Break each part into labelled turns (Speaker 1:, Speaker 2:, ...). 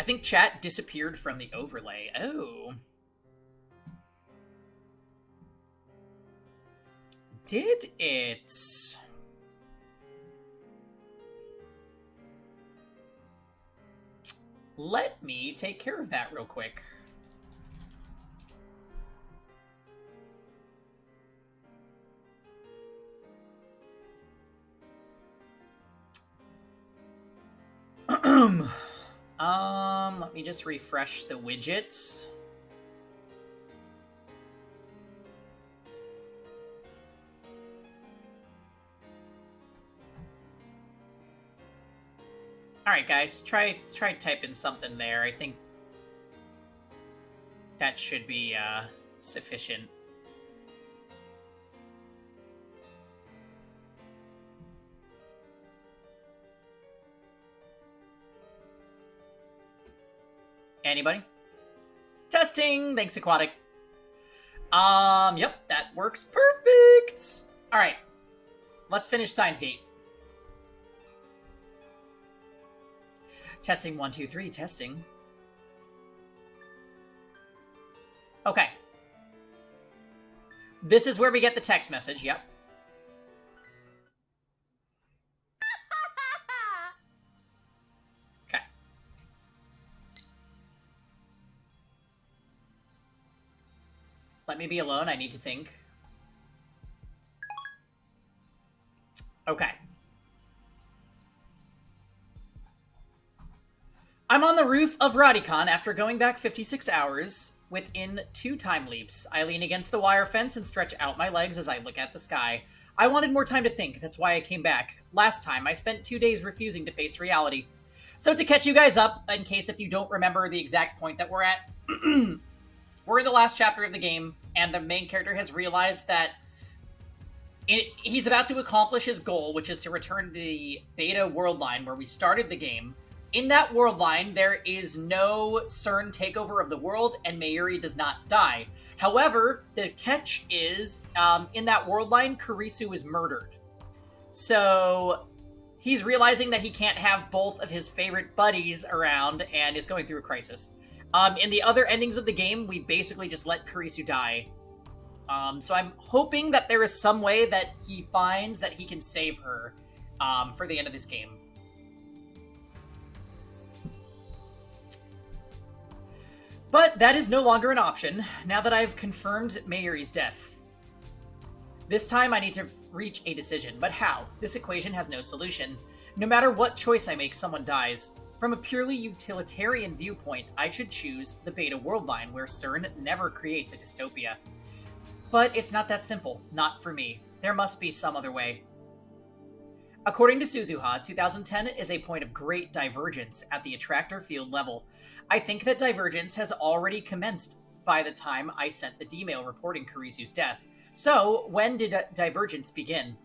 Speaker 1: think chat disappeared from the overlay. Oh. Did it? Let me take care of that real quick. Let me just refresh the widgets. Alright, guys, try typing something there. I think that should be sufficient. Anybody? Testing! Thanks, Aquatic. Yep, that works perfect! Alright, let's finish Steins Gate. Testing 1, 2, 3, testing. Okay. This is where we get the text message, yep. Okay. Let me be alone, I need to think. Okay. I'm on the roof of Radicon after going back 56 hours within 2 time leaps. I lean against the wire fence and stretch out my legs as I look at the sky. I wanted more time to think, that's why I came back. Last time, I spent 2 days refusing to face reality. So to catch you guys up, in case if you don't remember the exact point that we're at, we're in the last chapter of the game, and the main character has realized that he's about to accomplish his goal, which is to return to the beta world line where we started the game. In that world line, there is no CERN takeover of the world, and Mayuri does not die. However, the catch is, in that world line, Kurisu is murdered. So, he's realizing that he can't have both of his favorite buddies around, and is going through a crisis. In the other endings of the game, we basically just let Kurisu die. So I'm hoping that there is some way that he finds that he can save her, for the end of this game. But that is no longer an option, now that I've confirmed Mayuri's death. This time I need to reach a decision, but how? This equation has no solution. No matter what choice I make, someone dies. From a purely utilitarian viewpoint, I should choose the beta world line, where CERN never creates a dystopia. But it's not that simple, not for me. There must be some other way. According to Suzuha, 2010 is a point of great divergence at the attractor field level. I think that divergence has already commenced by the time I sent the D-mail reporting Kurisu's death. So, when did divergence begin?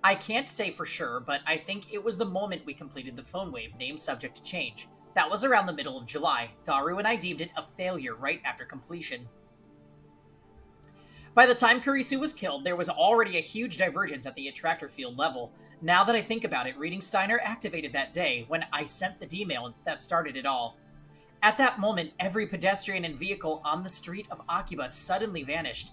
Speaker 1: I can't say for sure, but I think it was the moment we completed the phone wave, name subject to change. That was around the middle of July. Daru and I deemed it a failure right after completion. By the time Kurisu was killed, there was already a huge divergence at the attractor field level. Now that I think about it, reading Steiner activated that day, when I sent the D-mail that started it all. At that moment, every pedestrian and vehicle on the street of Akiba suddenly vanished.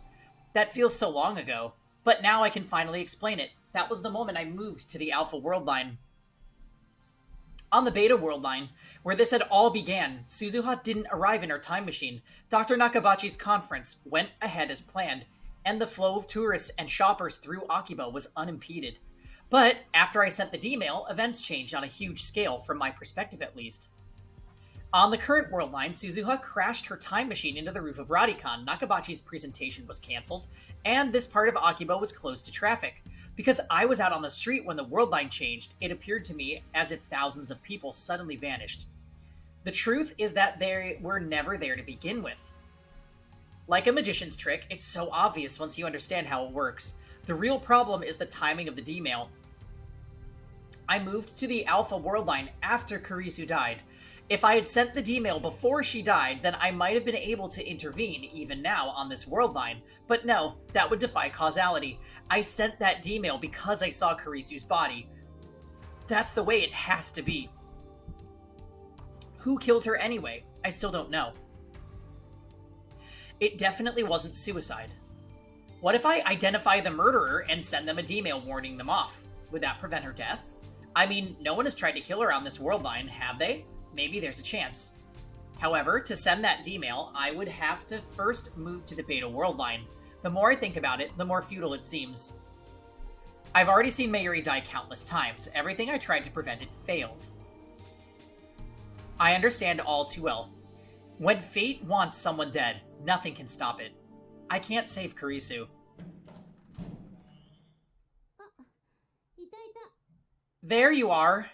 Speaker 1: That feels so long ago, but now I can finally explain it. That was the moment I moved to the Alpha World Line. On the Beta World Line, where this had all began, Suzuha didn't arrive in her time machine. Dr. Nakabachi's conference went ahead as planned, and the flow of tourists and shoppers through Akiba was unimpeded. But after I sent the D-mail, events changed on a huge scale, from my perspective at least. On the current world line, Suzuha crashed her time machine into the roof of Radicon. Nakabachi's presentation was cancelled, and this part of Akiba was closed to traffic. Because I was out on the street when the world line changed, it appeared to me as if thousands of people suddenly vanished. The truth is that they were never there to begin with. Like a magician's trick, it's so obvious once you understand how it works. The real problem is the timing of the D-mail. I moved to the Alpha world line after Kurisu died. If I had sent the D-mail before she died, then I might have been able to intervene, even now, on this world line. But no, that would defy causality. I sent that D-mail because I saw Kurisu's body. That's the way it has to be. Who killed her anyway? I still don't know. It definitely wasn't suicide. What if I identify the murderer and send them a D-mail warning them off? Would that prevent her death? I mean, no one has tried to kill her on this world line, have they? Maybe there's a chance. However, to send that D-mail, I would have to first move to the beta world line. The more I think about it, the more futile it seems. I've already seen Mayuri die countless times. Everything I tried to prevent it failed. I understand all too well. When fate wants someone dead, nothing can stop it. I can't save Kurisu. There you are.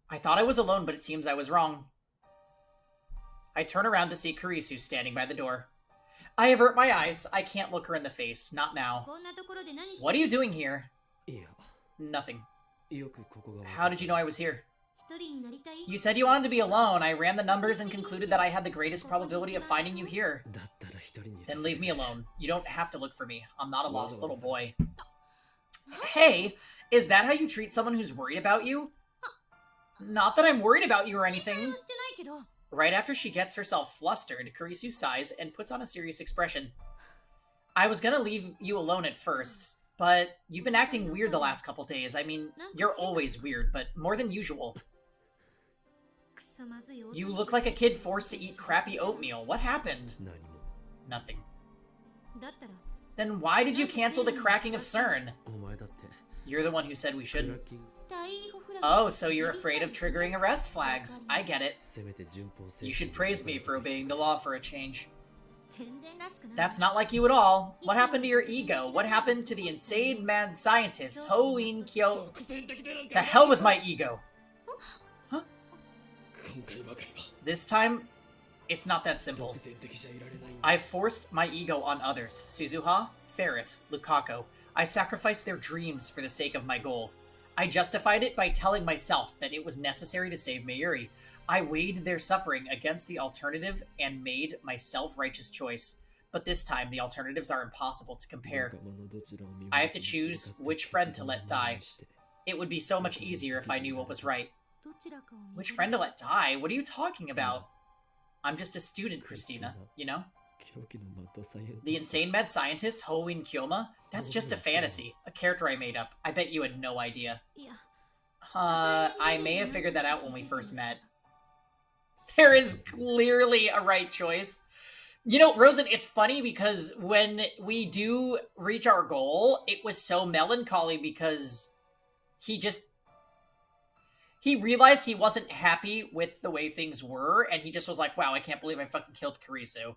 Speaker 1: I thought I was alone, but it seems I was wrong. I turn around to see Kurisu standing by the door. I avert my eyes. I can't look her in the face. Not now. What are you doing here? Nothing. How did you know I was here? You said you wanted to be alone. I ran the numbers and concluded that I had the greatest probability of finding you here. Then leave me alone. You don't have to look for me. I'm not a lost little boy. Hey, is that how you treat someone who's worried about you? Not that I'm worried about you or anything. Right after she gets herself flustered, Kurisu sighs and puts on a serious expression. I was gonna leave you alone at first, but you've been acting weird the last couple days. I mean, you're always weird, but more than usual. You look like a kid forced to eat crappy oatmeal. What happened? Nothing. Then why did you cancel the cracking of CERN? You're the one who said we shouldn't. Oh, so you're afraid of triggering arrest flags. I get it. You should praise me for obeying the law for a change. That's not like you at all. What happened to your ego? What happened to the insane mad scientist, Hoin Kyo? To hell with my ego. Huh? This time, it's not that simple. I forced my ego on others. Suzuha, Ferris, Lukaku. I sacrificed their dreams for the sake of my goal. I justified it by telling myself that it was necessary to save Mayuri. I weighed their suffering against the alternative and made my self-righteous choice. But this time, the alternatives are impossible to compare. I have to choose which friend to let die. It would be so much easier if I knew what was right. Which friend to let die? What are you talking about? I'm just a student, Christina, you know? The insane mad scientist, Hoin Kyoma? That's just a fantasy, a character I made up. I bet you had no idea. I may have figured that out when we first met. There is clearly a right choice. You know, Rosen, it's funny because when we do reach our goal, it was so melancholy because he realized he wasn't happy with the way things were, and he just was like, wow, I can't believe I fucking killed Kurisu.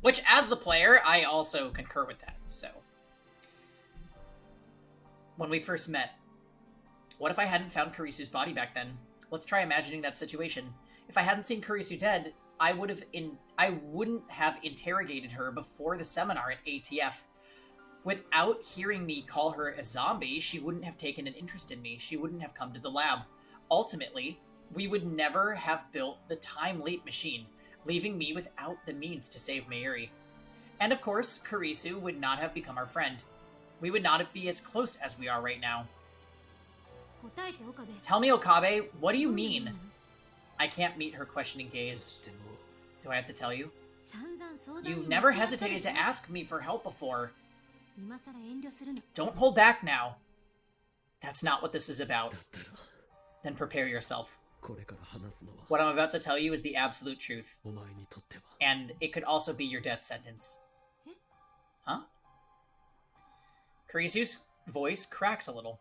Speaker 1: Which, as the player, I also concur with that, so. When we first met, what if I hadn't found Kurisu's body back then? Let's try imagining that situation. If I hadn't seen Kurisu dead, I wouldn't have interrogated her before the seminar at ATF. Without hearing me call her a zombie, she wouldn't have taken an interest in me. She wouldn't have come to the lab. Ultimately, we would never have built the time leap machine, leaving me without the means to save Mayuri. And of course, Kurisu would not have become our friend. We would not be as close as we are right now. Tell me, Okabe, what do you mean? I can't meet her questioning gaze. Do I have to tell you? You've never hesitated to ask me for help before. Don't hold back now. That's not what this is about. Then prepare yourself. What I'm about to tell you is the absolute truth. And it could also be your death sentence. Huh? Kurisu's voice cracks a little.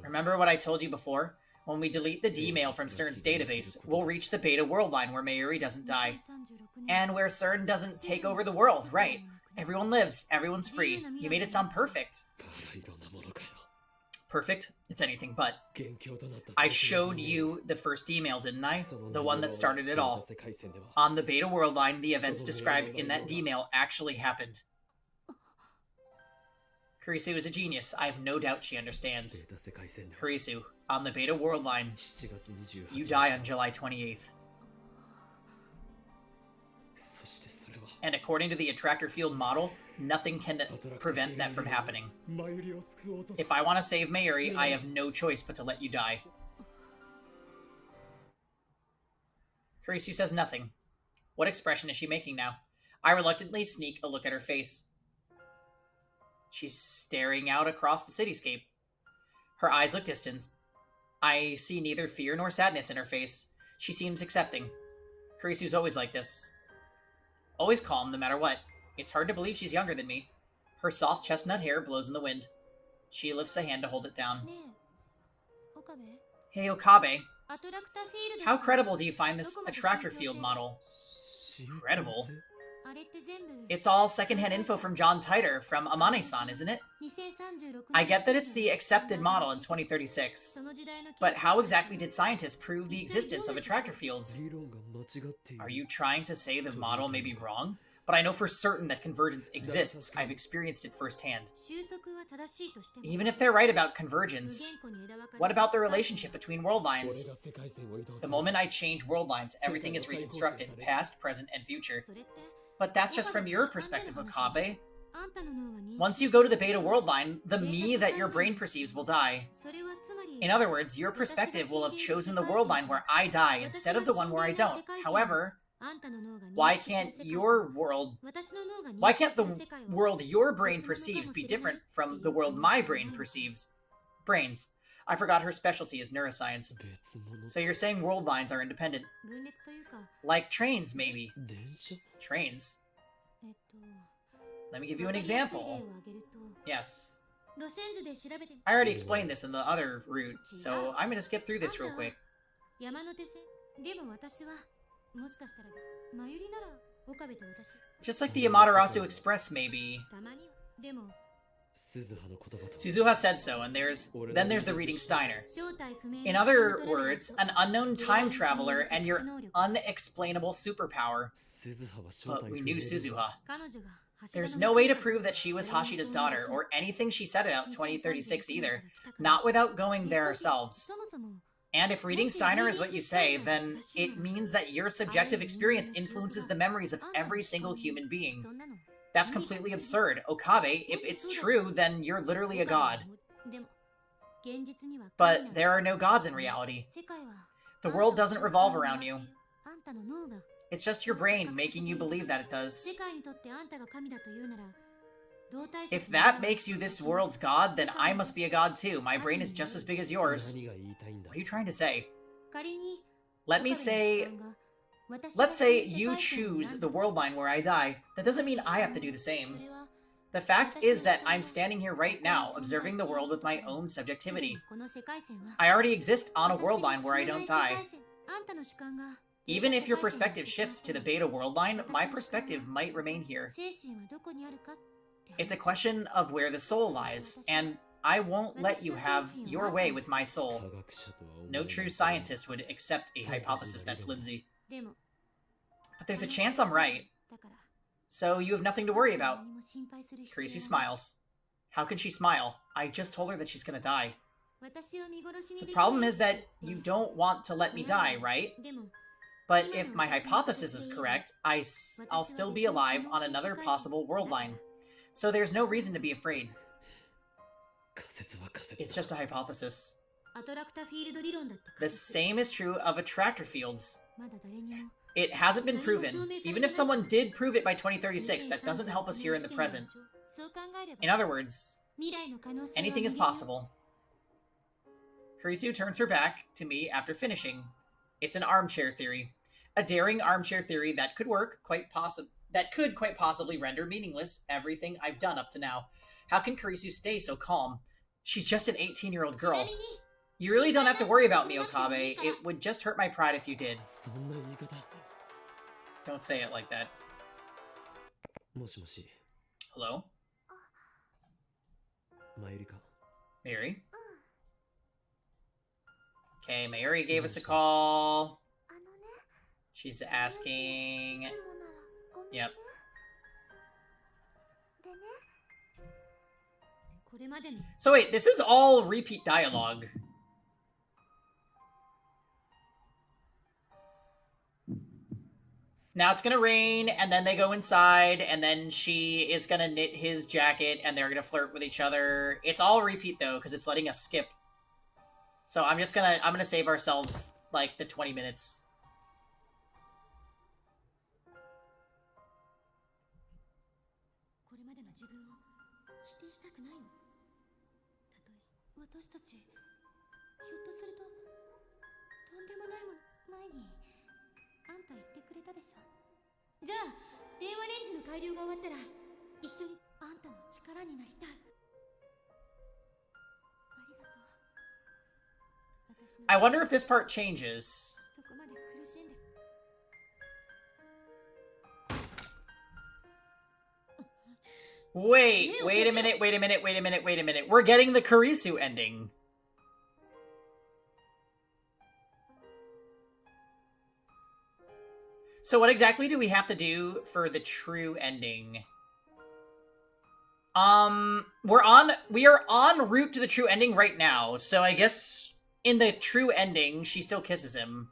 Speaker 1: Remember what I told you before? When we delete the D-mail from CERN's database, we'll reach the beta world line where Mayuri doesn't die. And where CERN doesn't take over the world, right? Everyone lives, everyone's free. You made it sound perfect. Perfect? It's anything but. I showed you the first email, didn't I? The one that started it all. On the beta world line, the events described in that email actually happened. Kurisu is a genius. I have no doubt she understands. Kurisu, on the beta world line, you die on July 28th. And according to the attractor field model, nothing can prevent that from happening. If I want to save Mayuri, I have no choice but to let you die. Kurisu says nothing. What expression is she making now? I reluctantly sneak a look at her face. She's staring out across the cityscape. Her eyes look distant. I see neither fear nor sadness in her face. She seems accepting. Kurisu's always like this. Always calm, no matter what. It's hard to believe she's younger than me. Her soft chestnut hair blows in the wind. She lifts a hand to hold it down. Hey, Okabe. How credible do you find this attractor field model? Credible? It's all secondhand info from John Titer from Amane-san, isn't it? I get that it's the accepted model in 2036. But how exactly did scientists prove the existence of attractor fields? Are you trying to say the model may be wrong? But I know for certain that convergence exists. I've experienced it firsthand. Even if they're right about convergence, what about the relationship between world lines? The moment I change world lines, everything is reconstructed, past, present, and future. But that's just from your perspective, Okabe. Once you go to the beta world line, the me that your brain perceives will die. In other words, your perspective will have chosen the world line where I die instead of the one where I don't. However, why can't the world your brain perceives be different from the world my brain perceives? Brains. I forgot her specialty is neuroscience. So you're saying world lines are independent. Like trains, maybe. Trains? Let me give you an example. Yes. I already explained this in the other route, so I'm going to skip through this real quick. Just like the Amaterasu Express, maybe. Suzuha said so, and then there's the reading Steiner. In other words, an unknown time traveler and your unexplainable superpower. But we knew Suzuha. There's no way to prove that she was Hashida's daughter, or anything she said about 2036 either, not without going there ourselves. And if reading Steiner is what you say, then it means that your subjective experience influences the memories of every single human being. That's completely absurd. Okabe, if it's true, then you're literally a god. But there are no gods in reality. The world doesn't revolve around you. It's just your brain making you believe that it does. If that makes you this world's god, then I must be a god too. My brain is just as big as yours. What are you trying to say? Let's say you choose the world line where I die. That doesn't mean I have to do the same. The fact is that I'm standing here right now, observing the world with my own subjectivity. I already exist on a world line where I don't die. Even if your perspective shifts to the beta world line, my perspective might remain here. It's a question of where the soul lies, and I won't let you have your way with my soul. No true scientist would accept a hypothesis that flimsy. But there's a chance I'm right. So you have nothing to worry about. Kurisu smiles. How can she smile? I just told her that she's gonna die. The problem is that you don't want to let me die, right? But if my hypothesis is correct, I'll still be alive on another possible world line. So there's no reason to be afraid. It's just a hypothesis. The same is true of attractor fields. It hasn't been proven. Even if someone did prove it by 2036, that doesn't help us here in the present. In other words, anything is possible. Kurisu turns her back to me after finishing. It's an armchair theory. A daring armchair theory that could work, that could quite possibly render meaningless everything I've done up to now. How can Kurisu stay so calm? She's just an 18-year-old girl. You really don't have to worry about me, Okabe. It would just hurt my pride if you did. Don't say it like that. Hello? Mary? Okay, Mary gave us a call. She's asking... Yep. So wait, this is all repeat dialogue. Now it's gonna rain, and then they go inside, and then she is gonna knit his jacket, and they're gonna flirt with each other. It's all repeat, though, because it's letting us skip. So I'm gonna save ourselves, like, the 20 minutes.
Speaker 2: 私たちひょっとするととんでもないもの前にあんた言ってくれたでしょ。じゃあ電話レンジの改良が終わったら一緒にあんたの力になりたい。ありがとう。私の
Speaker 1: I wonder if this part changes.
Speaker 2: そこまで苦しんで。
Speaker 1: Wait a minute. We're getting the Kurisu ending. So what exactly do we have to do for the true ending? We are en route to the true ending right now, so I guess in the true ending, she still kisses him.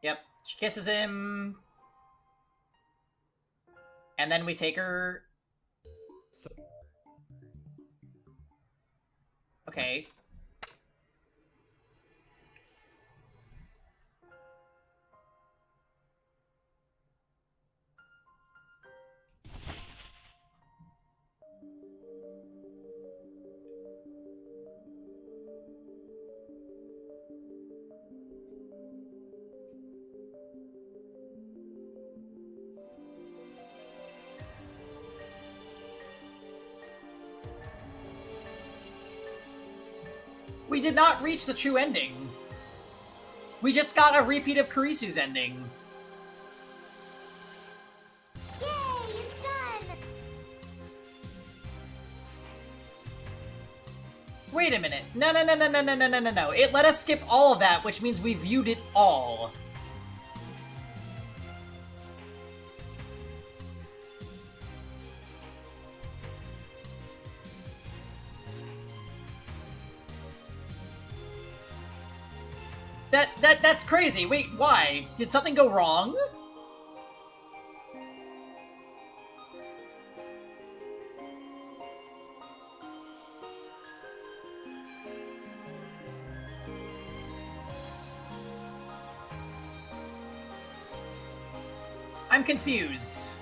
Speaker 1: Yep, she kisses him. And then we take her... Okay. We did not reach the true ending. We just got a repeat of Kurisu's ending.
Speaker 2: Yay, it's done!
Speaker 1: Wait a minute. No. It let us skip all of that, which means we viewed it all. That's crazy. Wait, why? Did something go wrong? I'm confused.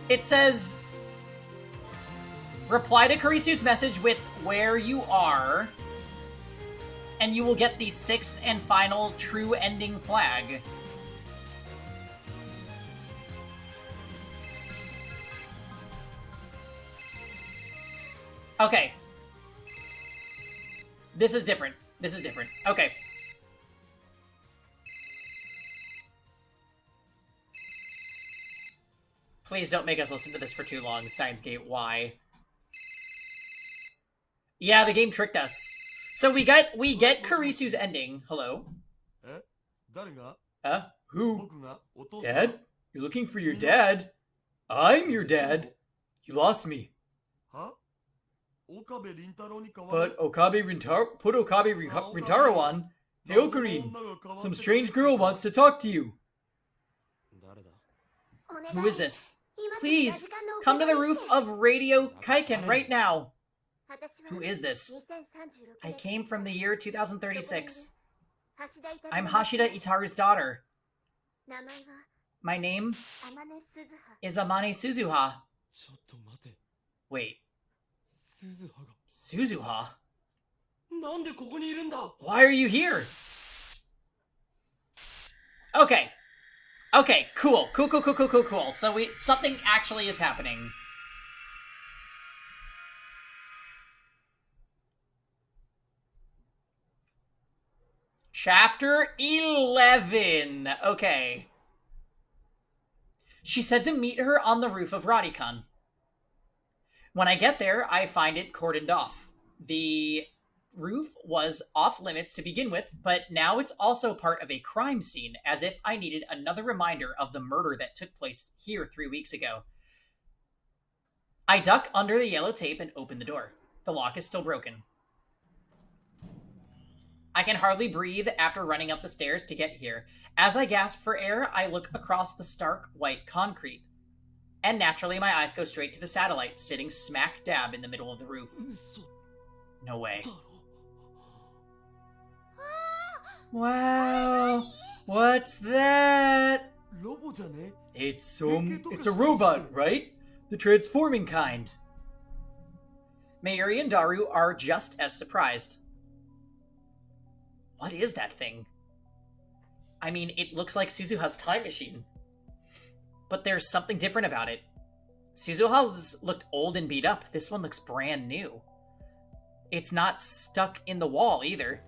Speaker 1: It says, reply to Kurisu's message with where you are, and you will get the 6th and final true ending flag. Okay. This is different. Okay. Please don't make us listen to this for too long, Steins Gate. Why? Yeah, the game tricked us. So we get Kurisu's ending. Hello? Who? Dad? You're looking for your dad? I'm your dad. You lost me. But Okabe Rintaro on. Hey, Ocarine. Some strange girl wants to talk to you. Who is this? Please, come to the roof of Radio Kaiken right now. Who is this? I came from the year 2036. I'm Hashida Itaru's daughter. My name is Amane Suzuha. Wait. Suzuha? Why are you here? Okay. Okay, cool. Cool. So something actually is happening. Chapter 11. Okay. She said to meet her on the roof of Radikan. When I get there, I find it cordoned off. The roof was off limits to begin with, but now it's also part of a crime scene, as if I needed another reminder of the murder that took place here 3 weeks ago. I duck under the yellow tape and open the door. The lock is still broken. I can hardly breathe after running up the stairs to get here. As I gasp for air, I look across the stark white concrete. And naturally, my eyes go straight to the satellite, sitting smack dab in the middle of the roof. No way. Wow. What's that? It's a robot, right? The transforming kind. Mayuri and Daru are just as surprised. What is that thing? I mean, it looks like Suzuha's time machine. But there's something different about it. Suzuha's looked old and beat up. This one looks brand new. It's not stuck in the wall either.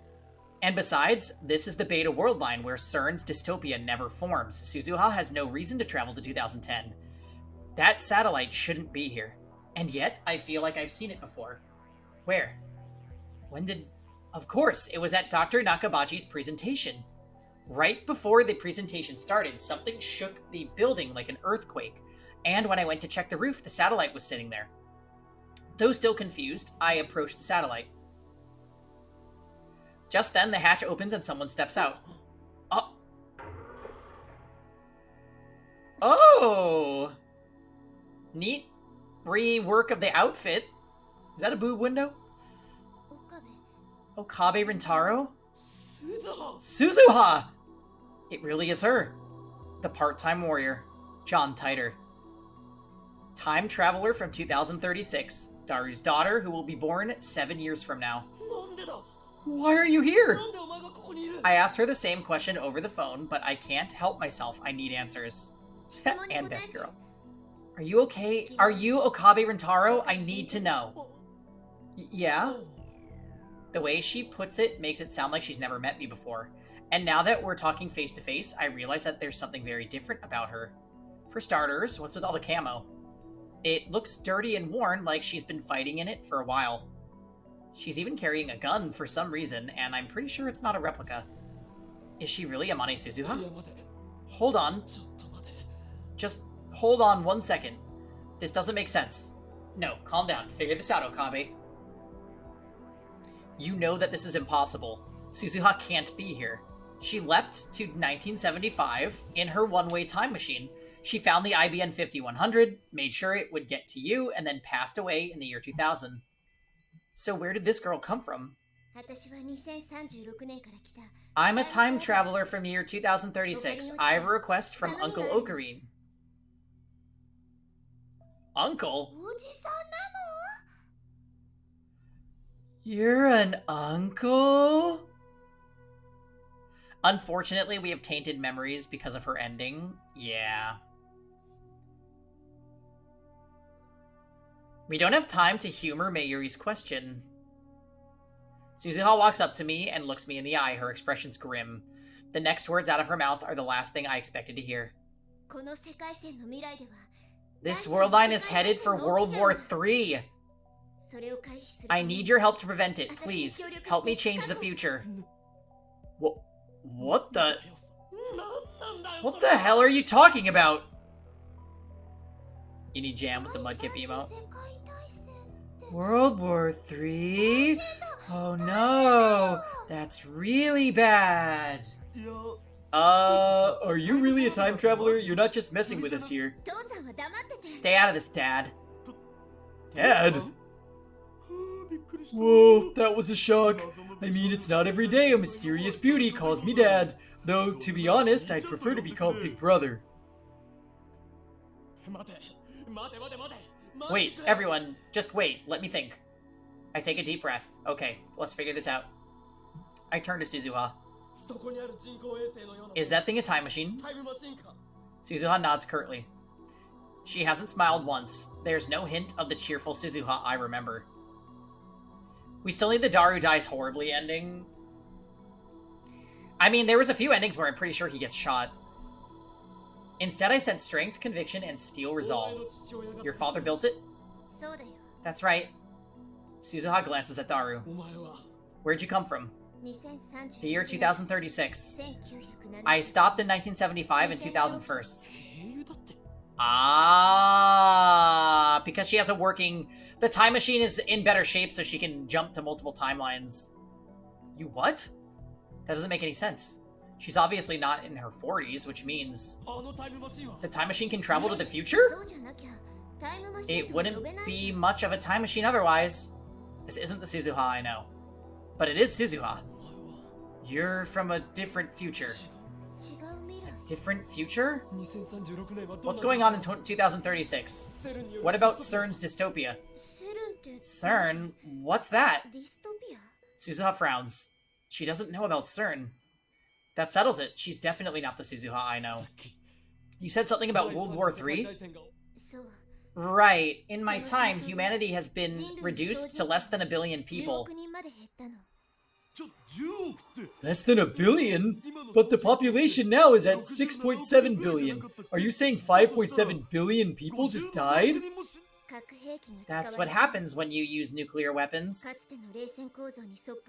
Speaker 1: And besides, this is the Beta World line where CERN's dystopia never forms. Suzuha has no reason to travel to 2010. That satellite shouldn't be here. And yet, I feel like I've seen it before. Where? When did... Of course, it was at Dr. Nakabachi's presentation. Right before the presentation started, something shook the building like an earthquake. And when I went to check the roof, the satellite was sitting there. Though still confused, I approached the satellite. Just then, the hatch opens and someone steps out. Oh! Oh! Neat rework of the outfit. Is that a boob window? Okabe Rintaro? Suzuha! It really is her. The part-time warrior, John Titer. Time traveler from 2036. Daru's daughter, who will be born 7 years from now. Why are you here? I asked her the same question over the phone, but I can't help myself. I need answers. And best girl. Are you okay? Are you Okabe Rintaro? I need to know. Yeah? The way she puts it makes it sound like she's never met me before. And now that we're talking face to face, I realize that there's something very different about her. For starters, what's with all the camo? It looks dirty and worn, like she's been fighting in it for a while. She's even carrying a gun for some reason, and I'm pretty sure it's not a replica. Is she really Amane Suzuha? Hold on. Just hold on 1 second. This doesn't make sense. No, calm down. Figure this out, Okabe. You know that this is impossible. Suzuha can't be here. She leapt to 1975 in her one-way time machine. She found the IBN 5100, made sure it would get to you, and then passed away in the year 2000. So where did this girl come from? I'm a time traveler from year 2036. I have a request from Uncle Ocarine. Uncle? You're an uncle? Unfortunately, we have tainted memories because of her ending. Yeah. We don't have time to humor Mayuri's question. Suzuha walks up to me and looks me in the eye, her expression's grim. The next words out of her mouth are the last thing I expected to hear. This world line is headed for World War III. I need your help to prevent it, please. Help me change the future. What the... What the hell are you talking about? You need jam with the mudkip emote. World War III? Oh no, that's really bad. Are you really a time traveler? You're not just messing with us here. Stay out of this, Dad. Dad? Whoa, that was a shock. I mean, it's not every day a mysterious beauty calls me Dad. Though, to be honest, I'd prefer to be called Big Brother. Wait, everyone, just wait. Let me think. I take a deep breath. Okay, let's figure this out. I turn to Suzuha. Is that thing a time machine? Suzuha nods curtly. She hasn't smiled once. There's no hint of the cheerful Suzuha I remember. We still need the Daru dies horribly ending. I mean, there was a few endings where I'm pretty sure he gets shot. Instead, I said strength, conviction, and steel resolve. Your father built it? That's right. Suzuha glances at Daru. Where'd you come from? The year 2036. I stopped in 1975 and 2001. Ah, because she has a working... The time machine is in better shape so she can jump to multiple timelines. You what? That doesn't make any sense. She's obviously not in her 40s, which means... The time machine can travel to the future? It wouldn't be much of a time machine otherwise. This isn't the Suzuha I know. But it is Suzuha. You're from a different future. A different future? What's going on in 2036? What about CERN's dystopia? CERN? What's that? Suzuha frowns. She doesn't know about CERN. That settles it. She's definitely not the Suzuha I know. You said something about World War III? Right. In my time, humanity has been reduced to less than 1 billion people. Less than 1 billion? But the population now is at 6.7 billion. Are you saying 5.7 billion people just died? That's what happens when you use nuclear weapons.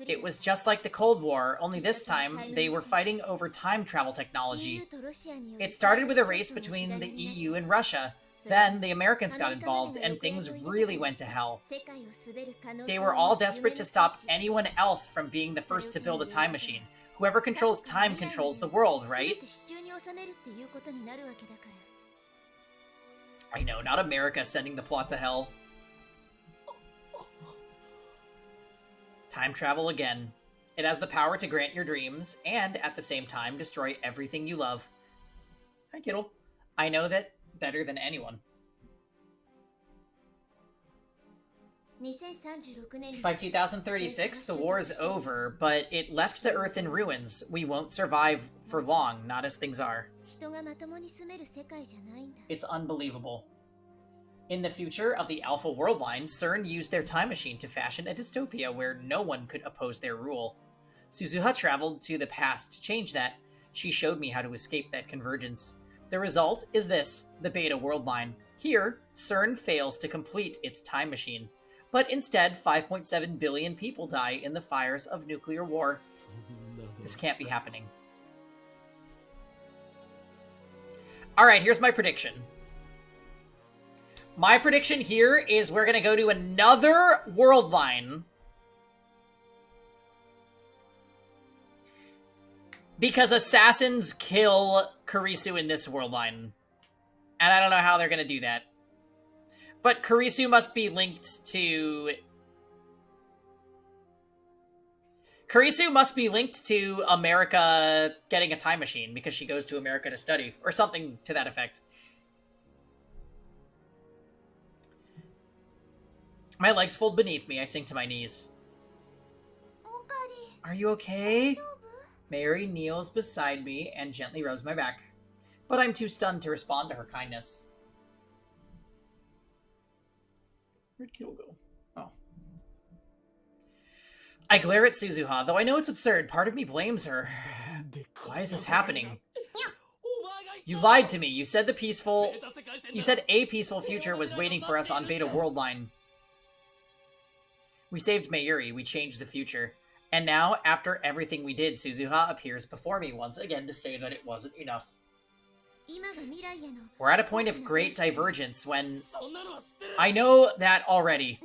Speaker 1: It was just like the Cold War, only this time they were fighting over time travel technology. It started with a race between the EU and Russia. Then the Americans got involved and things really went to hell. They were all desperate to stop anyone else from being the first to build a time machine. Whoever controls time controls the world, right? I know, not America sending the plot to hell. Time travel again. It has the power to grant your dreams, and at the same time, destroy everything you love. Hi, Kittle. I know that better than anyone. By 2036, the war is over, but it left the Earth in ruins. We won't survive for long, not as things are. It's unbelievable. In the future of the Alpha World Line, CERN used their time machine to fashion a dystopia where no one could oppose their rule. Suzuha traveled to the past to change that. She showed me how to escape that convergence. The result is this, the Beta World Line. Here, CERN fails to complete its time machine. But instead, 5.7 billion people die in the fires of nuclear war. This can't be happening. Alright, here's my prediction. My prediction here is we're gonna go to another world line. Because assassins kill Kurisu in this world line. And I don't know how they're gonna do that. But Kurisu must be linked to... Kurisu must be linked to America getting a time machine because she goes to America to study. Or something to that effect. My legs fold beneath me. I sink to my knees. Are you okay? Mary kneels beside me and gently rubs my back. But I'm too stunned to respond to her kindness. Where'd Kittle go? Oh. I glare at Suzuha, though I know it's absurd. Part of me blames her. Why is this happening? You lied to me. You said a peaceful future was waiting for us on Beta World Line. We saved Mayuri. We changed the future. And now, after everything we did, Suzuha appears before me once again to say that it wasn't enough. We're at a point of great divergence when... I know that already.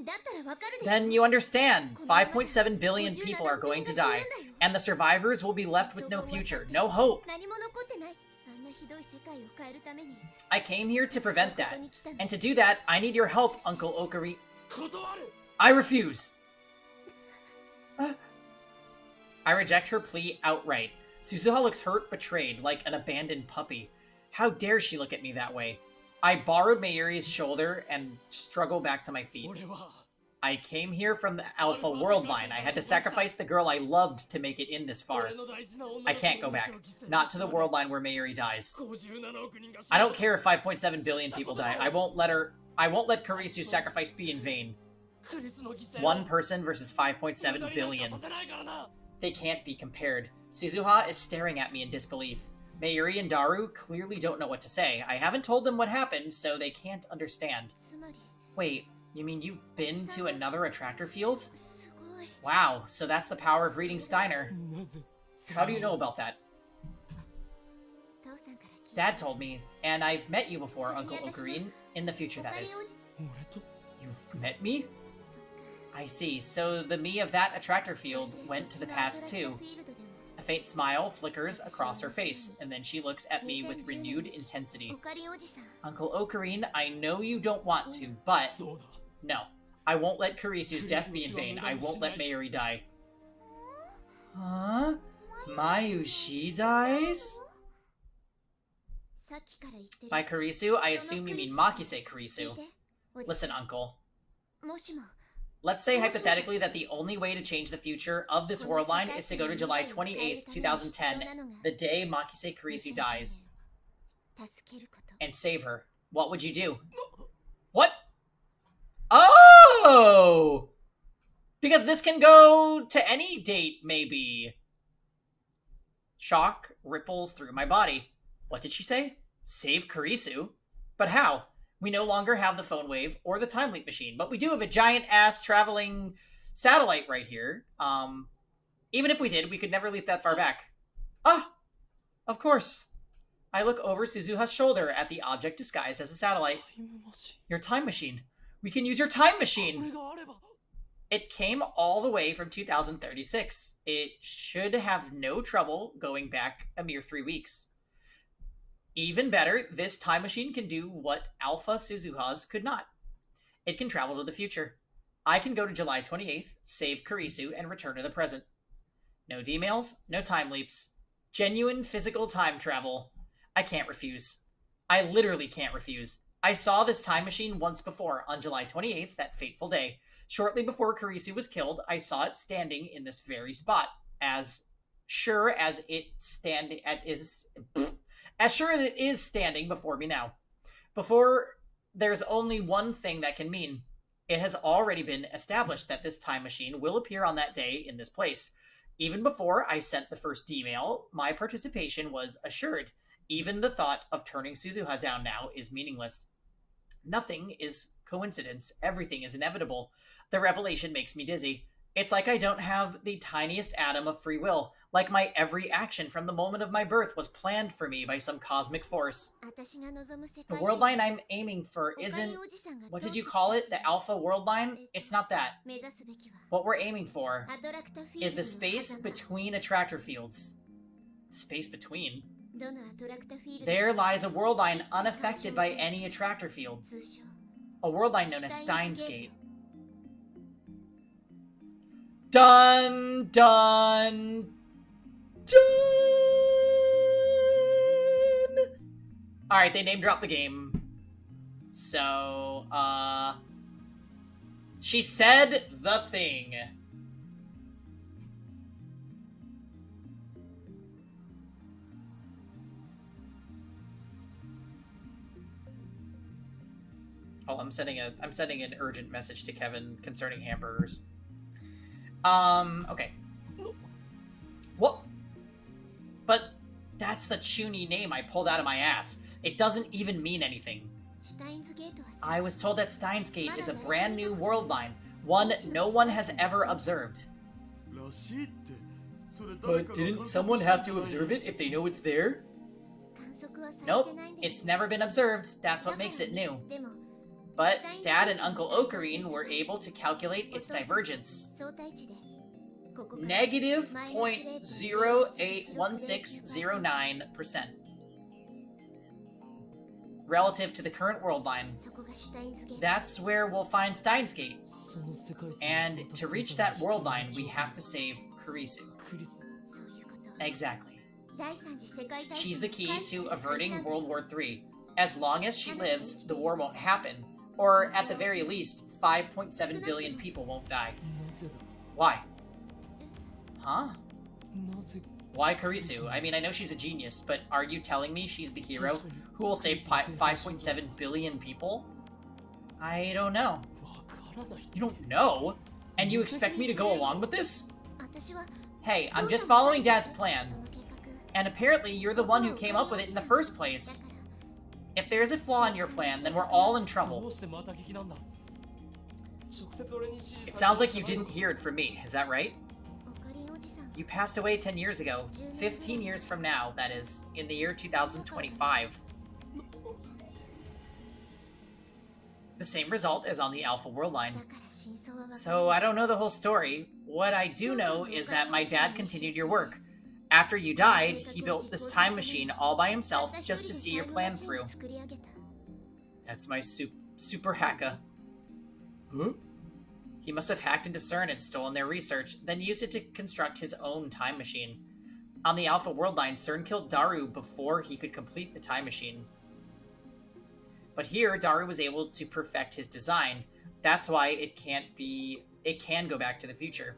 Speaker 1: Then you understand. 5.7 billion people are going to die, and the survivors will be left with no future, no hope. I came here to prevent that, and to do that, I need your help, Uncle Okari. I refuse. I reject her plea outright. Suzuha looks hurt, betrayed, like an abandoned puppy. How dare she look at me that way? I borrowed Mayuri's shoulder and struggle back to my feet. I came here from the Alpha World Line. I had to sacrifice the girl I loved to make it in this far. I can't go back. Not to the world line where Mayuri dies. I don't care if 5.7 billion people die. I won't let Kurisu's sacrifice be in vain. One person versus 5.7 billion. They can't be compared. Suzuha is staring at me in disbelief. Mayuri and Daru clearly don't know what to say. I haven't told them what happened, so they can't understand. Wait, you mean you've been to another attractor field? Wow, so that's the power of reading Steiner. How do you know about that? Dad told me, and I've met you before, Uncle Ocarine. In the future, that is. You've met me? I see, so the me of that attractor field went to the past too. A faint smile flickers across her face, and then she looks at me with renewed intensity. Uncle Ocarine, I know you don't want to, but... No. I won't let Kurisu's death be in vain. I won't let Mayuri die. Huh? Mayushi dies? By Kurisu, I assume you mean Makise Kurisu. Listen, Uncle. Let's say hypothetically that the only way to change the future of this world line is to go to July 28th, 2010, the day Makise Kurisu dies, and save her. What would you do? What? Oh! Because this can go to any date, maybe. Shock ripples through my body. What did she say? Save Kurisu? But how? We no longer have the phone wave or the time leap machine, but we do have a giant-ass traveling satellite right here. Even if we did, we could never leap that far back. Ah! Of course. I look over Suzuha's shoulder at the object disguised as a satellite. Your time machine. We can use your time machine! It came all the way from 2036. It should have no trouble going back a mere 3 weeks. Even better, this time machine can do what Alpha Suzuha's could not. It can travel to the future. I can go to July 28th, save Kurisu, and return to the present. No D-mails, no time leaps. Genuine physical time travel. I can't refuse. I literally can't refuse. I saw this time machine once before, on July 28th, that fateful day. Shortly before Kurisu was killed, I saw it standing in this very spot. As sure as it is standing before me now. Before, there's only one thing that can mean. It has already been established that this time machine will appear on that day in this place. Even before I sent the first email, my participation was assured. Even the thought of turning Suzuha down now is meaningless. Nothing is coincidence. Everything is inevitable. The revelation makes me dizzy. It's like I don't have the tiniest atom of free will, like my every action from the moment of my birth was planned for me by some cosmic force. The world line I'm aiming for isn't, what did you call it, the Alpha world line? It's not that. What we're aiming for is the space between attractor fields. Space between? There lies a world line unaffected by any attractor field. A world line known as Steins Gate. Dun, dun, dun! Alright, they name dropped the game. So, she said the thing. Oh, I'm sending an urgent message to Kevin concerning hamburgers. Okay. What? But that's the Chuny name I pulled out of my ass. It doesn't even mean anything. I was told that Steins Gate is a brand new world line, one no one has ever observed. But didn't someone have to observe it if they know it's there? Nope, it's never been observed. That's what makes it new. But Dad and Uncle Ocarine were able to calculate its divergence. Negative 0.081609%. Relative to the current world line. That's where we'll find Steins Gate. And to reach that world line, we have to save Kurisu. Exactly. She's the key to averting World War III. As long as she lives, the war won't happen. Or, at the very least, 5.7 billion people won't die. Why? Huh? Why Kurisu? I mean, I know she's a genius, but are you telling me she's the hero who will save 5.7 billion people? I don't know. You don't know? And you expect me to go along with this? Hey, I'm just following Dad's plan. And apparently you're the one who came up with it in the first place. If there's a flaw in your plan, then we're all in trouble. It sounds like you didn't hear it from me, is that right? You passed away 10 years ago. 15 years from now, that is, in the year 2025. The same result as on the Alpha World line. So I don't know the whole story. What I do know is that my dad continued your work. After you died, he built this time machine all by himself just to see your plan through. That's my super hacker. Huh? He must have hacked into CERN and stolen their research, then used it to construct his own time machine. On the Alpha World Line, CERN killed Daru before he could complete the time machine. But here, Daru was able to perfect his design. That's why it can go back to the future.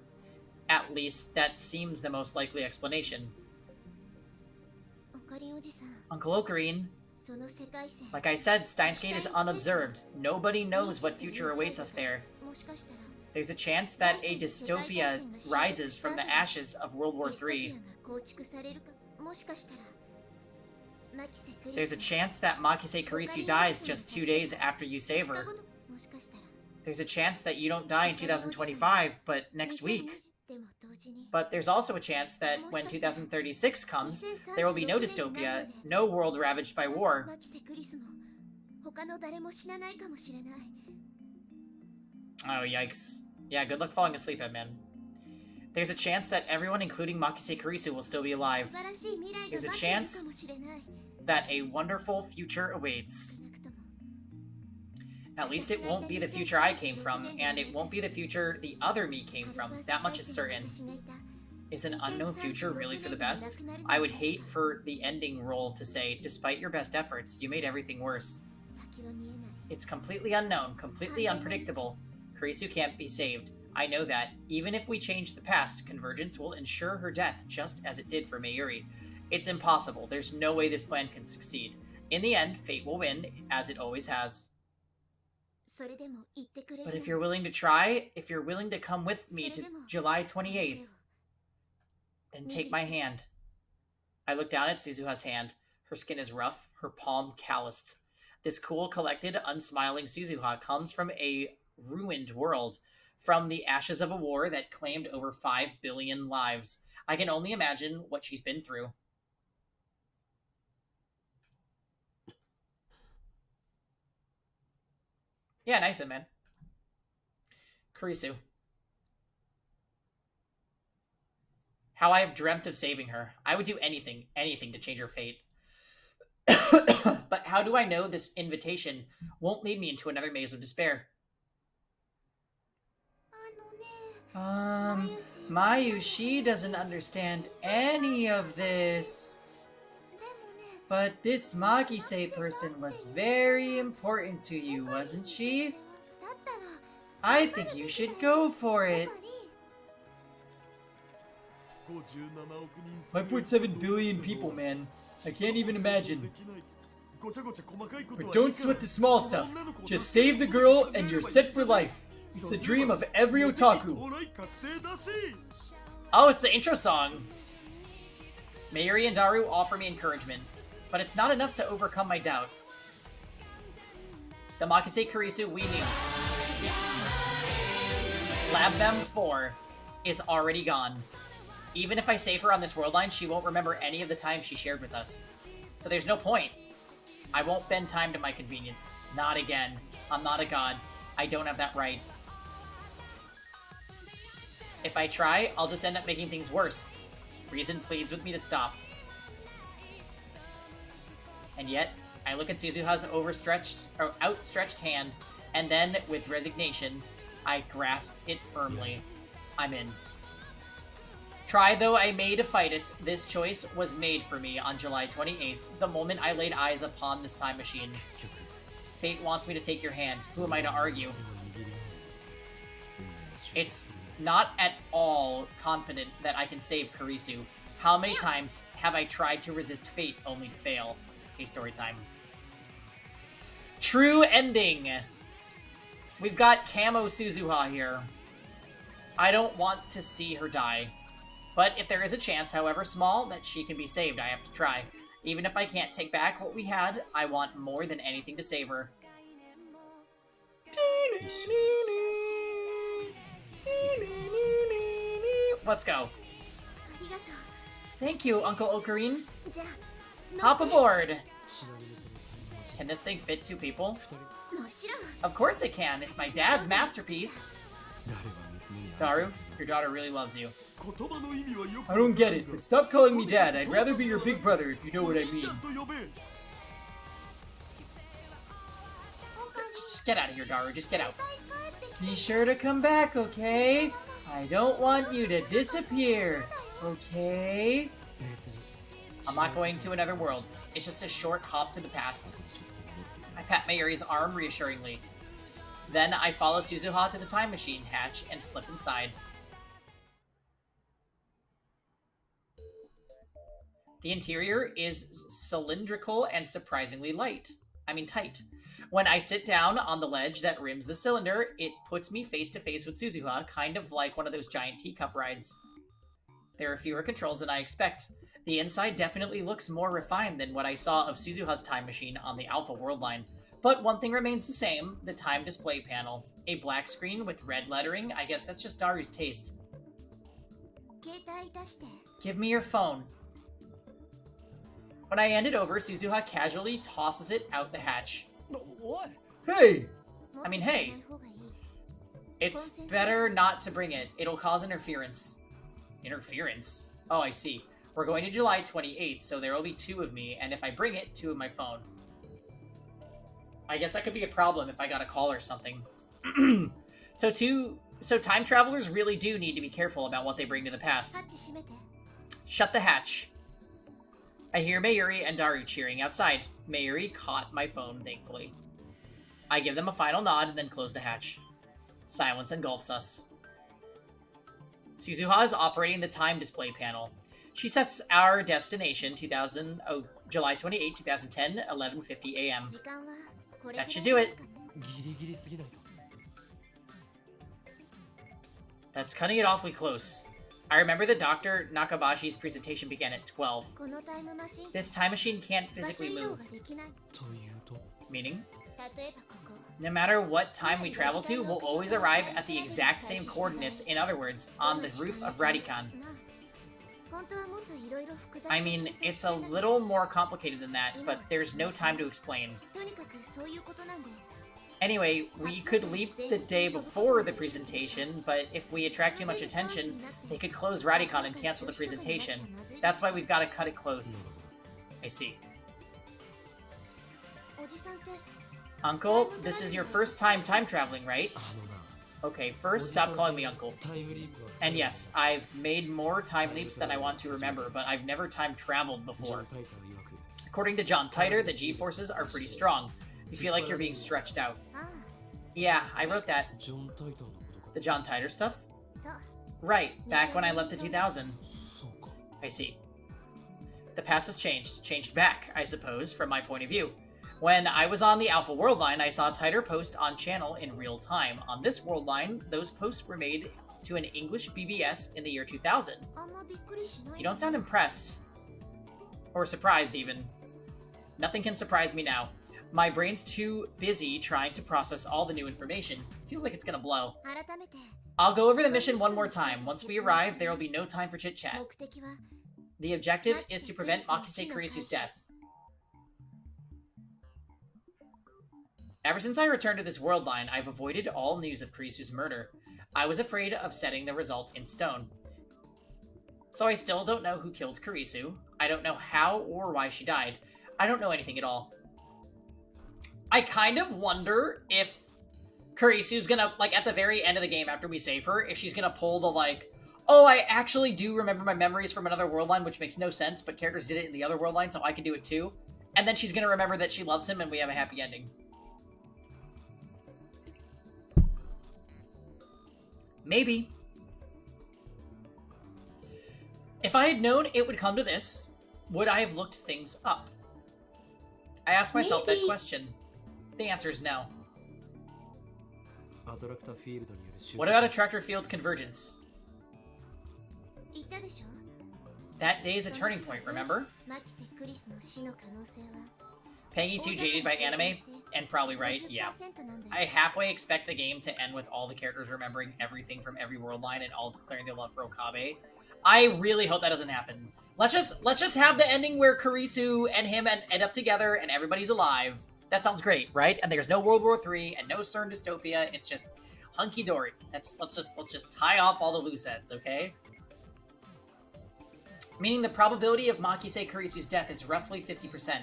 Speaker 1: At least, that seems the most likely explanation. Uncle Ocarine, like I said, Steins Gate is unobserved. Nobody knows what future awaits us there. There's a chance that a dystopia rises from the ashes of World War III. There's a chance that Makise Kurisu dies just 2 days after you save her. There's a chance that you don't die in 2025, but next week. But there's also a chance that when 2036 comes, there will be no dystopia, no world ravaged by war. Oh, yikes. Yeah, good luck falling asleep, Edman. There's a chance that everyone, including Makise Kurisu, will still be alive. There's a chance that a wonderful future awaits. At least it won't be the future I came from, and it won't be the future the other me came from. That much is certain. Is an unknown future really for the best? I would hate for the ending role to say, despite your best efforts, you made everything worse. It's completely unknown, completely unpredictable. Kurisu can't be saved. I know that. Even if we change the past, Convergence will ensure her death just as it did for Mayuri. It's impossible. There's no way this plan can succeed. In the end, fate will win, as it always has. But if you're willing to try, if you're willing to come with me to July 28th, then take my hand. I look down at Suzuha's hand. Her skin is rough, her palm calloused. This cool, collected, unsmiling Suzuha comes from a ruined world, from the ashes of a war that claimed over 5 billion lives. I can only imagine what she's been through. Yeah, nice of man. Kurisu. How I have dreamt of saving her. I would do anything to change her fate. But how do I know this invitation won't lead me into another maze of despair? Mayu, she doesn't understand any of this. But this Makise person was very important to you, wasn't she? I think you should go for it. 5.7 billion people, man. I can't even imagine. But don't sweat the small stuff. Just save the girl and you're set for life. It's the dream of every otaku. Oh, it's the intro song. Mayuri and Daru offer me encouragement, but it's not enough to overcome my doubt. The Makise Kurisu we knew, Lab Mem 4, is already gone. Even if I save her on this world line, she won't remember any of the time she shared with us. So there's no point. I won't bend time to my convenience. Not again. I'm not a god. I don't have that right. If I try, I'll just end up making things worse. Reason pleads with me to stop. And yet, I look at Suzuha's outstretched hand, and then, with resignation, I grasp it firmly. I'm in. Try though I may to fight it, this choice was made for me on July 28th, the moment I laid eyes upon this time machine. Fate wants me to take your hand. Who am I to argue? It's not at all confident that I can save Kurisu. How many times have I tried to resist fate only to fail? Hey, story time. True ending! We've got Camo Suzuha here. I don't want to see her die. But if there is a chance, however small, that she can be saved, I have to try. Even if I can't take back what we had, I want more than anything to save her. Let's go. Thank you, Uncle Ocarine. Hop aboard. Can this thing fit 2 people? Of course it can. It's my dad's masterpiece. Daru, your daughter really loves you. I don't get it, but stop calling me dad. I'd rather be your big brother if you know what I mean. get out of here, Daru. Just get out. Be sure to come back, okay? I don't want you to disappear, okay? I'm not going to another world. It's just a short hop to the past. I pat Mayuri's arm reassuringly. Then I follow Suzuha to the time machine hatch and slip inside. The interior is cylindrical and surprisingly tight. When I sit down on the ledge that rims the cylinder, it puts me face to face with Suzuha, kind of like one of those giant teacup rides. There are fewer controls than I expect. The inside definitely looks more refined than what I saw of Suzuha's time machine on the Alpha World line. But one thing remains the same, the time display panel. A black screen with red lettering. I guess that's just Daru's taste. Give me your phone. When I hand it over, Suzuha casually tosses it out the hatch.
Speaker 3: What?
Speaker 1: Hey! Hey. It's better not to bring it. It'll cause interference. Interference? Oh, I see. We're going to July 28th, so there will be 2 of me, and if I bring it, 2 of my phone. I guess that could be a problem if I got a call or something. So time travelers really do need to be careful about what they bring to the past. Shut the hatch. I hear Mayuri and Daru cheering outside. Mayuri caught my phone, thankfully. I give them a final nod and then close the hatch. Silence engulfs us. Suzuha is operating the time display panel. She sets our destination, July 28, 2010, 11:50 a.m. That should do it. That's cutting it awfully close. I remember that Dr. Nakabashi's presentation began at 12. This time machine can't physically move. Meaning? No matter what time we travel to, we'll always arrive at the exact same coordinates, in other words, on the roof of Radican. It's a little more complicated than that, but there's no time to explain. Anyway, we could leap the day before the presentation, but if we attract too much attention, they could close Radicon and cancel the presentation. That's why we've got to cut it close. I see. Uncle, this is your first time traveling, right? Okay, first, stop calling me Uncle. And yes, I've made more time leaps than I want to remember, but I've never time traveled before. According to John Titor, the G-forces are pretty strong. You feel like you're being stretched out. Yeah, I wrote that. The John Titor stuff? Right, back when I left the 2000. I see. The past has changed. Changed back, I suppose, from my point of view. When I was on the Alpha World line, I saw Titor post on channel in real time. On this world line, those posts were made to an English BBS in the year 2000. You don't sound impressed. Or surprised, even. Nothing can surprise me now. My brain's too busy trying to process all the new information. Feels like it's gonna blow. I'll go over the mission one more time. Once we arrive, there will be no time for chit-chat. The objective is to prevent Makise Kurisu's death. Ever since I returned to this world line, I've avoided all news of Kurisu's murder. I was afraid of setting the result in stone. So I still don't know who killed Kurisu. I don't know how or why she died. I don't know anything at all. I kind of wonder if Kurisu's gonna, at the very end of the game after we save her, if she's gonna pull the, oh, I actually do remember my memories from another world line, which makes no sense, but characters did it in the other world line, so I can do it too. And then she's gonna remember that she loves him and we have a happy ending. Maybe. If I had known it would come to this, would I have looked things up? I asked myself that question. The answer is no. What about attractor field convergence? That day is a turning point, remember? Peggy too jaded by anime? And probably right, yeah. I halfway expect the game to end with all the characters remembering everything from every world line and all declaring their love for Okabe. I really hope that doesn't happen. Let's just have the ending where Kurisu and him end up together and everybody's alive. That sounds great, right? And there's no World War III and no CERN dystopia. It's just hunky-dory. Let's just tie off all the loose ends, okay? Meaning the probability of Makise Kurisu's death is roughly 50%.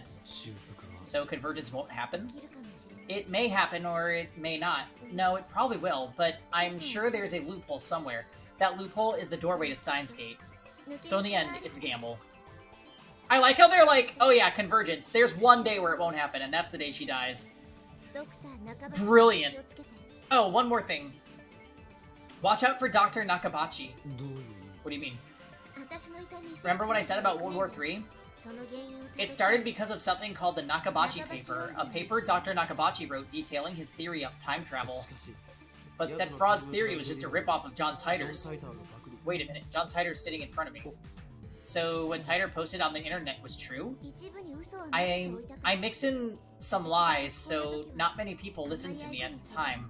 Speaker 1: So convergence won't happen? It may happen or it may not. No, it probably will, but I'm sure there's a loophole somewhere. That loophole is the doorway to Steins Gate. So in the end, it's a gamble. I like how they're like, oh yeah, convergence. There's one day where it won't happen, and that's the day she dies. Brilliant. Oh, one more thing. Watch out for Dr. Nakabachi. What do you mean? Remember what I said about World War III? It started because of something called the Nakabachi paper, a paper Dr. Nakabachi wrote detailing his theory of time travel. But that fraud's theory was just a ripoff of John Titor's. Wait a minute, John Titor's sitting in front of me. So what Titor posted on the internet was true? I mix in some lies, so not many people listened to me at the time.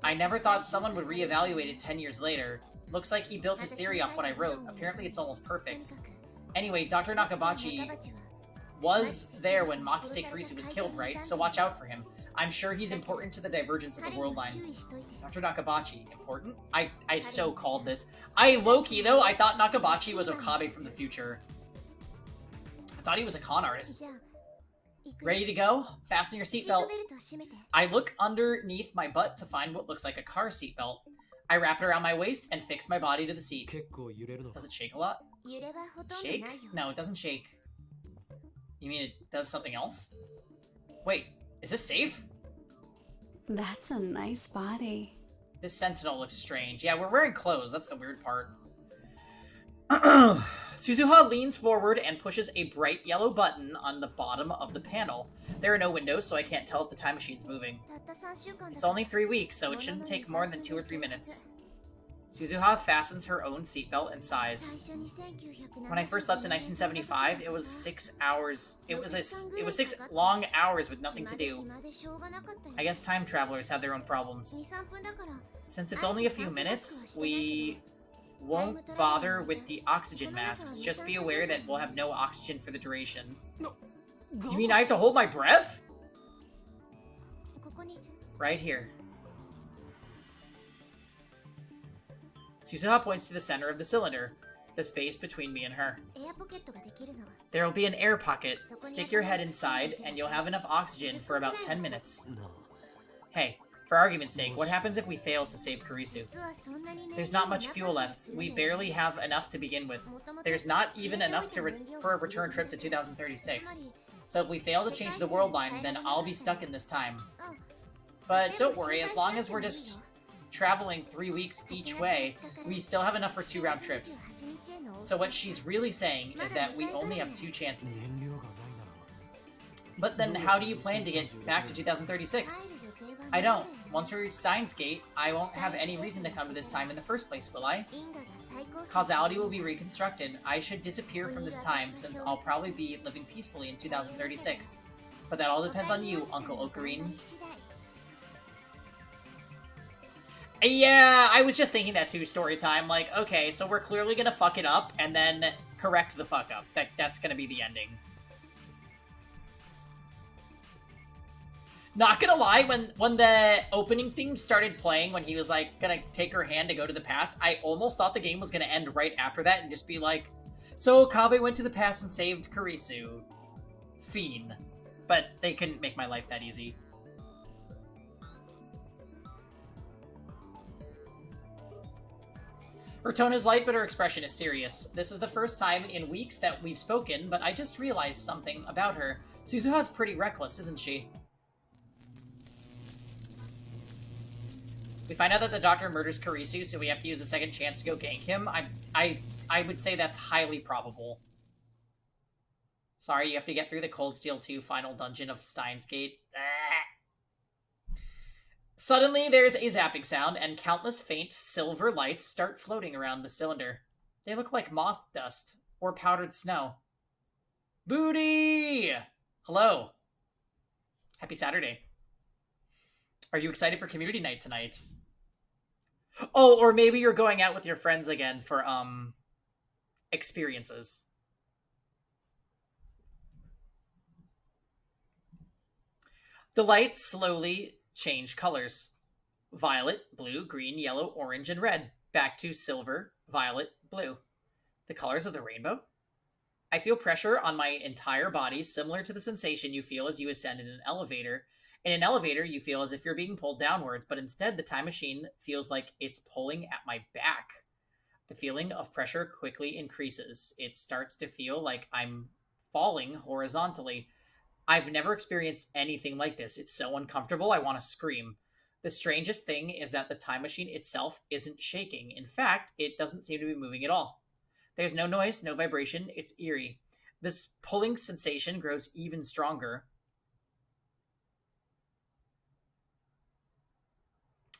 Speaker 1: I never thought someone would reevaluate it 10 years later. Looks like he built his theory off what I wrote. Apparently it's almost perfect. Anyway, Dr. Nakabachi was there when Makise Kurisu was killed, right? So watch out for him. I'm sure he's important to the divergence of the world line. Dr. Nakabachi, important? I so called this. Low-key, though, I thought Nakabachi was Okabe from the future. I thought he was a con artist. Ready to go? Fasten your seatbelt. I look underneath my butt to find what looks like a car seatbelt. I wrap it around my waist and fix my body to the seat. Does it shake a lot? Shake? No, it doesn't shake. You mean it does something else? Wait, is this safe?
Speaker 3: That's a nice body.
Speaker 1: This sentinel looks strange. Yeah, we're wearing clothes. That's the weird part. Suzuha leans forward and pushes a bright yellow button on the bottom of the panel. There are no windows, so I can't tell if the time machine's moving. It's only 3 weeks, so it shouldn't take more than 2 or 3 minutes. Suzuha fastens her own seatbelt and sighs. When I first left in 1975, it was 6 hours. It was 6 long hours with nothing to do. I guess time travelers have their own problems. Since it's only a few minutes, we won't bother with the oxygen masks. Just be aware that we'll have no oxygen for the duration. You mean I have to hold my breath? Right here. Suzuha points to the center of the cylinder, the space between me and her. There will be an air pocket. Stick your head inside, and you'll have enough oxygen for about 10 minutes. Hey, for argument's sake, what happens if we fail to save Kurisu? There's not much fuel left. We barely have enough to begin with. There's not even enough for a return trip to 2036. So if we fail to change the world line, then I'll be stuck in this time. But don't worry, as long as we're just traveling 3 weeks each way, we still have enough for 2 round trips. So what she's really saying is that we only have 2 chances. But then how do you plan to get back to 2036? I don't. Once we reach Steins Gate, I won't have any reason to come to this time in the first place, will I? Causality will be reconstructed. I should disappear from this time, since I'll probably be living peacefully in 2036. But that all depends on you, Uncle Ocarine. Yeah, I was just thinking that too, story time. Like, okay, so we're clearly gonna fuck it up, and then correct the fuck up. That's gonna be the ending. Not gonna lie, when the opening theme started playing, when he was, like, gonna take her hand to go to the past, I almost thought the game was gonna end right after that and just be like, so Kabe went to the past and saved Kurisu. Fiend. But they couldn't make my life that easy. Her tone is light, but her expression is serious. This is the first time in weeks that we've spoken, but I just realized something about her. Suzuha's pretty reckless, isn't she? We find out that the doctor murders Kurisu, so we have to use the second chance to go gank him. I would say that's highly probable. Sorry, you have to get through the Cold Steel 2 final dungeon of Steins Gate. Suddenly, there's a zapping sound, and countless faint silver lights start floating around the cylinder. They look like moth dust, or powdered snow. Booty! Hello. Happy Saturday. Are you excited for community night tonight? Oh, or maybe you're going out with your friends again for, experiences. The lights slowly change colors. Violet, blue, green, yellow, orange, and red. Back to silver, violet, blue. The colors of the rainbow? I feel pressure on my entire body, similar to the sensation you feel as you ascend in an elevator. In an elevator, you feel as if you're being pulled downwards, but instead the time machine feels like it's pulling at my back. The feeling of pressure quickly increases. It starts to feel like I'm falling horizontally. I've never experienced anything like this. It's so uncomfortable, I want to scream. The strangest thing is that the time machine itself isn't shaking. In fact, it doesn't seem to be moving at all. There's no noise, no vibration. It's eerie. This pulling sensation grows even stronger.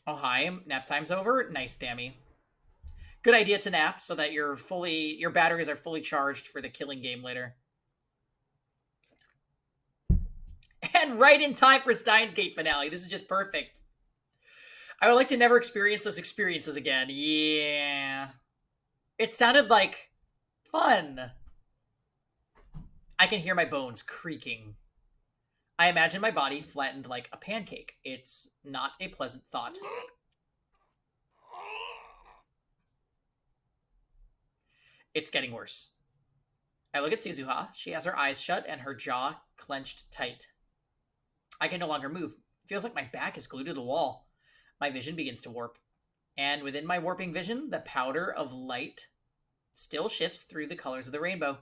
Speaker 1: Oh, hi. Nap time's over. Nice, Dammy. Good idea to nap so that your batteries are fully charged for the killing game later. And right in time for Steins Gate finale. This is just perfect. I would like to never experience those experiences again. Yeah. It sounded like fun. I can hear my bones creaking. I imagine my body flattened like a pancake. It's not a pleasant thought. It's getting worse. I look at Suzuha. She has her eyes shut and her jaw clenched tight. I can no longer move. It feels like my back is glued to the wall. My vision begins to warp. And within my warping vision, the powder of light still shifts through the colors of the rainbow.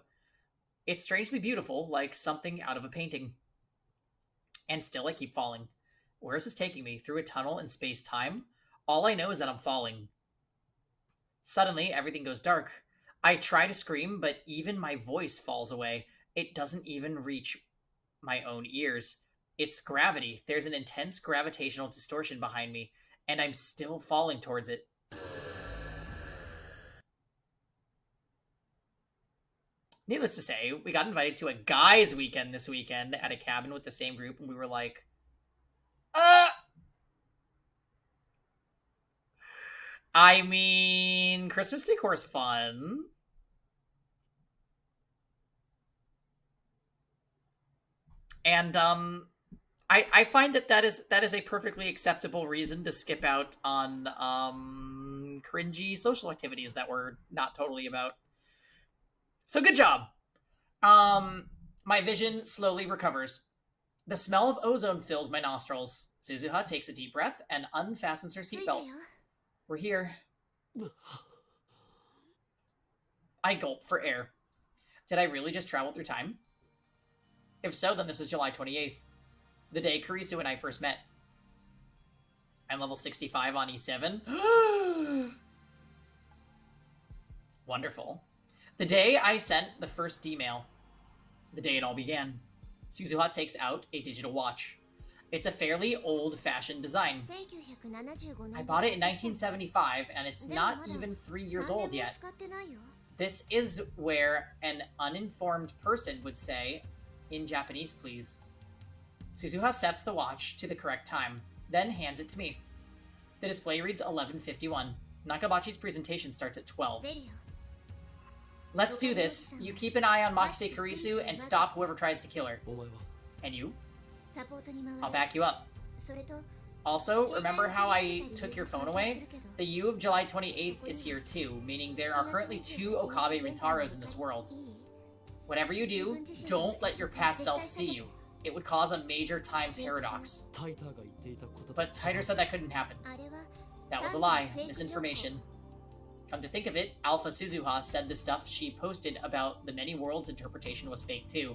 Speaker 1: It's strangely beautiful, like something out of a painting. And still I keep falling. Where is this taking me? Through a tunnel in space-time? All I know is that I'm falling. Suddenly, everything goes dark. I try to scream, but even my voice falls away. It doesn't even reach my own ears. It's gravity. There's an intense gravitational distortion behind me, and I'm still falling towards it. Needless to say, we got invited to a guys' weekend this weekend at a cabin with the same group, and we were like, I mean, Christmas decor's fun. And, I find that is a perfectly acceptable reason to skip out on, cringy social activities that we're not totally about. So good job. My vision slowly recovers. The smell of ozone fills my nostrils. Suzuha takes a deep breath and unfastens her seatbelt. We're here. I gulp for air. Did I really just travel through time? If so, then this is July 28th, the day Kurisu and I first met. I'm level 65 on E7. Wonderful. The day I sent the first email. The day it all began. Suzuha takes out a digital watch. It's a fairly old-fashioned design. I bought it in 1975, and it's not even 3 years old yet. This is where an uninformed person would say, in Japanese, please. Suzuha sets the watch to the correct time, then hands it to me. The display reads 11:51. Nakabachi's presentation starts at 12. Let's do this. You keep an eye on Makise Kurisu and stop whoever tries to kill her. And you? I'll back you up. Also, remember how I took your phone away? The U of July 28th is here too, meaning there are currently 2 Okabe Rintaros in this world. Whatever you do, don't let your past self see you. It would cause a major time paradox. But Taiter said that couldn't happen. That was a lie. Misinformation. Come to think of it, Alpha Suzuha said the stuff she posted about the many worlds interpretation was fake too.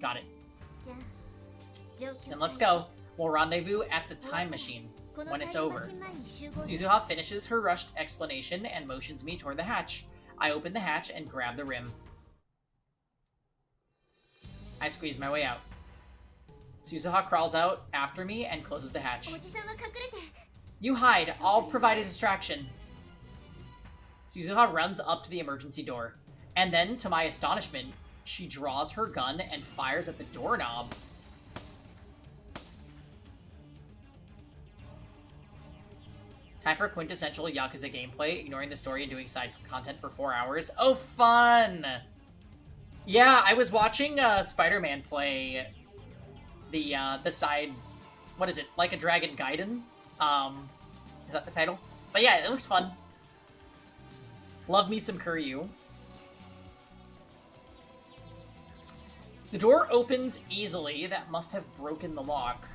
Speaker 1: Got it. Then let's go. We'll rendezvous at the time machine when it's over. Suzuha finishes her rushed explanation and motions me toward the hatch. I open the hatch and grab the rim. I squeeze my way out. Suzuha crawls out after me and closes the hatch. You hide. I'll provide a distraction. Suzuha runs up to the emergency door. And then, to my astonishment, she draws her gun and fires at the doorknob. Time for quintessential Yakuza gameplay, ignoring the story and doing side content for 4 hours. Oh, fun! Yeah, I was watching Spider-Man play the side, what is it, Like a Dragon Gaiden? Is that the title? But yeah, it looks fun. Love me some Kuryu. The door opens easily. That must have broken the lock.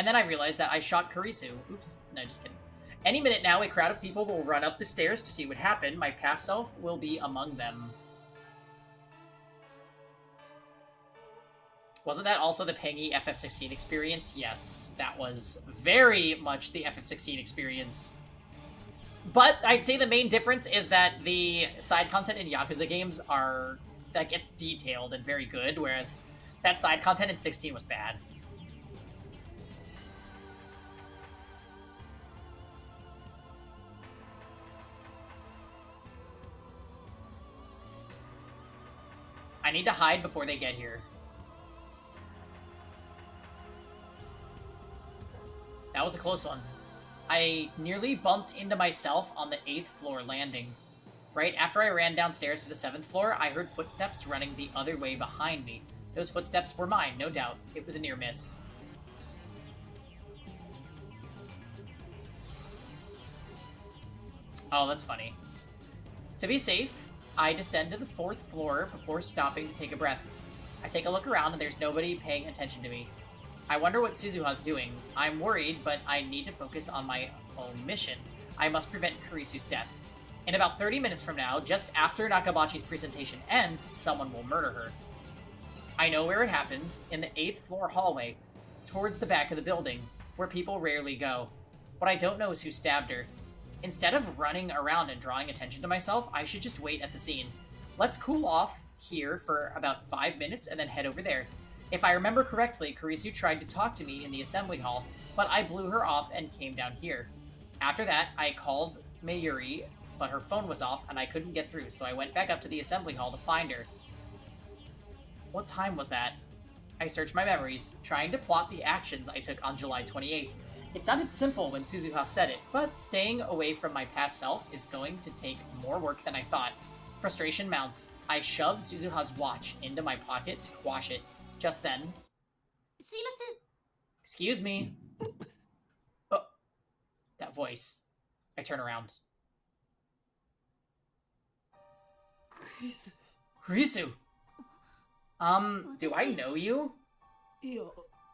Speaker 1: And then I realized that I shot Kurisu. Oops. No, just kidding. Any minute now, a crowd of people will run up the stairs to see what happened. My past self will be among them. Wasn't that also the Pengy FF16 experience? Yes, that was very much the FF16 experience. But I'd say the main difference is that the side content in Yakuza games that gets detailed and very good, whereas that side content in 16 was bad. I need to hide before they get here. That was a close one. I nearly bumped into myself on the 8th floor landing. Right after I ran downstairs to the 7th floor, I heard footsteps running the other way behind me. Those footsteps were mine, no doubt. It was a near miss. Oh, that's funny. To be safe, I descend to the 4th floor before stopping to take a breath. I take a look around and there's nobody paying attention to me. I wonder what Suzuha's doing. I'm worried, but I need to focus on my own mission. I must prevent Kurisu's death. In about 30 minutes from now, just after Nakabachi's presentation ends, someone will murder her. I know where it happens, in the 8th floor hallway, towards the back of the building, where people rarely go. What I don't know is who stabbed her. Instead of running around and drawing attention to myself, I should just wait at the scene. Let's cool off here for about 5 minutes and then head over there. If I remember correctly, Kurisu tried to talk to me in the assembly hall, but I blew her off and came down here. After that, I called Mayuri, but her phone was off and I couldn't get through, so I went back up to the assembly hall to find her. What time was that? I searched my memories, trying to plot the actions I took on July 28th. It sounded simple when Suzuha said it, but staying away from my past self is going to take more work than I thought. Frustration mounts. I shoved Suzuha's watch into my pocket to quash it. Just then... Excuse me. Oh, that voice. I turn around. Kurisu! Do I know you?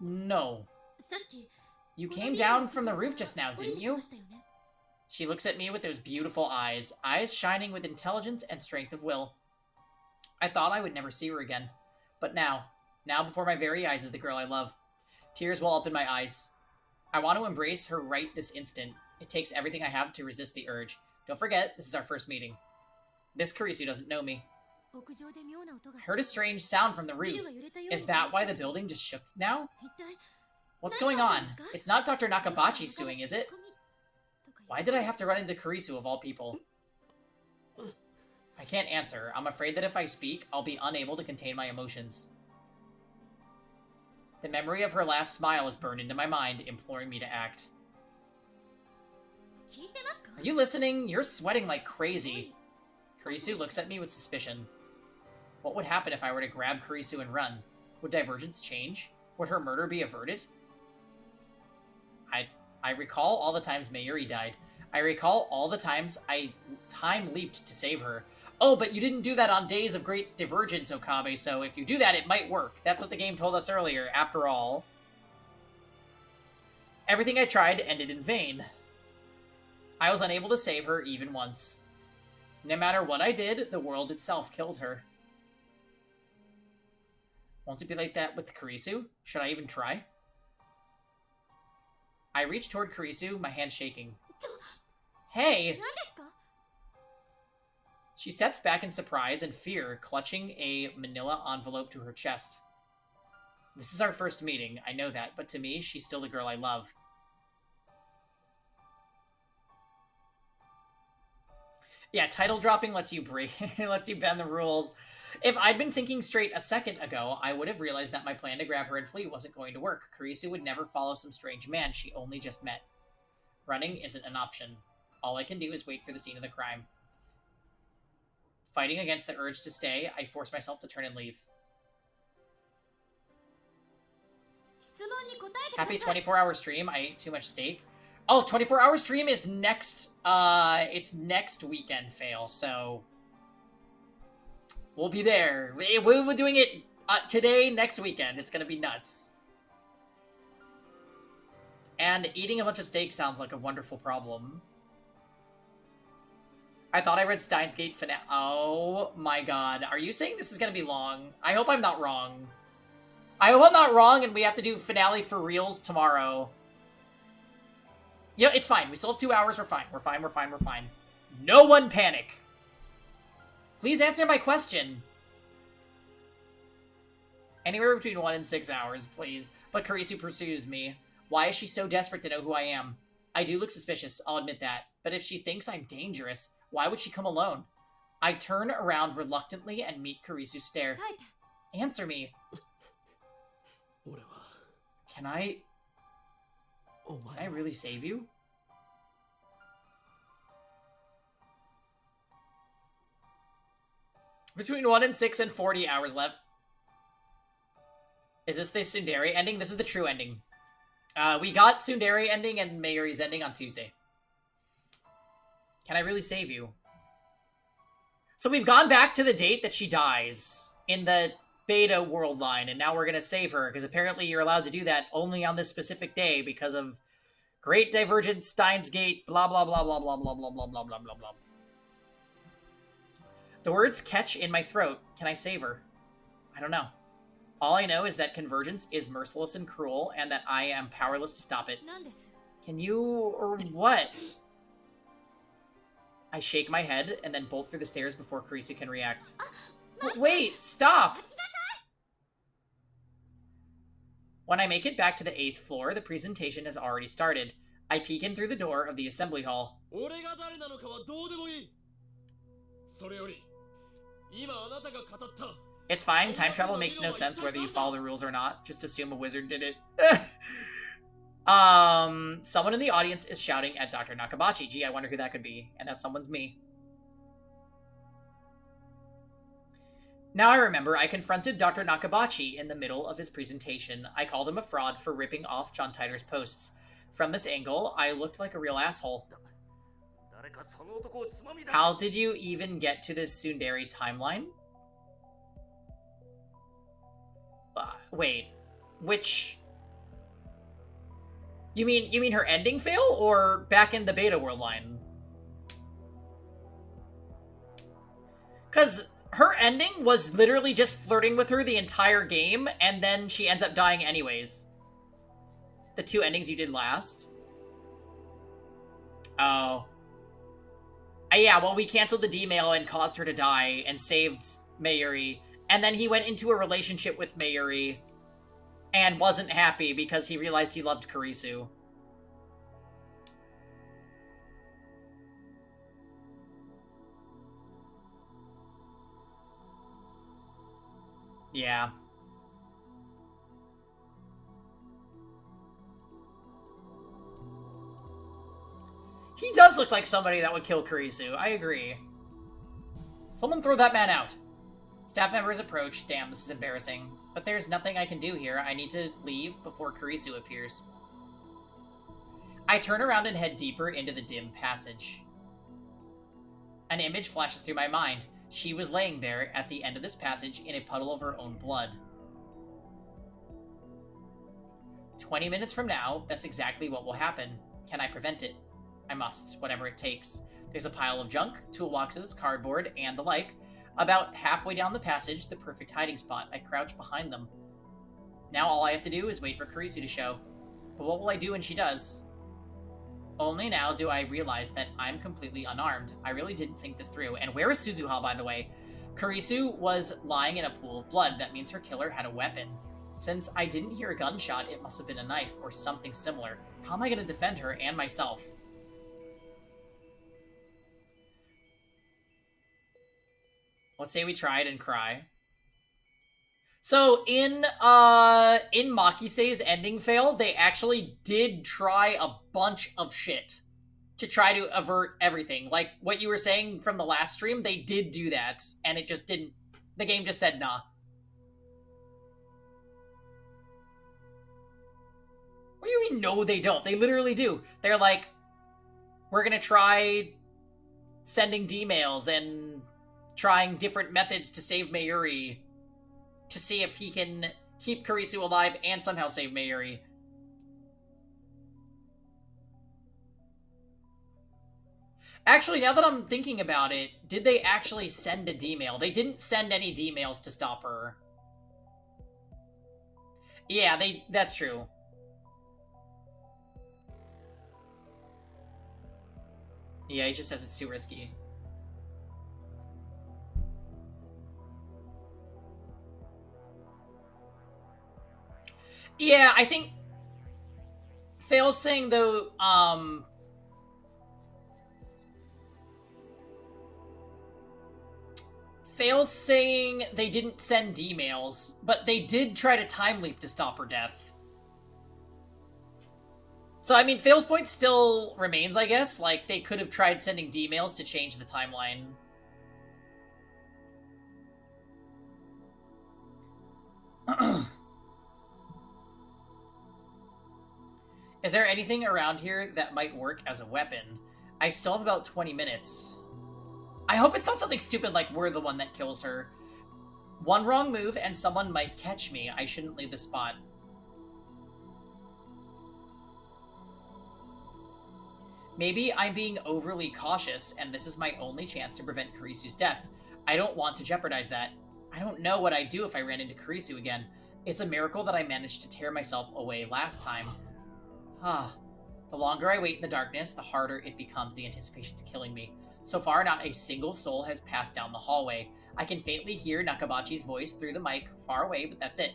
Speaker 1: No. You came down from the roof just now, didn't you? She looks at me with those beautiful eyes shining with intelligence and strength of will. I thought I would never see her again. But now before my very eyes is the girl I love. Tears well up in my eyes. I want to embrace her right this instant. It takes everything I have to resist the urge. Don't forget, this is our first meeting. This Kurisu doesn't know me. I heard a strange sound from the roof. Is that why the building just shook now? What's going on? It's not Dr. Nakabachi's doing, is it? Why did I have to run into Kurisu of all people? I can't answer. I'm afraid that if I speak, I'll be unable to contain my emotions. The memory of her last smile is burned into my mind, imploring me to act. Are you listening? You're sweating like crazy. Kurisu looks at me with suspicion. What would happen if I were to grab Kurisu and run? Would divergence change? Would her murder be averted? I recall all the times Mayuri died. I recall all the times I time leaped to save her. Oh, but you didn't do that on Days of Great Divergence, Okabe, so if you do that, it might work. That's what the game told us earlier, after all. Everything I tried ended in vain. I was unable to save her even once. No matter what I did, the world itself killed her. Won't it be like that with Kurisu? Should I even try? I reach toward Kurisu, my hand shaking. Hey! She steps back in surprise and fear, clutching a manila envelope to her chest. This is our first meeting, I know that, but to me, she's still the girl I love. Yeah, title dropping lets you lets you bend the rules. If I'd been thinking straight a second ago, I would have realized that my plan to grab her and flee wasn't going to work. Kurisu would never follow some strange man she only just met. Running isn't an option. All I can do is wait for the scene of the crime. Fighting against the urge to stay, I force myself to turn and leave. Happy 24-hour stream. I ate too much steak. Oh, 24-hour stream is next, it's next weekend, Fail, so... We'll be there. We'll be doing it today, next weekend. It's gonna be nuts. And eating a bunch of steak sounds like a wonderful problem. I thought I read Steins Gate finale. Oh my god. Are you saying this is going to be long? I hope I'm not wrong. I hope I'm not wrong and we have to do finale for reals tomorrow. You know, it's fine. We still have 2 hours. We're fine. We're fine. We're fine. We're fine. No one panic. Please answer my question. Anywhere between 1 and 6 hours, please. But Karisu pursues me. Why is she so desperate to know who I am? I do look suspicious, I'll admit that. But if she thinks I'm dangerous, why would she come alone? I turn around reluctantly and meet Karisu's stare. Answer me. Can I really save you? Between 1 and 6 and 40 hours left. Is this the Tsundere ending? This is the true ending. We got Tsundere ending and Mayuri's ending on Tuesday. Can I really save you? So we've gone back to the date that she dies in the beta world line, and now we're going to save her, because apparently you're allowed to do that only on this specific day because of Great Divergence, Steins Gate, blah, blah, blah, blah, blah, blah, blah, blah, blah, blah, blah, blah. The words catch in my throat. Can I save her? I don't know. All I know is that Convergence is merciless and cruel, and that I am powerless to stop it. Can you... or what? I shake my head, and then bolt through the stairs before Karisu can react. Wait! Stop! When I make it back to the 8th floor, the presentation has already started. I peek in through the door of the assembly hall. It's fine, time travel makes no sense whether you follow the rules or not. Just assume a wizard did it. Someone in the audience is shouting at Dr. Nakabachi. Gee, I wonder who that could be. And that someone's me. Now I remember I confronted Dr. Nakabachi in the middle of his presentation. I called him a fraud for ripping off John Titor's posts. From this angle, I looked like a real asshole. How did you even get to this Tsundere timeline? Wait, which... You mean her ending fail, or back in the beta world line? Because her ending was literally just flirting with her the entire game, and then she ends up dying anyways. The 2 endings you did last? Oh. Yeah, well, we canceled the D-mail and caused her to die, and saved Mayuri. And then he went into a relationship with Mayuri, and wasn't happy because he realized he loved Karisu. Yeah. He does look like somebody that would kill Karisu. I agree. Someone throw that man out. Staff members approach. Damn, this is embarrassing. But there's nothing I can do here. I need to leave before Karisu appears. I turn around and head deeper into the dim passage. An image flashes through my mind. She was laying there at the end of this passage in a puddle of her own blood. 20 minutes from now, that's exactly what will happen. Can I prevent it? I must, whatever it takes. There's a pile of junk, toolboxes, cardboard, and the like. About halfway down the passage, the perfect hiding spot. I crouch behind them. Now all I have to do is wait for Karisu to show. But what will I do when she does? Only now do I realize that I'm completely unarmed. I really didn't think this through. And where is Suzuha, by the way? Karisu was lying in a pool of blood. That means her killer had a weapon. Since I didn't hear a gunshot, it must have been a knife or something similar. How am I going to defend her and myself? Let's say we try it and cry. So in Makisei's ending fail, they actually did try a bunch of shit to try to avert everything. Like what you were saying from the last stream, they did do that, and it just didn't. The game just said nah. What do you mean, no, they don't? They literally do. They're like, we're gonna try sending D-mails and trying different methods to save Mayuri, to see if he can keep Karisu alive and somehow save Mayuri. Actually, now that I'm thinking about it, did they actually send a D-mail? They didn't send any D-mails to stop her. Yeah, that's true. Yeah, he just says it's too risky. Yeah, I think Fail's saying though, Fail's saying they didn't send D-mails, but they did try to time leap to stop her death. So, I mean, Fail's point still remains, I guess. Like, they could have tried sending D-mails to change the timeline. Is there anything around here that might work as a weapon? I still have about 20 minutes. I hope it's not something stupid like we're the one that kills her. One wrong move and someone might catch me. I shouldn't leave the spot. Maybe I'm being overly cautious and this is my only chance to prevent Kurisu's death. I don't want to jeopardize that. I don't know what I'd do if I ran into Kurisu again. It's a miracle that I managed to tear myself away last time. The longer I wait in the darkness, the harder it becomes. The anticipation's killing me. So far, not a single soul has passed down the hallway. I can faintly hear Nakabachi's voice through the mic, far away, but that's it.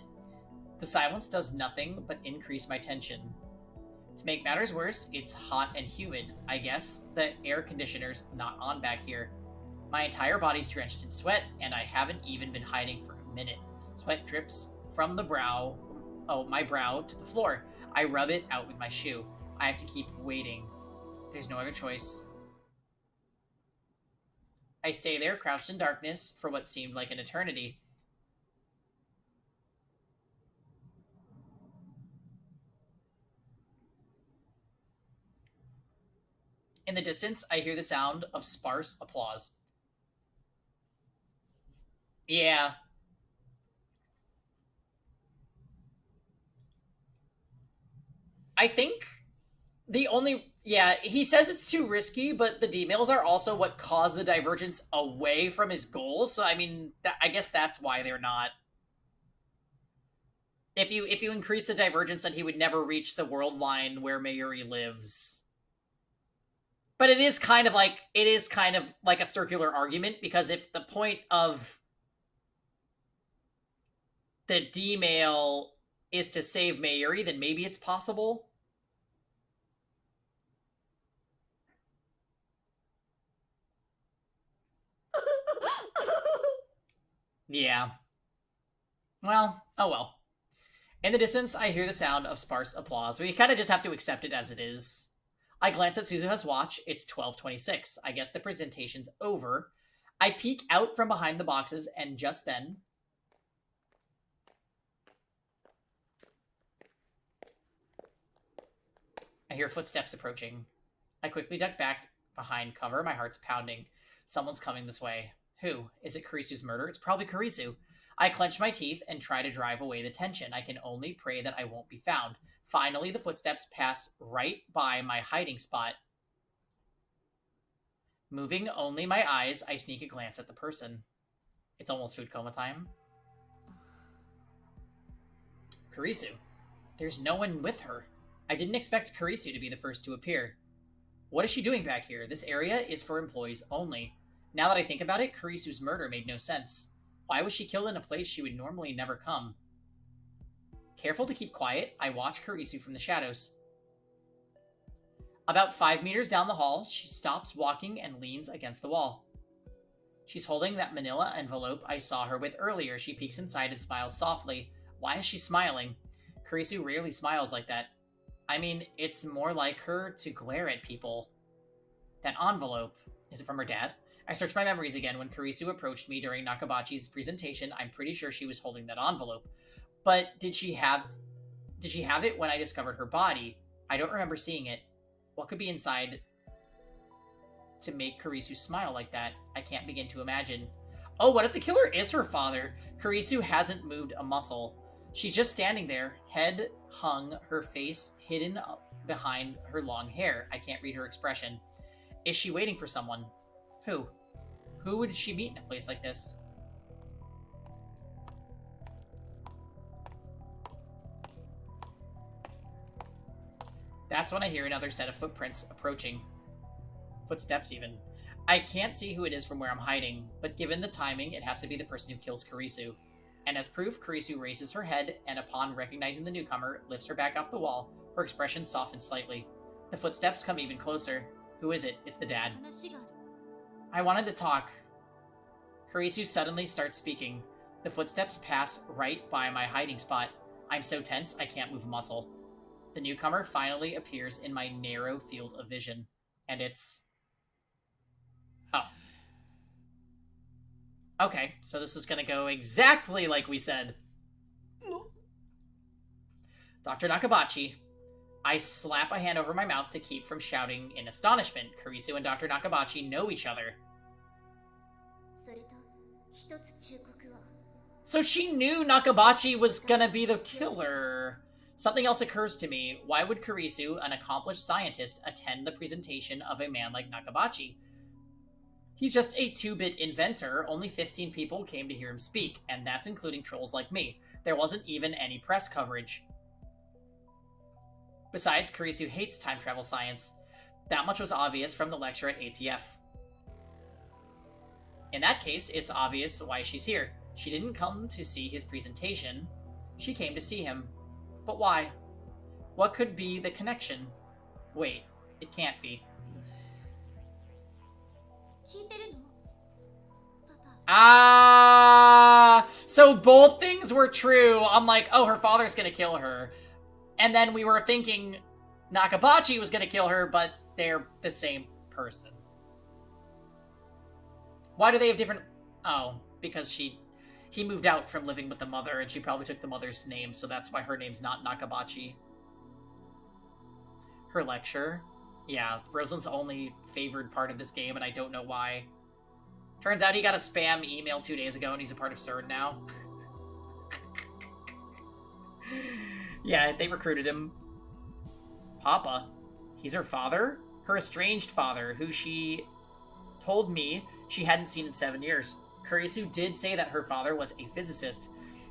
Speaker 1: The silence does nothing but increase my tension. To make matters worse, it's hot and humid. I guess the air conditioner's not on back here. My entire body's drenched in sweat, and I haven't even been hiding for a minute. Sweat drips from my brow to the floor. I rub it out with my shoe. I have to keep waiting. There's no other choice. I stay there, crouched in darkness, for what seemed like an eternity. In the distance, I hear the sound of sparse applause. Yeah. I think the only... Yeah, he says it's too risky, but the D-mails are also what caused the divergence away from his goal. So, I mean, I guess that's why they're not... If you increase the divergence, then he would never reach the world line where Mayuri lives. But it is kind of like a circular argument, because if the point of the D-mail is to save Mayuri, then maybe it's possible. Yeah. Well, oh well. In the distance, I hear the sound of sparse applause. We kind of just have to accept it as it is. I glance at Suzuha's watch. It's 12:26. I guess the presentation's over. I peek out from behind the boxes, and just then... I hear footsteps approaching. I quickly duck back behind cover. My heart's pounding. Someone's coming this way. Who? Is it Kurisu's murder? It's probably Kurisu. I clench my teeth and try to drive away the tension. I can only pray that I won't be found. Finally, the footsteps pass right by my hiding spot. Moving only my eyes, I sneak a glance at the person. It's almost food coma time. Kurisu. There's no one with her. I didn't expect Kurisu to be the first to appear. What is she doing back here? This area is for employees only. Now that I think about it, Kurisu's murder made no sense. Why was she killed in a place she would normally never come? Careful to keep quiet, I watch Kurisu from the shadows. About 5 meters down the hall, she stops walking and leans against the wall. She's holding that manila envelope I saw her with earlier. She peeks inside and smiles softly. Why is she smiling? Kurisu rarely smiles like that. I mean, it's more like her to glare at people. That envelope. Is it from her dad? I searched my memories again. When Kurisu approached me during Nakabachi's presentation, I'm pretty sure she was holding that envelope. But did she have it when I discovered her body? I don't remember seeing it. What could be inside to make Kurisu smile like that? I can't begin to imagine. Oh, what if the killer is her father? Kurisu hasn't moved a muscle. She's just standing there, head hung, her face hidden behind her long hair. I can't read her expression. Is she waiting for someone? Who? Who would she meet in a place like this? That's when I hear another set of footprints approaching. Footsteps, even. I can't see who it is from where I'm hiding, but given the timing, it has to be the person who kills Kurisu. And as proof, Kurisu raises her head, and upon recognizing the newcomer, lifts her back off the wall. Her expression softens slightly. The footsteps come even closer. Who is it? It's the dad. I wanted to talk. Kurisu suddenly starts speaking. The footsteps pass right by my hiding spot. I'm so tense, I can't move a muscle. The newcomer finally appears in my narrow field of vision. And it's... Oh. Okay, so this is gonna go exactly like we said.
Speaker 4: No.
Speaker 1: Dr. Nakabachi. I slap a hand over my mouth to keep from shouting in astonishment. Kurisu and Dr. Nakabachi know each other. So she knew Nakabachi was gonna be the killer. Something else occurs to me. Why would Kurisu, an accomplished scientist, attend the presentation of a man like Nakabachi? He's just a 2-bit inventor. Only 15 people came to hear him speak, and that's including trolls like me. There wasn't even any press coverage. Besides, Kurisu hates time travel science. That much was obvious from the lecture at ATF. In that case, it's obvious why she's here. She didn't come to see his presentation. She came to see him. But why? What could be the connection? Wait, it can't be. Ah! So both things were true. I'm like, oh, her father's gonna kill her. And then we were thinking Nakabachi was gonna kill her, but they're the same person. Why do they have different... Oh, because he moved out from living with the mother, and she probably took the mother's name, so that's why her name's not Nakabachi. Her lecture? Yeah, Rosalind's only favored part of this game, and I don't know why. Turns out he got a spam email 2 days ago, and he's a part of CERN now. Yeah, they recruited him. Papa? He's her father? Her estranged father, who she told me she hadn't seen in 7 years. Kurisu did say that her father was a physicist,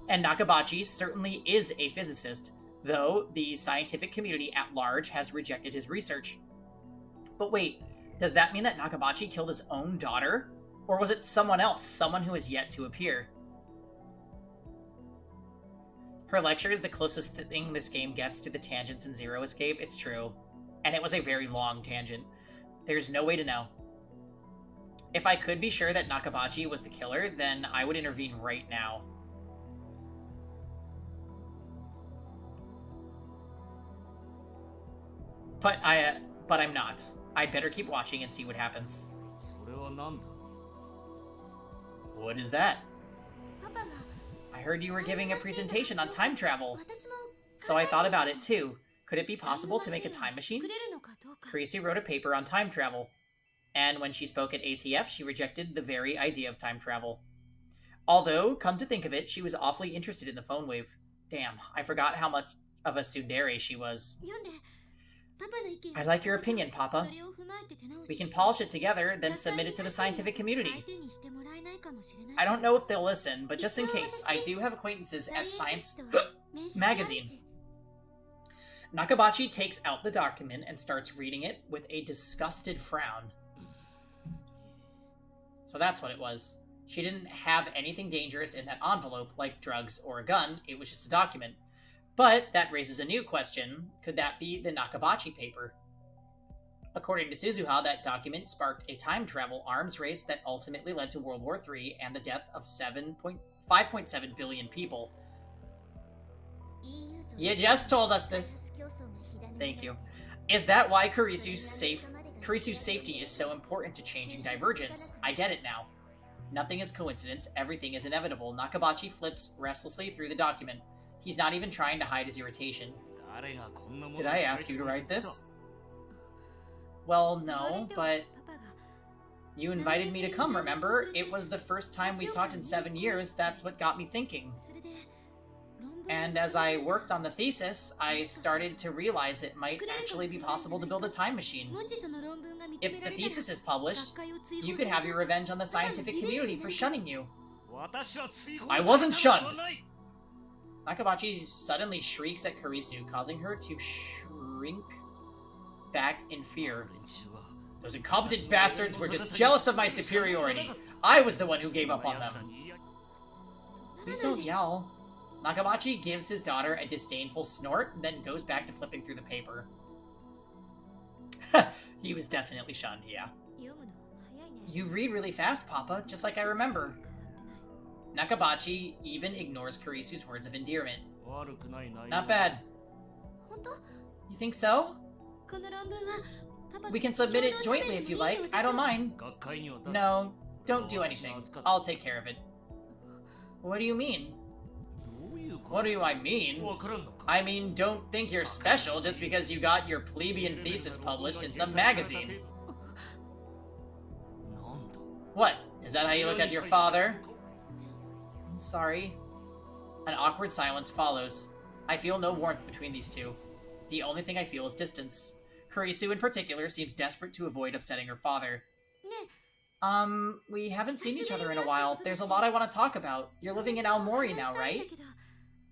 Speaker 1: and Nakabachi certainly is a physicist, though the scientific community at large has rejected his research. But wait, does that mean that Nakabachi killed his own daughter? Or was it someone else, someone who has yet to appear? Her lecture is the closest thing this game gets to the tangents in Zero Escape, it's true. And it was a very long tangent. There's no way to know. If I could be sure that Nakabachi was the killer, then I would intervene right now. But I'm not. I'd better keep watching and see what happens. What is that? I heard you were giving a presentation on time travel. So I thought about it too. Could it be possible to make a time machine? Kurisu wrote a paper on time travel. And when she spoke at ATF, she rejected the very idea of time travel. Although, come to think of it, she was awfully interested in the phone wave. Damn, I forgot how much of a tsundere she was. I'd like your opinion, Papa. We can polish it together, then submit it to the scientific community. I don't know if they'll listen, but just in case, I do have acquaintances at Science Magazine. Nakabachi takes out the document and starts reading it with a disgusted frown. So that's what it was. She didn't have anything dangerous in that envelope, like drugs or a gun. It was just a document. But that raises a new question. Could that be the Nakabachi paper? According to Suzuha, that document sparked a time travel arms race that ultimately led to World War III and the death of 5.7 billion people. You just told us this. Thank you. Is that why Kurisu's safety is so important to changing Divergence? I get it now. Nothing is coincidence, everything is inevitable. Nakabachi flips restlessly through the document. He's not even trying to hide his irritation. Did I ask you to write this? Well, no, but you invited me to come, remember? It was the first time we talked in 7 years. That's what got me thinking. And as I worked on the thesis, I started to realize it might actually be possible to build a time machine. If the thesis is published, you could have your revenge on the scientific community for shunning you. I wasn't shunned! Nakabachi suddenly shrieks at Kurisu, causing her to shrink back in fear. Those incompetent bastards were just jealous of my superiority. I was the one who gave up on them. Please don't yell. Nakabachi gives his daughter a disdainful snort, and then goes back to flipping through the paper. He was definitely shunned, yeah. You read really fast, Papa, just like I remember. Nakabachi even ignores Kurisu's words of endearment. Not bad. You think so? We can submit it jointly if you like. I don't mind. No, don't do anything. I'll take care of it. What do you mean? What do I mean? I mean, don't think you're special just because you got your plebeian thesis published in some magazine. What? Is that how you look at your father? I'm sorry. An awkward silence follows. I feel no warmth between these two. The only thing I feel is distance. Kurisu in particular seems desperate to avoid upsetting her father. We haven't seen each other in a while. There's a lot I want to talk about. You're living in Aomori now, right?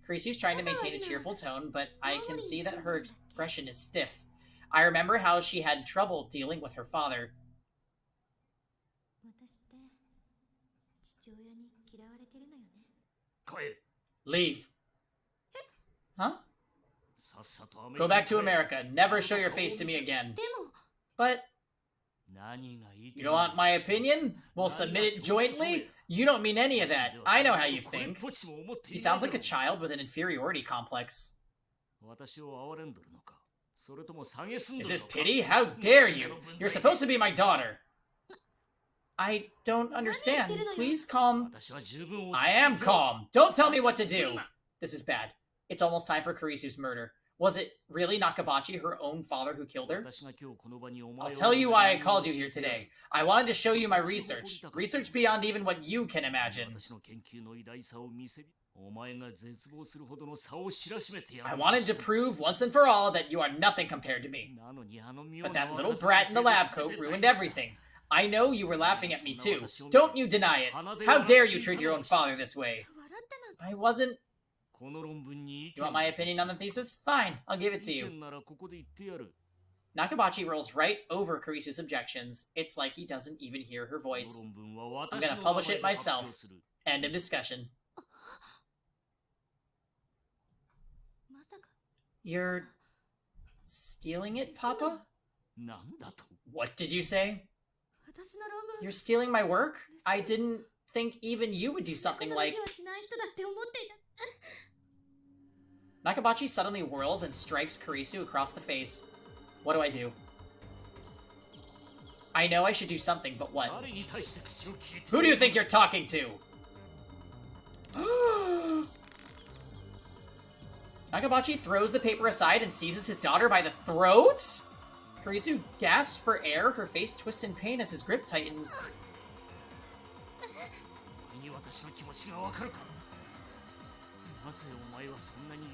Speaker 1: Kurisu's trying to maintain a cheerful tone, but I can see that her expression is stiff. I remember how she had trouble dealing with her father. Leave. Huh? Go back to America. Never show your face to me again. But... you don't want my opinion? We'll submit it jointly? You don't mean any of that. I know how you think. He sounds like a child with an inferiority complex. Is this pity? How dare you? You're supposed to be my daughter. I don't understand. Please calm. I am calm. Don't tell me what to do. This is bad. It's almost time for Kurisu's murder. Was it really Nakabachi, her own father, who killed her? I'll tell you why I called you here today. I wanted to show you my research. Research beyond even what you can imagine. I wanted to prove once and for all that you are nothing compared to me. But that little brat in the lab coat ruined everything. I know you were laughing at me too. Don't you deny it. How dare you treat your own father this way? I wasn't... You want my opinion on the thesis? Fine, I'll give it to you. Nakabachi rolls right over Kurisu's objections. It's like he doesn't even hear her voice. I'm gonna publish it myself. End of discussion. You're... stealing it, Papa? What did you say? You're stealing my work? I didn't think even you would do something like... Nakabachi suddenly whirls and strikes Kurisu across the face. What do I do? I know I should do something, but what? Who do you think you're talking to? Nakabachi throws the paper aside and seizes his daughter by the throat? Kurisu gasps for air, her face twists in pain as his grip tightens.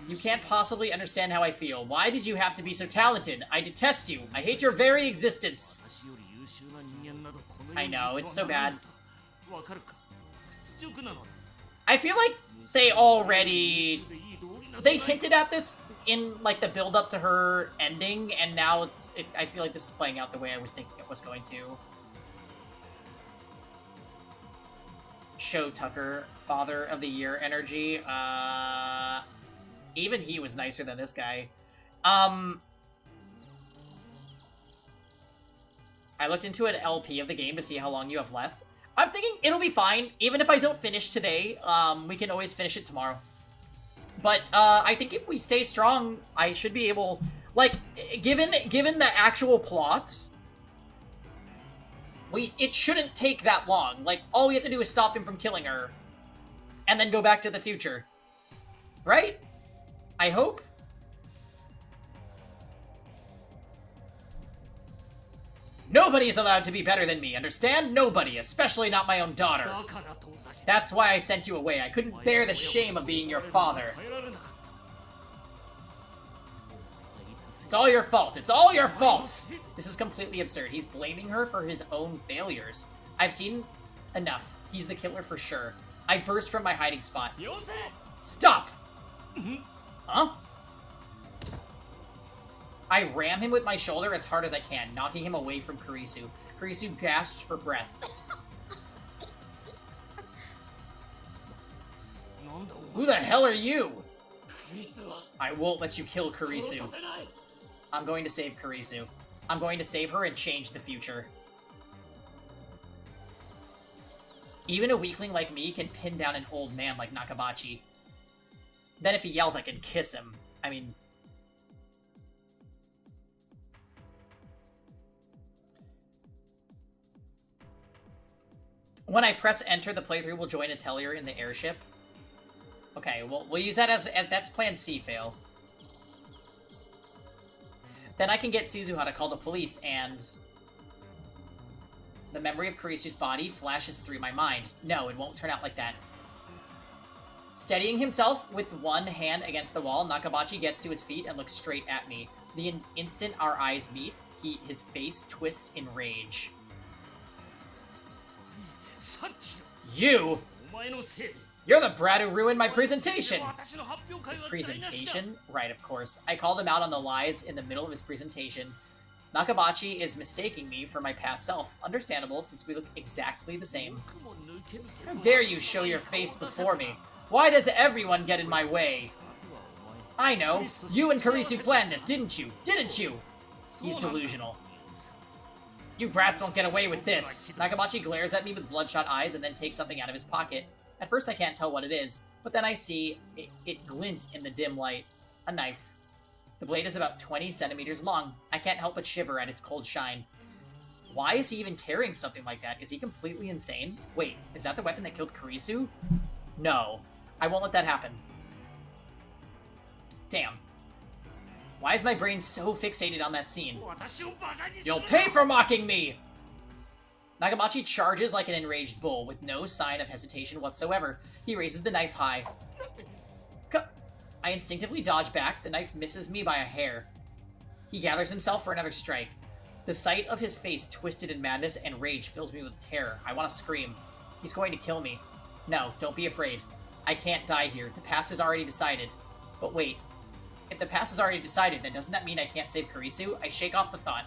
Speaker 1: You can't possibly understand how I feel. Why did you have to be so talented? I detest you. I hate your very existence. I know, it's so bad. I feel like they already... They hinted at this in, like, the build-up to her ending, and now I feel like this is playing out the way I was thinking it was going to. Show Tucker, Father of the Year energy. Even he was nicer than this guy. I looked into an LP of the game to see how long you have left. I'm thinking it'll be fine. Even if I don't finish today, we can always finish it tomorrow. But I think if we stay strong, I should be able... Like, given the actual plots... It shouldn't take that long. Like, all we have to do is stop him from killing her. And then go back to the future. Right? I hope? Nobody is allowed to be better than me, understand? Nobody, especially not my own daughter. That's why I sent you away. I couldn't bear the shame of being your father. It's all your fault. It's all your fault. This is completely absurd. He's blaming her for his own failures. I've seen enough. He's the killer for sure. I burst from my hiding spot. Stop! Huh? I ram him with my shoulder as hard as I can, knocking him away from Kurisu. Kurisu gasps for breath. Who the hell are you? I won't let you kill Kurisu. I'm going to save Kurisu. I'm going to save her and change the future. Even a weakling like me can pin down an old man like Nakabachi. Then if he yells, I can kiss him. I mean... When I press enter, the playthrough will join Atelier in the airship. Okay, well, we'll use that as that's plan C fail. Then I can get Suzuha to call the police, and the memory of Kurisu's body flashes through my mind. No, it won't turn out like that. Steadying himself with one hand against the wall, Nakabachi gets to his feet and looks straight at me. The instant our eyes meet, his face twists in rage. You? You're the brat who ruined my presentation! His presentation? Right, of course. I called him out on the lies in the middle of his presentation. Nakabachi is mistaking me for my past self. Understandable, since we look exactly the same. How dare you show your face before me? Why does everyone get in my way? I know. You and Kurisu planned this, didn't you? Didn't you? He's delusional. You brats won't get away with this. Nakabachi glares at me with bloodshot eyes and then takes something out of his pocket. At first I can't tell what it is, but then I see it glint in the dim light. A knife. The blade is about 20 centimeters long. I can't help but shiver at its cold shine. Why is he even carrying something like that? Is he completely insane? Wait, is that the weapon that killed Kurisu? No. I won't let that happen. Damn. Why is my brain so fixated on that scene? You'll pay for mocking me! Nakabachi charges like an enraged bull, with no sign of hesitation whatsoever. He raises the knife high. I instinctively dodge back. The knife misses me by a hair. He gathers himself for another strike. The sight of his face twisted in madness and rage fills me with terror. I want to scream. He's going to kill me. No, don't be afraid. I can't die here. The past is already decided. But wait. If the past is already decided, then doesn't that mean I can't save Kurisu? I shake off the thought.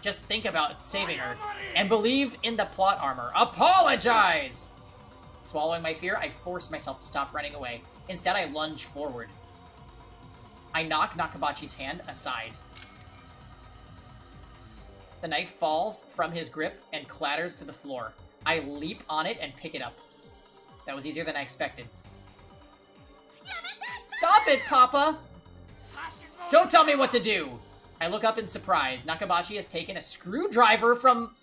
Speaker 1: Just think about saving her. And believe in the plot armor. Apologize! Swallowing my fear, I force myself to stop running away. Instead, I lunge forward. I knock Nakabachi's hand aside. The knife falls from his grip and clatters to the floor. I leap on it and pick it up. That was easier than I expected. Stop it, Papa! Don't tell me what to do! I look up in surprise. Nakabachi has taken a screwdriver from...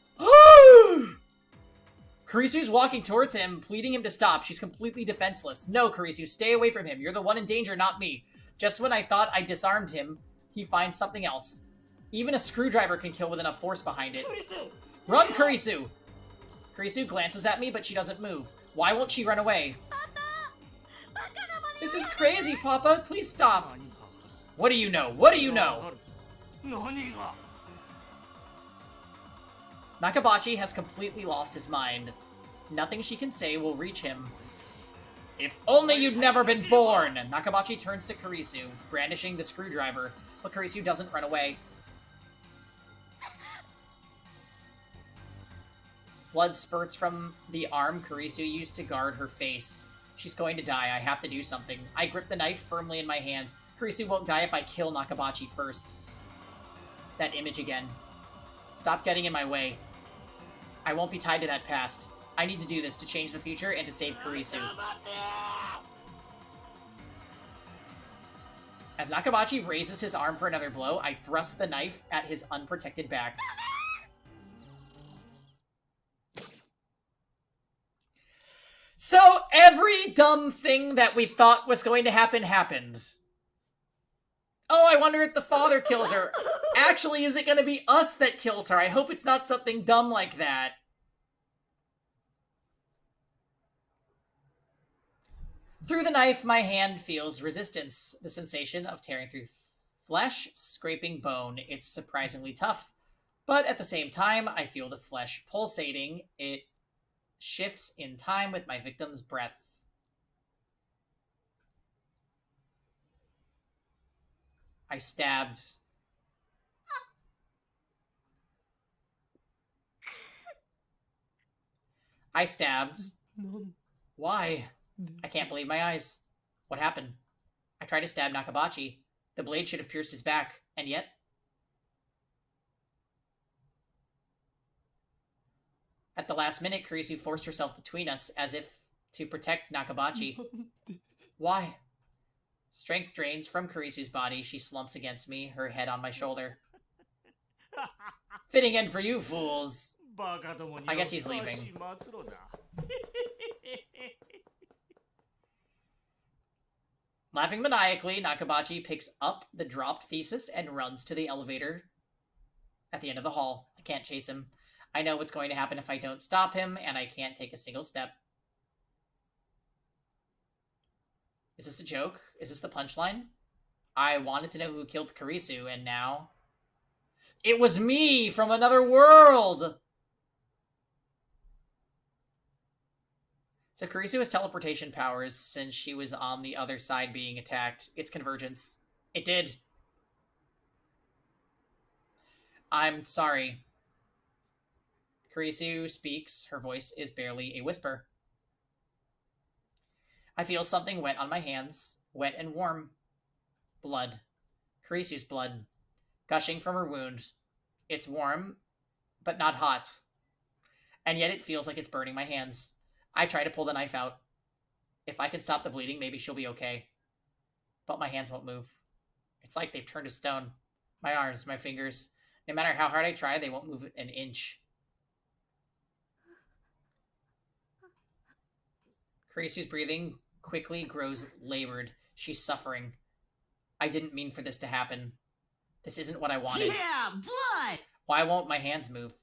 Speaker 1: Kurisu's walking towards him, pleading him to stop. She's completely defenseless. No, Kurisu, stay away from him. You're the one in danger, not me. Just when I thought I disarmed him, he finds something else. Even a screwdriver can kill with enough force behind it. Run, Kurisu! Kurisu glances at me, but she doesn't move. Why won't she run away? This is crazy, Papa. Please stop. What do you know? What do you know? Nakabachi has completely lost his mind. Nothing she can say will reach him. If only you'd never been born! Nakabachi turns to Kurisu, brandishing the screwdriver, but Kurisu doesn't run away. Blood spurts from the arm Kurisu used to guard her face. She's going to die. I have to do something. I grip the knife firmly in my hands. Kurisu won't die if I kill Nakabachi first. That image again. Stop getting in my way. I won't be tied to that past. I need to do this to change the future and to save Kurisu. As Nakabachi raises his arm for another blow, I thrust the knife at his unprotected back. So every dumb thing that we thought was going to happen happened. Oh, I wonder if the father kills her. Actually, is it going to be us that kills her? I hope it's not something dumb like that. Through the knife, my hand feels resistance. The sensation of tearing through flesh, scraping bone. It's surprisingly tough. But at the same time, I feel the flesh pulsating. It shifts in time with my victim's breath. I stabbed. Why? I can't believe my eyes. What happened? I tried to stab Nakabachi. The blade should have pierced his back, and yet... At the last minute, Kurisu forced herself between us, as if to protect Nakabachi. Why? Strength drains from Kurisu's body. She slumps against me, her head on my shoulder. Fitting end for you fools. I guess he's leaving. Laughing maniacally, Nakabachi picks up the dropped thesis and runs to the elevator at the end of the hall. I can't chase him. I know what's going to happen if I don't stop him, and I can't take a single step. Is this a joke? Is this the punchline? I wanted to know who killed Kurisu, and now... It was me from another world! So Kurisu has teleportation powers since she was on the other side being attacked. It's convergence. It did. I'm sorry. Kurisu speaks. Her voice is barely a whisper. I feel something wet on my hands. Wet and warm. Blood. Kurisu's blood. Gushing from her wound. It's warm, but not hot. And yet it feels like it's burning my hands. I try to pull the knife out. If I can stop the bleeding, maybe she'll be okay. But my hands won't move. It's like they've turned to stone. My arms, my fingers. No matter how hard I try, they won't move an inch. Kurisu's breathing quickly grows labored. She's suffering. I didn't mean for this to happen. This isn't what I wanted.
Speaker 4: Yeah, blood!
Speaker 1: Why won't my hands move?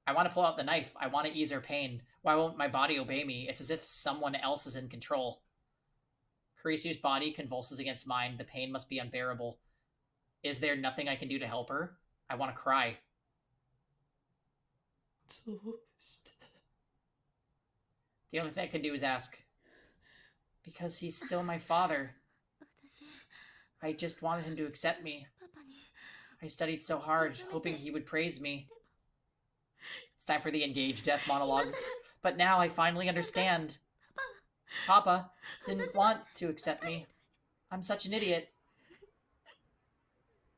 Speaker 1: I want to pull out the knife. I want to ease her pain. Why won't my body obey me? It's as if someone else is in control. Kurisu's body convulses against mine. The pain must be unbearable. Is there nothing I can do to help her? I want to cry. The only thing I can do is ask. Because he's still my father. I just wanted him to accept me. I studied so hard, hoping he would praise me. It's time for the engaged death monologue. But now I finally understand. Papa didn't want to accept me. I'm such an idiot.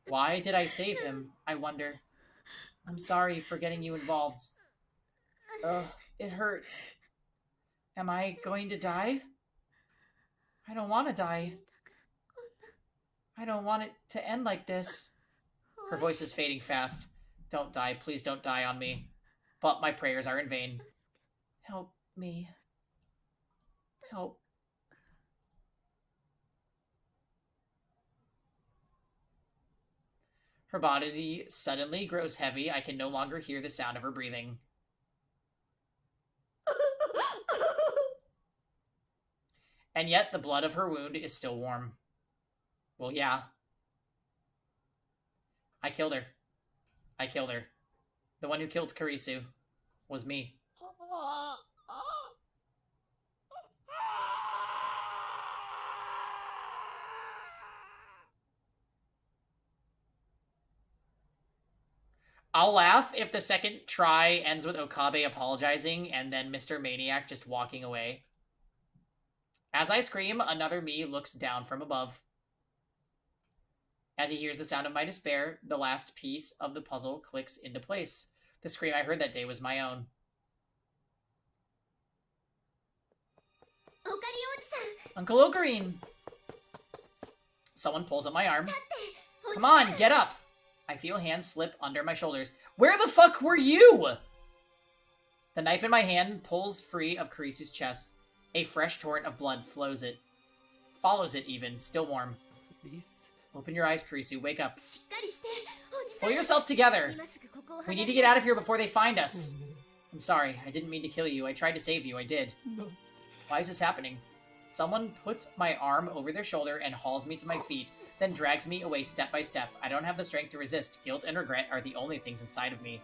Speaker 1: Why did I save him, I wonder? I'm sorry for getting you involved. Ugh, it hurts. Am I going to die? I don't want to die. I don't want it to end like this. Her voice is fading fast. Don't die. Please don't die on me. But my prayers are in vain. Help me. Help. Her body suddenly grows heavy. I can no longer hear the sound of her breathing. And yet the blood of her wound is still warm. Well, yeah. I killed her. I killed her. The one who killed Kurisu was me. I'll laugh if the second try ends with Okabe apologizing and then Mr. Maniac just walking away. As I scream, another me looks down from above. As he hears the sound of my despair, the last piece of the puzzle clicks into place. The scream I heard that day was my own. Uncle Ocarine! Someone pulls at my arm. Come on, get up! I feel hands slip under my shoulders. Where the fuck were you? The knife in my hand pulls free of Kurisu's chest. A fresh torrent of blood follows it even, still warm. Open your eyes, Kurisu. Wake up. Pull yourself together. We need to get out of here before they find us. I'm sorry. I didn't mean to kill you. I tried to save you. I did. Why is this happening? Someone puts my arm over their shoulder and hauls me to my feet, then drags me away step by step. I don't have the strength to resist. Guilt and regret are the only things inside of me.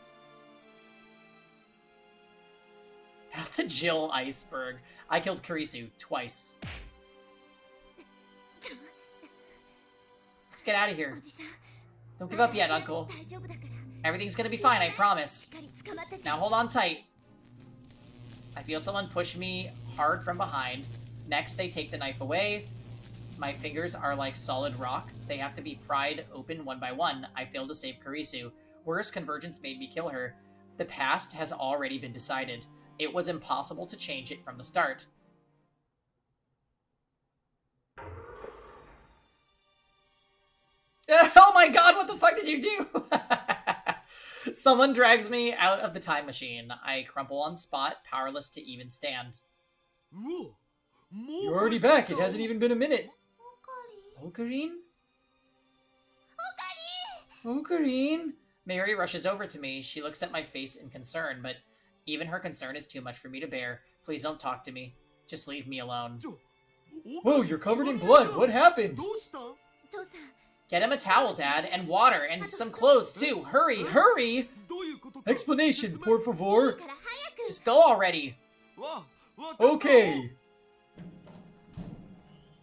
Speaker 1: Not the Jill iceberg. I killed Kurisu twice. Let's get out of here. Don't give up yet, Uncle. Everything's gonna be fine, I promise. Now hold on tight. I feel someone push me hard from behind. Next, they take the knife away. My fingers are like solid rock. They have to be pried open one by one. I failed to save Kurisu. Worse, Convergence made me kill her. The past has already been decided. It was impossible to change it from the start. Oh my god, what the fuck did you do? Someone drags me out of the time machine. I crumple on spot, powerless to even stand. You're already back. It hasn't even been a minute. Ocarine? Ocarine? Mary rushes over to me. She looks at my face in concern, but even her concern is too much for me to bear. Please don't talk to me. Just leave me alone. Whoa, you're covered in blood. What happened? Get him a towel, Dad, and water, and some clothes, too. Hurry, hurry! Explanation, por favor. Just go already. Okay.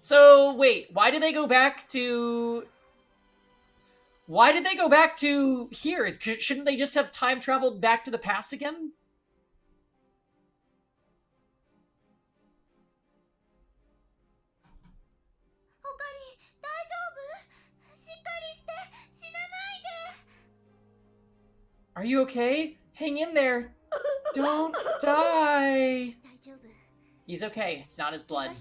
Speaker 1: So, wait, why did they go back to... Why did they go back to here? Shouldn't they just have time traveled back to the past again? Are you okay? Hang in there. Don't die. He's okay. It's not his blood.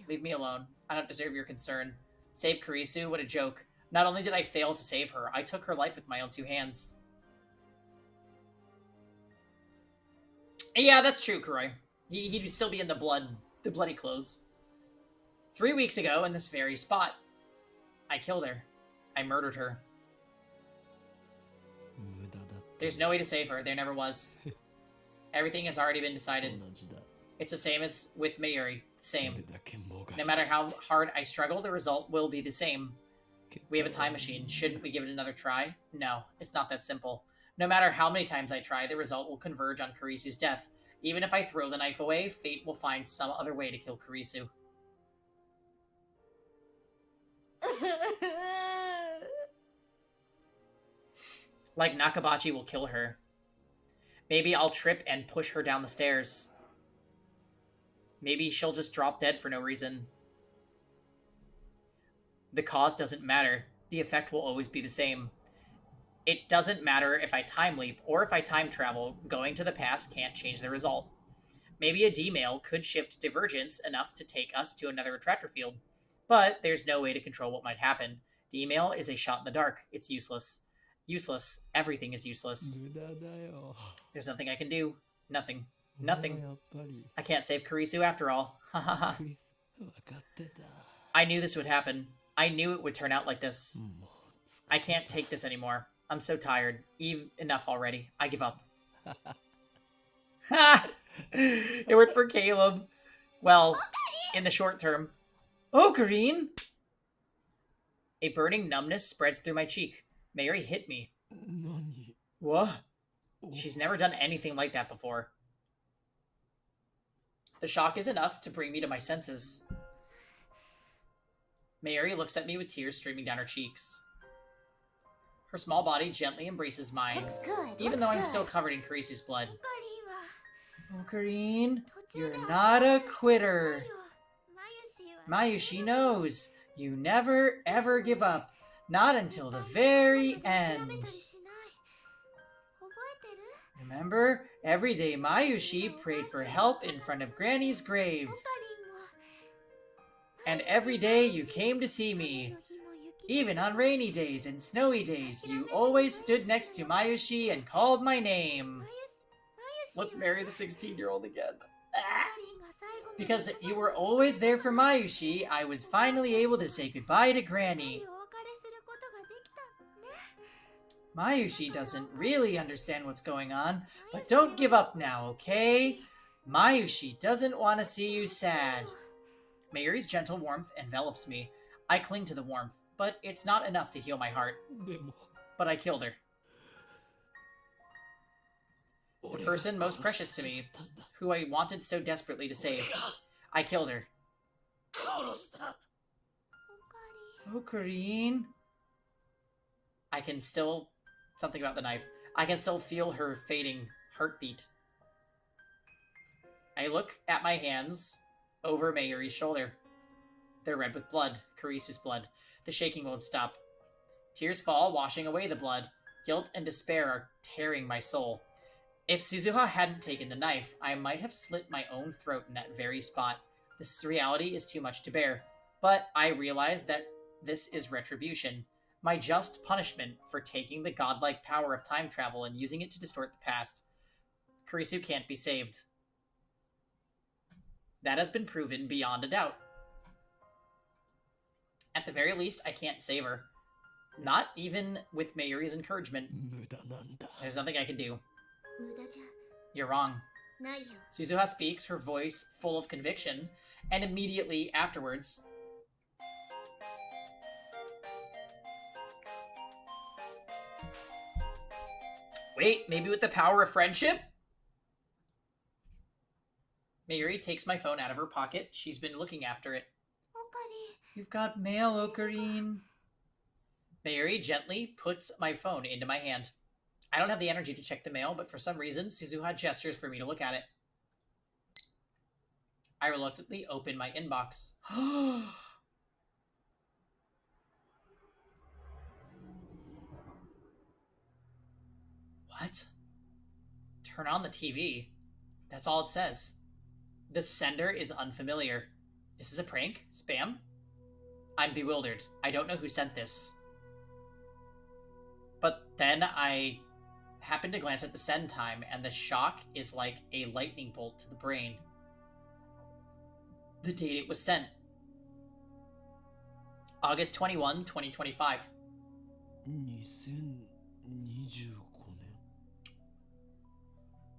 Speaker 1: Leave me alone. I don't deserve your concern. Save Kurisu? What a joke. Not only did I fail to save her, I took her life with my own two hands. Yeah, that's true, Kuroi. He'd still be in the bloody clothes. 3 weeks ago, in this very spot, I killed her. I murdered her. There's no way to save her. There never was. Everything has already been decided. It's the same as with Mayuri. Same. No matter how hard I struggle, the result will be the same. We have a time machine. Shouldn't we give it another try? No, it's not that simple. No matter how many times I try, the result will converge on Kurisu's death. Even if I throw the knife away, fate will find some other way to kill Kurisu. Like Nakabachi will kill her. Maybe I'll trip and push her down the stairs. Maybe she'll just drop dead for no reason. The cause doesn't matter. The effect will always be the same. It doesn't matter if I time leap or if I time travel. Going to the past can't change the result. Maybe a D-mail could shift divergence enough to take us to another attractor field. But there's no way to control what might happen. D-mail is a shot in the dark. It's useless. Useless. Everything is useless. There's nothing I can do. Nothing. Nothing. I can't save Kurisu after all. I knew this would happen. I knew it would turn out like this. I can't take this anymore. I'm so tired. Enough already. I give up. Ha! It worked for Caleb. Well, in the short term. Ocarine! A burning numbness spreads through my cheek. Mary hit me. What? She's never done anything like that before. The shock is enough to bring me to my senses. Mary looks at me with tears streaming down her cheeks. Her small body gently embraces mine, even though I'm still covered in Kurisu's blood. Ocarine, you're not a quitter. Mayushi knows. You never, ever give up. Not until the very end. Remember, every day Mayushi prayed for help in front of Granny's grave. And every day you came to see me. Even on rainy days and snowy days, you always stood next to Mayushi and called my name. Let's marry the 16-year-old again. Because you were always there for Mayushi, I was finally able to say goodbye to Granny. Mayushi doesn't really understand what's going on, but don't give up now, okay? Mayushi doesn't want to see you sad. Mayuri's gentle warmth envelops me. I cling to the warmth, but it's not enough to heal my heart.
Speaker 4: でも
Speaker 1: But I killed her. The person most precious to me, who I wanted so desperately to save. I killed her.
Speaker 4: 殺した
Speaker 1: Oh, Corrine. I can still... Something about the knife. I can still feel her fading heartbeat. I look at my hands over Mayuri's shoulder. They're red with blood, Karisu's blood. The shaking won't stop. Tears fall, washing away the blood. Guilt and despair are tearing my soul. If Suzuha hadn't taken the knife, I might have slit my own throat in that very spot. This reality is too much to bear. But I realize that this is retribution. My just punishment for taking the godlike power of time travel and using it to distort the past. Kurisu can't be saved. That has been proven beyond a doubt. At the very least, I can't save her. Not even with Mayuri's encouragement.
Speaker 4: 無駄なんだ
Speaker 1: There's nothing I can do.
Speaker 2: 無駄じゃ
Speaker 1: You're wrong.
Speaker 2: ないよ
Speaker 1: Suzuha speaks, her voice full of conviction, and immediately afterwards... Wait, maybe with the power of friendship? Mayuri takes my phone out of her pocket. She's been looking after it.
Speaker 2: オカリ
Speaker 1: You've got mail, Ocarine. Mayuri gently puts my phone into my hand. I don't have the energy to check the mail, but for some reason, Suzuha gestures for me to look at it. I reluctantly open my inbox. What? Turn on the TV. That's all it says. The sender is unfamiliar. Is this a prank? Spam? I'm bewildered. I don't know who sent this. But then I happen to glance at the send time, and the shock is like a lightning bolt to the brain. The date it was sent. August 21, 2025.
Speaker 4: 2025年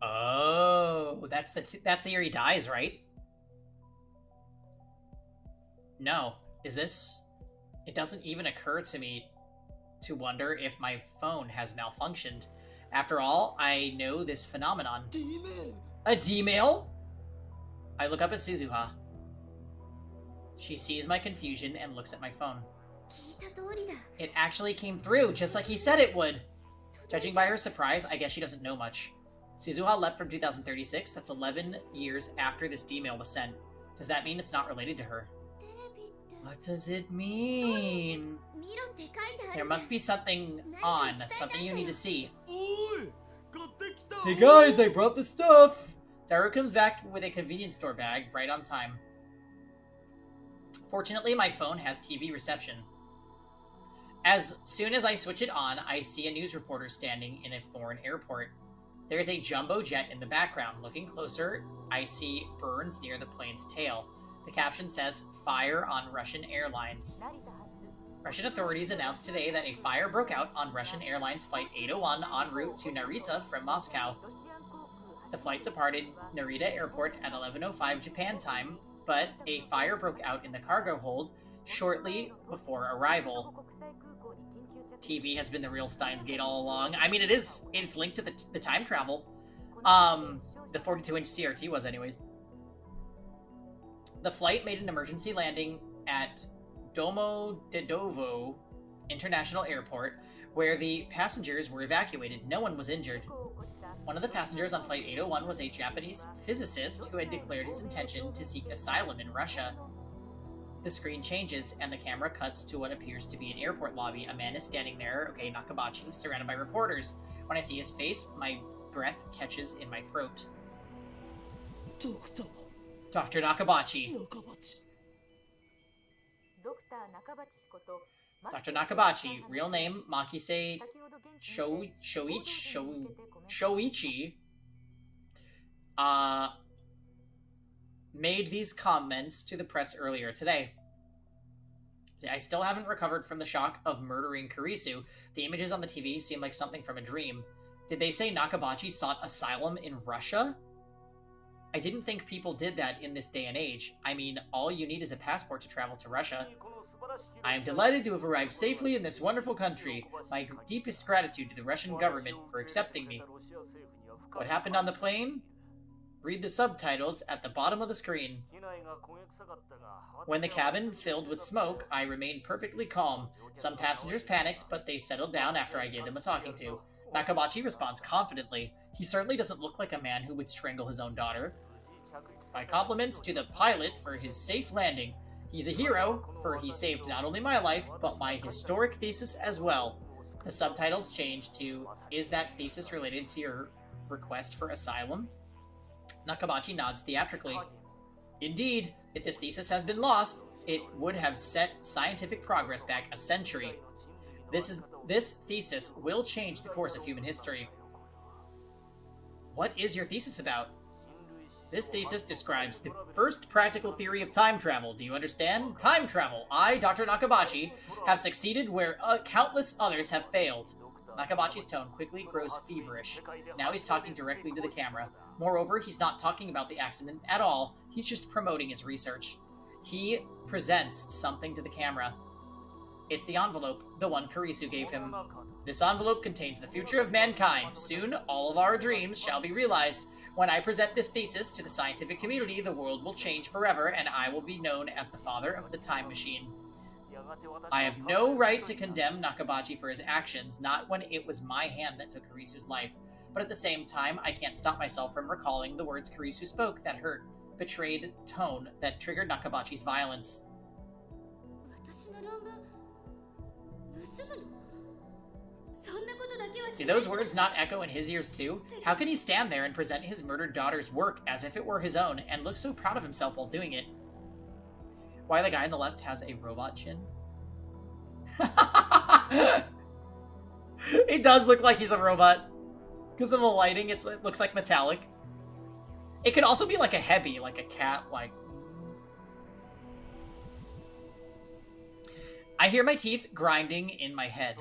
Speaker 1: Oh, that's the year he dies, right? No. Is this... It doesn't even occur to me to wonder if my phone has malfunctioned. After all, I know this phenomenon.
Speaker 4: D メール
Speaker 1: A D-mail? I look up at Suzuha. She sees my confusion and looks at my phone.
Speaker 2: 聞いた通りだ
Speaker 1: It actually came through, just like he said it would. Judging by her surprise, I guess she doesn't know much. Suzuha left from 2036. That's 11 years after this D-mail was sent. Does that mean it's not related to her?
Speaker 2: テレビって
Speaker 1: What does it mean?
Speaker 2: 見ろって書いてあ
Speaker 1: There
Speaker 2: るじゃ
Speaker 1: must be something on, something you need to see.
Speaker 4: おい買ってきた
Speaker 1: Hey guys, I brought the stuff! Daru comes back with a convenience store bag right on time. Fortunately, my phone has TV reception. As soon as I switch it on, I see a news reporter standing in a foreign airport. There's a jumbo jet in the background. Looking closer, I see burns near the plane's tail. The caption says, "Fire on Russian Airlines." Russian authorities announced today that a fire broke out on Russian Airlines Flight 801 en route to Narita from Moscow. The flight departed Narita Airport at 11:05 Japan time, but a fire broke out in the cargo hold shortly before arrival. TV has been the real Steins Gate all along. I mean, it's linked to the time travel. The 42-inch CRT was anyways. The flight made an emergency landing at Domodedovo International Airport, where the passengers were evacuated. No one was injured. One of the passengers on Flight 801 was a Japanese physicist who had declared his intention to seek asylum in Russia. The screen changes, and the camera cuts to what appears to be an airport lobby. A man is standing there, okay, Nakabachi, surrounded by reporters. When I see his face, my breath catches in my throat.
Speaker 4: ドクター
Speaker 1: Dr. Nakabachi.
Speaker 4: 中鉢
Speaker 1: Dr. Nakabachi, real name Makise Shoichi, made these comments to the press earlier today. I still haven't recovered from the shock of murdering Kurisu. The images on the TV seem like something from a dream. Did they say Nakabachi sought asylum in Russia? I didn't think people did that in this day and age. I mean, all you need is a passport to travel to Russia. I am delighted to have arrived safely in this wonderful country. My deepest gratitude to the Russian government for accepting me. What happened on the plane? Read the subtitles at the bottom of the screen. When the cabin filled with smoke, I remained perfectly calm. Some passengers panicked, but they settled down after I gave them a talking to. Nakabachi responds confidently. He certainly doesn't look like a man who would strangle his own daughter. My compliments to the pilot for his safe landing. He's a hero, for he saved not only my life, but my historic thesis as well. The subtitles change to, is that thesis related to your request for asylum? Nakabachi nods theatrically. Indeed, if this thesis has been lost, it would have set scientific progress back a century. This thesis will change the course of human history. What is your thesis about? This thesis describes the first practical theory of time travel. Do you understand? Time travel. I, Dr. Nakabachi, have succeeded where countless others have failed. Nakabachi's tone quickly grows feverish. Now he's talking directly to the camera. Moreover, he's not talking about the accident at all. He's just promoting his research. He presents something to the camera. It's the envelope, the one Kurisu gave him. This envelope contains the future of mankind. Soon, all of our dreams shall be realized. When I present this thesis to the scientific community, the world will change forever, and I will be known as the father of the time machine. I have no right to condemn Nakabachi for his actions, not when it was my hand that took Kurisu's life. But at the same time, I can't stop myself from recalling the words Kurisu spoke that hurt, betrayed tone that triggered Nakabachi's violence. Do those words not echo in his ears too? How can he stand there and present his murdered daughter's work as if it were his own, and look so proud of himself while doing it? Why the guy on the left has a robot chin? It does look like he's a robot. Because of the lighting, it looks like metallic. It could also be like a hebi, like a cat, like... I hear my teeth grinding in my head.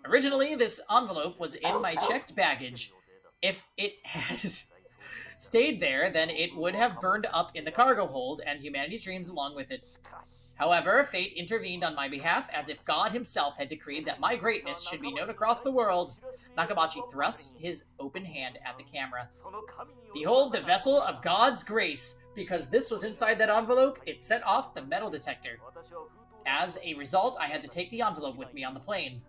Speaker 1: Originally, this envelope was in my checked baggage. If it had stayed there, then it would have burned up in the cargo hold, and humanity's dreams along with it. However, fate intervened on my behalf, as if God himself had decreed that my greatness should be known across the world. Nakabachi thrusts his open hand at the camera. Behold the vessel of God's grace. Because this was inside that envelope, it set off the metal detector. As a result, I had to take the envelope with me on the plane.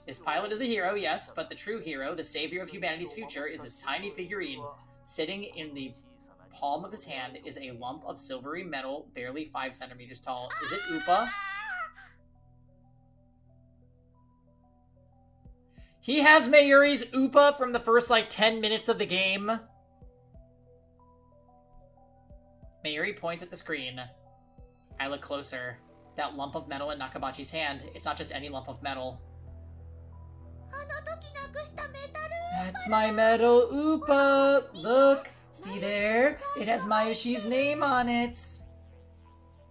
Speaker 1: This pilot is a hero, yes, but the true hero, the savior of humanity's future, is this tiny figurine. Sitting in the palm of his hand is a lump of silvery metal, barely 5 centimeters tall. Is it Upa? He has Mayuri's Upa from the first, 10 minutes of the game. Mayuri points at the screen. I look closer. That lump of metal in Nakabachi's hand, it's not just any lump of metal. That's my metal Upa! Look! See there? It has Mayushi's name on it!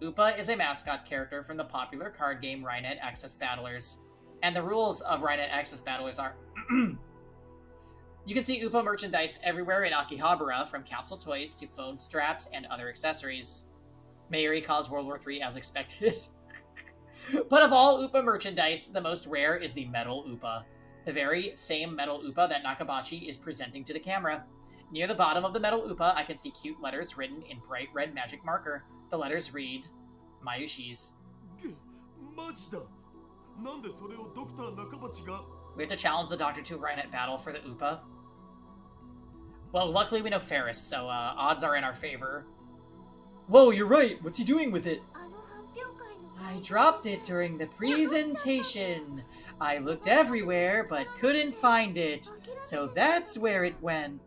Speaker 1: Upa is a mascot character from the popular card game Rainet Access Battlers. And the rules of Rainet Access Battlers are... You can see Upa merchandise everywhere in Akihabara, from capsule toys to phone straps and other accessories. Mayuri caused World War III as expected. But of all Upa merchandise, the most rare is the metal Upa. The very same metal Upa that Nakabachi is presenting to the camera. Near the bottom of the metal Upa, I can see cute letters written in bright red magic marker. The letters read, Mayushi's. We have to challenge the doctor to a Rainet battle for the Upa. Well, luckily we know Ferris, so odds are in our favor. Whoa, you're right! What's he doing with it? I dropped it during the presentation. I looked everywhere, but couldn't find it. So that's where it went.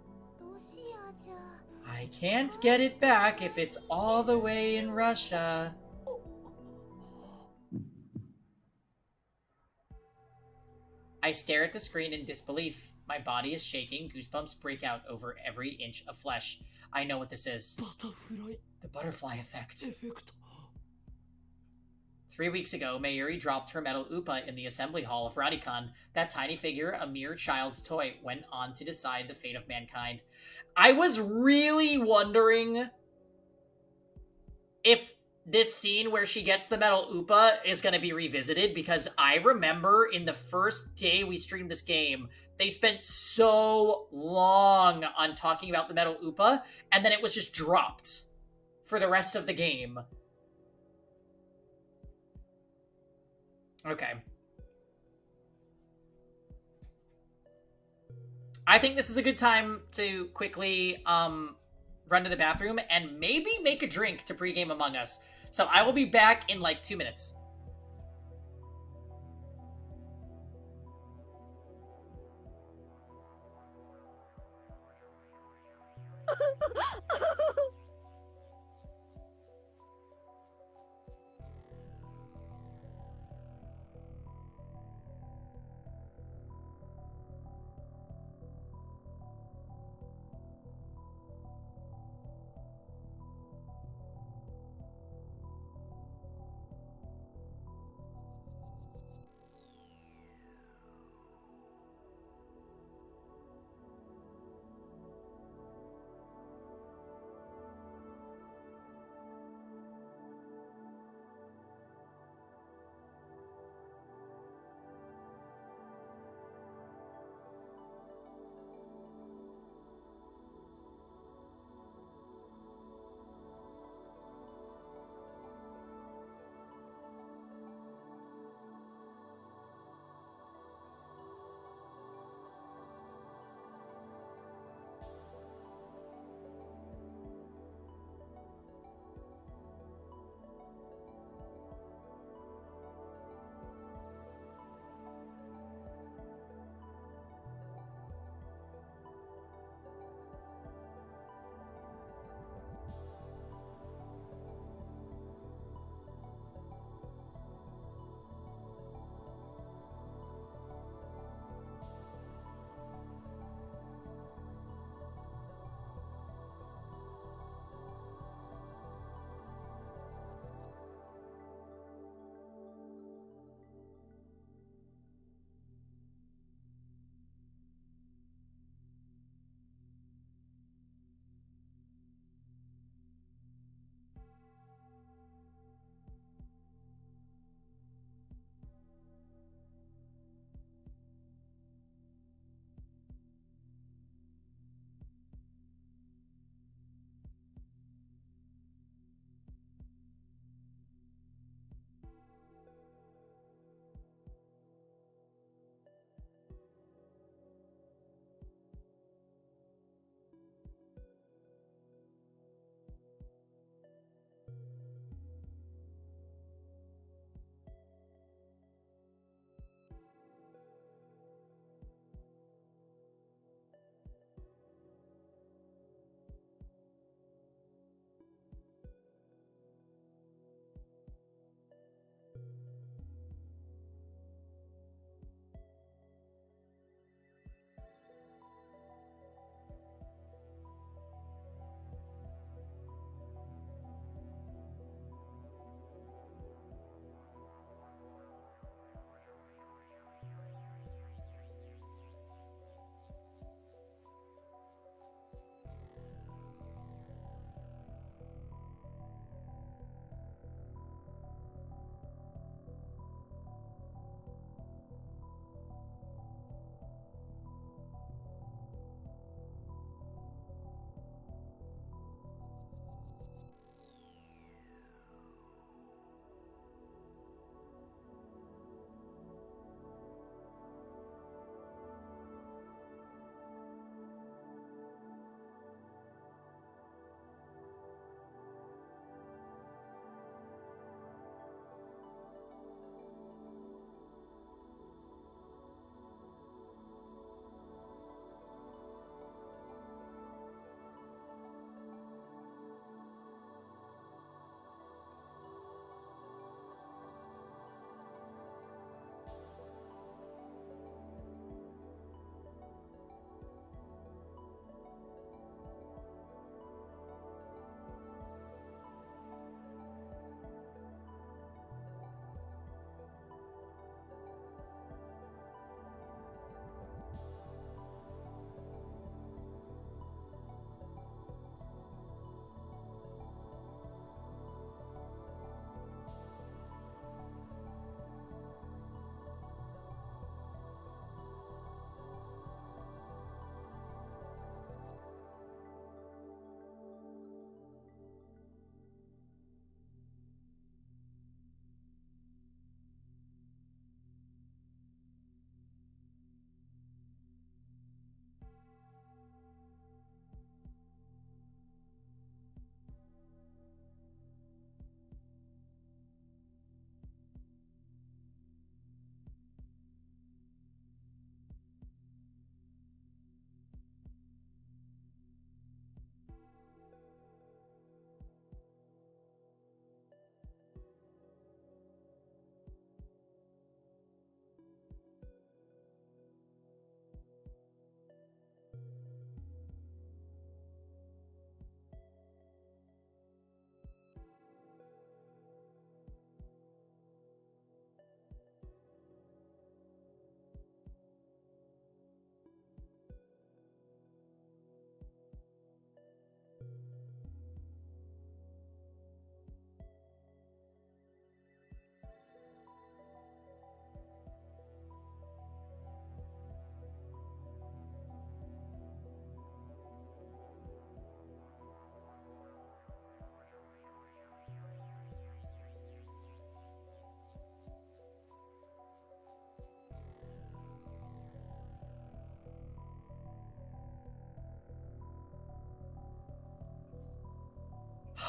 Speaker 1: I can't get it back if it's all the way in Russia. I stare at the screen in disbelief. My body is shaking, goosebumps break out over every inch of flesh. I know what this is. The butterfly effect. 3 weeks ago, Mayuri dropped her metal Upa in the assembly hall of Radikan. That tiny figure, a mere child's toy, went on to decide the fate of mankind. I was really wondering if this scene where she gets the metal Oopa is going to be revisited, because I remember in the first day we streamed this game, they spent so long on talking about the metal Oopa, and then it was just dropped for the rest of the game. Okay. I think this is a good time to quickly run to the bathroom and maybe make a drink to pregame Among Us. So I will be back in like 2 minutes.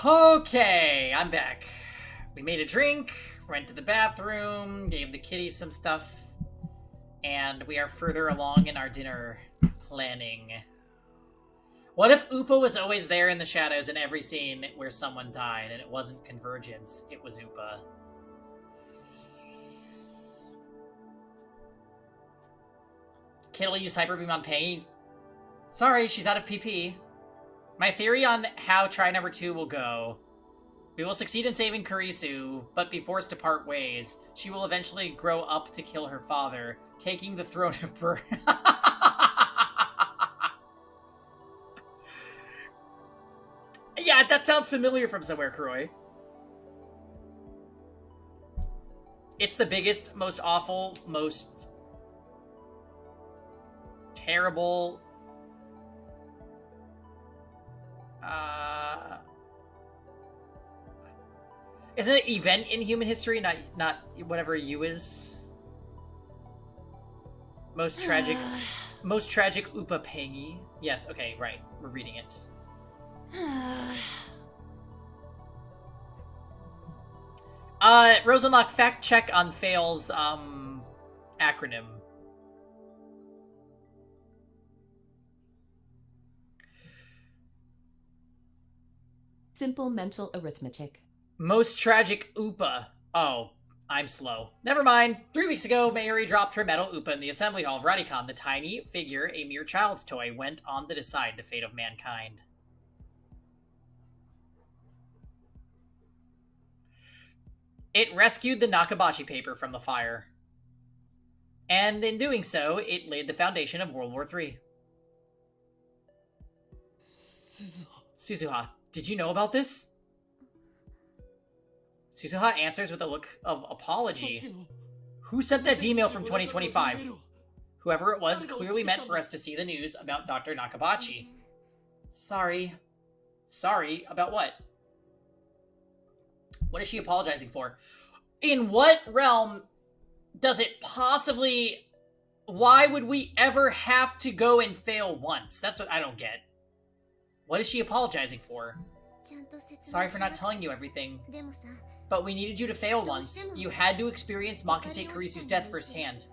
Speaker 1: Okay, I'm back. We made a drink, went to the bathroom, gave the kitty some stuff, and we are further along in our dinner planning. What if Upa was always there in the shadows in every scene where someone died, and it wasn't Convergence, it was Upa? Kid will use Hyperbeam on Peggy. Sorry, she's out of PP. My theory on how try number 2 will go. We will succeed in saving Kurisu, but be forced to part ways. She will eventually grow up to kill her father, taking the throne of Burr. Yeah, that sounds familiar from somewhere, Kuroi. It's the biggest, most awful, most terrible isn't it event in human history, not whatever U is? Most tragic Upa Pengi. Yes, okay, right. We're reading it. Rosenlock, fact check on Fail's acronym.
Speaker 5: Simple mental arithmetic.
Speaker 1: Most tragic Upa. Oh, I'm slow. Never mind. 3 weeks ago, Mayuri dropped her metal Upa in the assembly hall of Radicon. The tiny figure, a mere child's toy, went on to decide the fate of mankind. It rescued the Nakabachi paper from the fire. And in doing so, it laid the foundation of World War III. Suzuha, did you know about this? Suzuha answers with a look of apology. Who sent that email from 2025? Whoever it was clearly meant for us to see the news about Dr. Nakabachi. Sorry. Sorry, about what? What is she apologizing for? In what realm does it possibly... Why would we ever have to go and fail once? That's what I don't get. What is she apologizing for? Sorry for not telling you everything. But we needed you to fail once. You had to experience Makise Kurisu's death firsthand.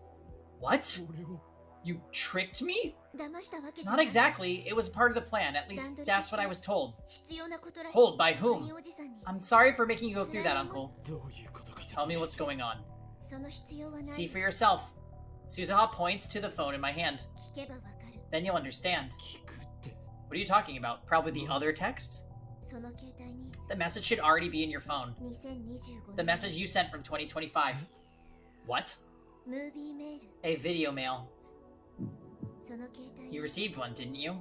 Speaker 1: What? You tricked me? Not exactly. It was part of the plan. At least that's what I was told. Told by whom? I'm sorry for making you go through that, Uncle. Tell me what's going on. See for yourself. Suzuha points to the phone in my hand. Then you'll understand. What are you talking about? Probably the other text? The message should already be in your phone. The message you sent from 2025. What? A video mail. You received one, didn't you?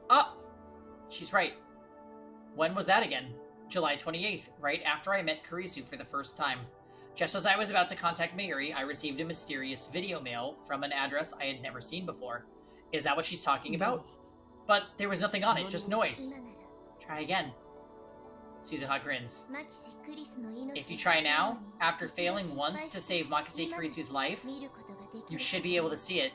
Speaker 1: Ah! She's right. When was that again? July 28th, right after I met Kurisu for the first time. Just as I was about to contact Mayuri, I received a mysterious video mail from an address I had never seen before. Is that what she's talking about? But there was nothing on it, just noise. Try again. Suzuha grins. If you try now, after failing once to save Makise Kurisu's life, you should be able to see it.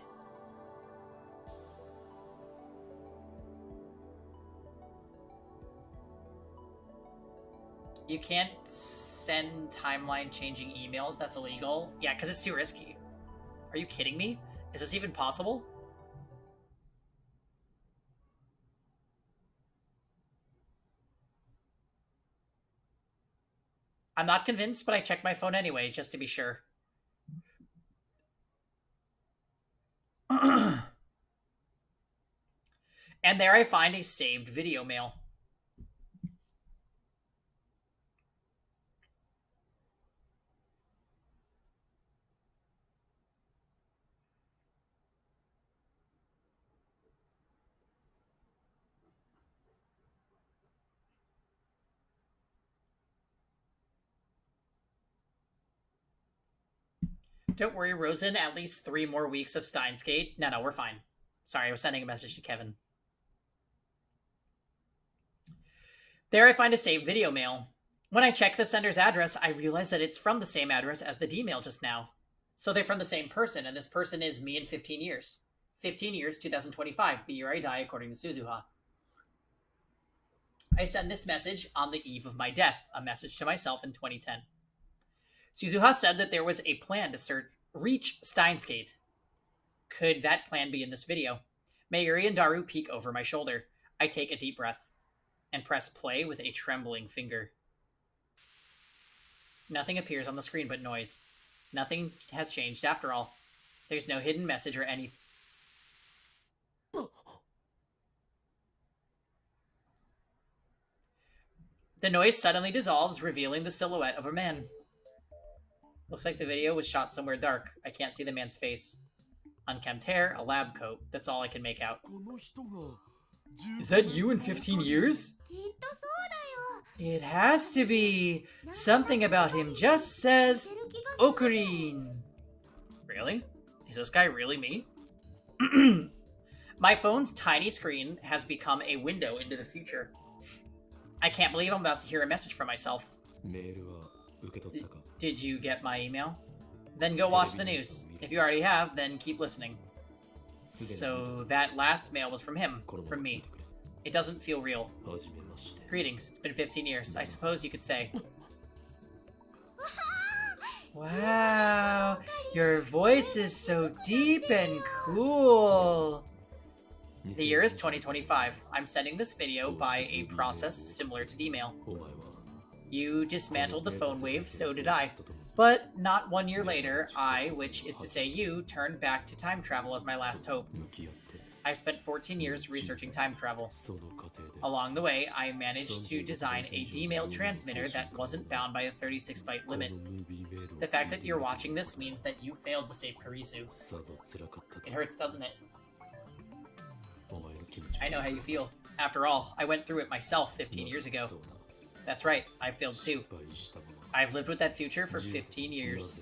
Speaker 1: You can't send timeline-changing emails. That's illegal. Yeah, because it's too risky. Are you kidding me? Is this even possible? I'm not convinced, but I checked my phone anyway, just to be sure. And there I find a saved video mail. Don't worry, Rosen, at least 3 more weeks of Steins Gate. No, we're fine. Sorry, I was sending a message to Kevin. There I find a saved video mail. When I check the sender's address, I realize that it's from the same address as the D-mail just now. So they're from the same person, and this person is me in 15 years. 15 years, 2025, the year I die, according to Suzuha. I send this message on the eve of my death, a message to myself in 2010. Suzuha said that there was a plan to reach Steins Gate. Could that plan be in this video? Mayuri and Daru peek over my shoulder. I take a deep breath and press play with a trembling finger. Nothing appears on the screen but noise. Nothing has changed after all. There's no hidden message or anything. The noise suddenly dissolves, revealing the silhouette of a man. Looks like the video was shot somewhere dark. I can't see the man's face. Unkempt hair, a lab coat. That's all I can make out.
Speaker 4: この人が
Speaker 1: Is that you in 15 years?
Speaker 2: きっとそうだよ
Speaker 1: It has to be. Something about him just says Okurin. Really? Is this guy really me? My phone's tiny screen has become a window into the future. I can't believe I'm about to hear a message from myself.
Speaker 4: メールは受け取ったか
Speaker 1: Did you get my email? Then go watch the news. If you already have, then keep listening. So that last mail was from him, from me. It doesn't feel real.
Speaker 4: はじめまして
Speaker 1: Greetings, it's been 15 years. I suppose you could say. Wow, your voice is so deep and cool. The year is 2025. I'm sending this video by a process similar to D-mail.
Speaker 4: お前は
Speaker 1: You dismantled the phone wave, so did I. But not 1 year later, I, which is to say you, turned back to time travel as my last hope.
Speaker 4: 向き合って
Speaker 1: I've spent 14 years researching time travel.
Speaker 4: その過程で
Speaker 1: Along the way, I managed to design a D-mail transmitter that wasn't bound by a 36-byte
Speaker 4: この
Speaker 1: limit.
Speaker 4: ムービーメールを
Speaker 1: The fact that you're watching this means that you failed to save Karisu.
Speaker 4: さぞ辛かったと
Speaker 1: It hurts, doesn't it?
Speaker 4: お前の気持ち
Speaker 1: I know how you feel. After all, I went through it myself 15 years ago.
Speaker 4: そうだ
Speaker 1: That's right, I failed too.
Speaker 4: 失敗したもの
Speaker 1: I've lived with that future for 15 years.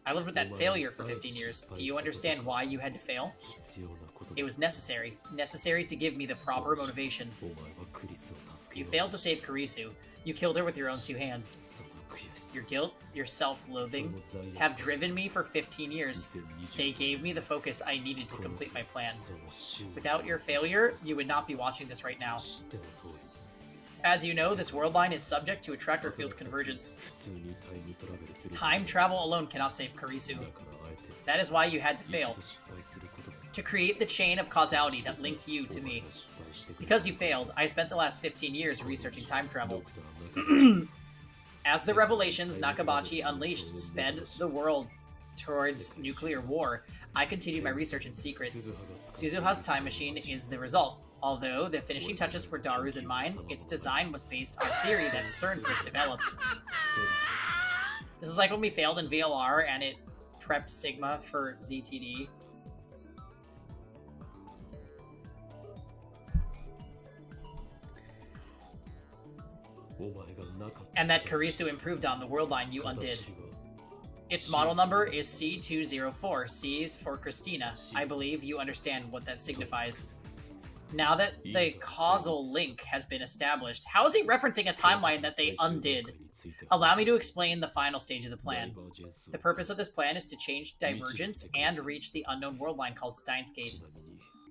Speaker 1: I lived with that failure for 15 years. Do you understand why you had to fail?
Speaker 4: 必要なこと
Speaker 1: It was necessary. Necessary to give me the proper motivation.
Speaker 4: お前はクリスを助け
Speaker 1: You
Speaker 4: よう
Speaker 1: failed to save Karisu. You killed her with your own two hands.
Speaker 4: その悔しさ
Speaker 1: Your guilt, your self-loathing,
Speaker 4: その罪悪
Speaker 1: have driven me for 15 years.
Speaker 4: 2020
Speaker 1: They gave me the focus I needed to complete my plan.
Speaker 4: その執念
Speaker 1: Without your failure, you would not be watching this right now.
Speaker 4: 知っての通り
Speaker 1: As you know, this world line is subject to attractor field convergence.
Speaker 4: 普通にタイムトラベルする
Speaker 1: Time travel alone cannot save Karisu.
Speaker 4: だからあえて
Speaker 1: That is why you had to
Speaker 4: 一
Speaker 1: fail.
Speaker 4: 度失敗することで
Speaker 1: To create the chain of causality that linked you to
Speaker 4: お前
Speaker 1: me.
Speaker 4: が失敗してくれ
Speaker 1: Because you failed, I spent the last 15 years researching time
Speaker 4: ド
Speaker 1: travel.
Speaker 4: クター中
Speaker 1: As the revelations Nakabachi unleashed sped the world towards nuclear war, I continued my research in secret.
Speaker 4: 鈴葉が使う
Speaker 1: Suzuha's time machine is the result. Although the finishing touches were Daru's and mine, its design was based on theory that CERN first developed.
Speaker 4: 整理
Speaker 1: This is like when we failed in VLR and it prepped Sigma for ZTD. And that Karisu improved on the world line you undid. Its model number is C204. C is for Christina. I believe you understand what that signifies. Now that the causal link has been established, how is he referencing a timeline that they undid? Allow me to explain the final stage of the plan. The purpose of this plan is to change divergence and reach the unknown world line called Steins Gate.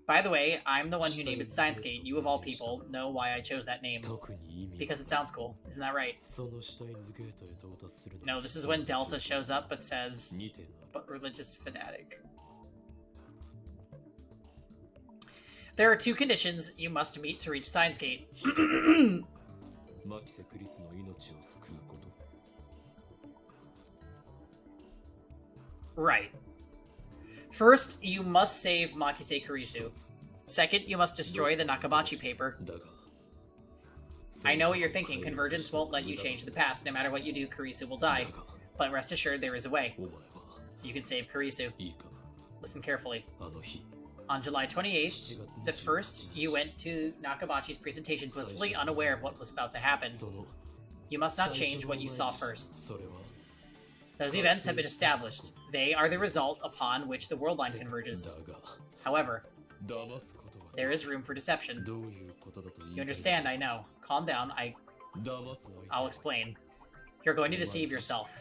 Speaker 1: By the way, I'm the one who named it Steins Gate. You of all people know why I chose that name. Because it sounds cool. Isn't that right? No, this is when Delta shows up but says, but religious fanatic. There are two conditions you must meet to reach Steins Gate. Right. First, you must save Makise Kurisu. Second, you must destroy the Nakabachi paper. I know what you're thinking. Convergence won't let you change the past. No matter what you do, Kurisu will die. But rest assured, there is a way. You can save Kurisu. Listen carefully. On July 28th, the first, you went to Nakabachi's presentation blissfully unaware of what was about to happen. You must not change what you saw first. Those events have been established. They are the result upon which the world line converges. However, there is room for deception. You understand, I know. Calm down, I'll explain. You're going to deceive yourself.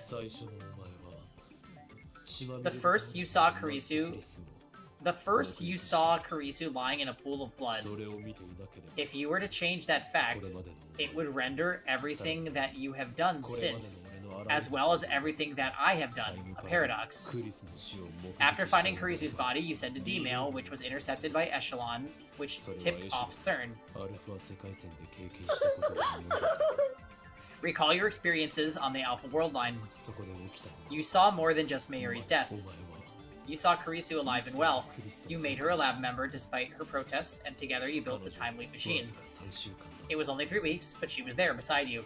Speaker 1: The first you saw Kurisu The first you saw Kurisu lying in a pool of blood, if you were to change that fact, it would render everything that you have done since, as well as everything that I have done, a paradox. After finding Kurisu's body, you sent a D-mail, which was intercepted by Echelon, which tipped off CERN. Recall your experiences on the Alpha World line. You saw more than just Mayuri's death. You saw Kurisu alive and well. You made her a lab member despite her protests, and together you built the Time Leap machine. It was only 3 weeks, but she was there beside you.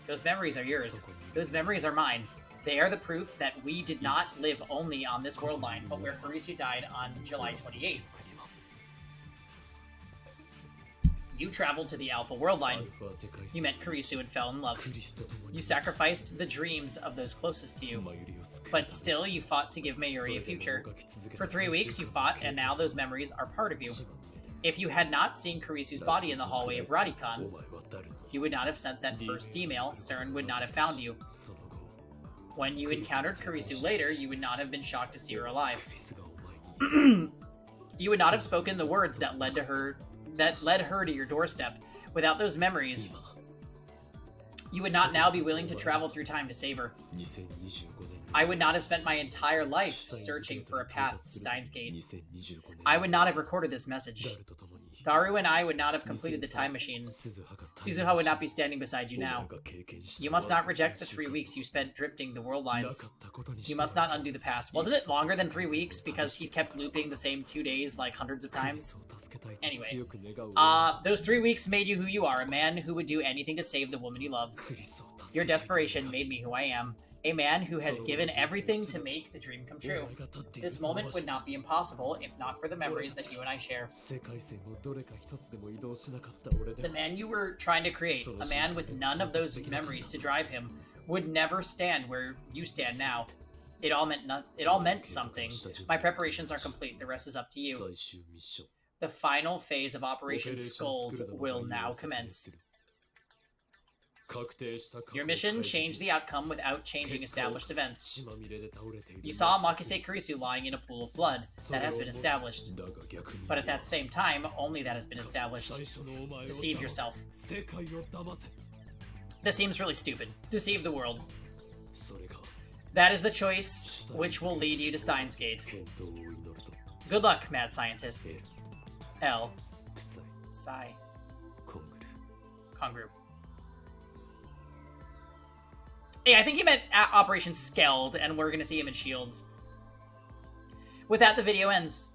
Speaker 1: Those memories are yours. Those memories are mine. They are the proof that we did not live only on this world line, but where Kurisu died on July 28th. You traveled to the Alpha World line. You met Kurisu and fell in love. You sacrificed the dreams of those closest to you. But still, you fought to give Mayuri a future. For 3 weeks, you fought, and now those memories are part of you. If you had not seen Kurisu's body in the hallway of Radicon, you would not have sent that first email. CERN would not have found you. When you encountered Kurisu later, you would not have been shocked to see her alive. You would not have spoken the words that led her to your doorstep. Without those memories, you would not now be willing to travel through time to save her. I would not have spent my entire life searching for a path to Steins Gate. I would not have recorded this message. Daru and I would not have completed the time machine. Suzuha would not be standing beside you now. You must not reject the 3 weeks you spent drifting the world lines. You must not undo the past. Wasn't it longer than 3 weeks because he kept looping the same 2 days like hundreds of times? Anyway, those 3 weeks made you who you are, a man who would do anything to save the woman he loves. Your desperation made me who I am. A man who has given everything to make the dream come true. This moment would not be impossible if not for the memories that you and I share. The man you were trying to create, a man with none of those memories to drive him, would never stand where you stand now. It all meant something. My preparations are complete. The rest is up to you. The final phase of Operation Scold will now commence. Your mission changed the outcome without changing established events. You saw Makise Kurisu lying in a pool of blood. That has been established. But at that same time, only that has been established. Deceive yourself. This seems really stupid. Deceive the world. That is the choice which will lead you to Steins Gate. Good luck, mad scientist. L. Psi. Kongru. Yeah, I think he meant Operation Skeld, and we're gonna see him in Shields. With that, the video ends.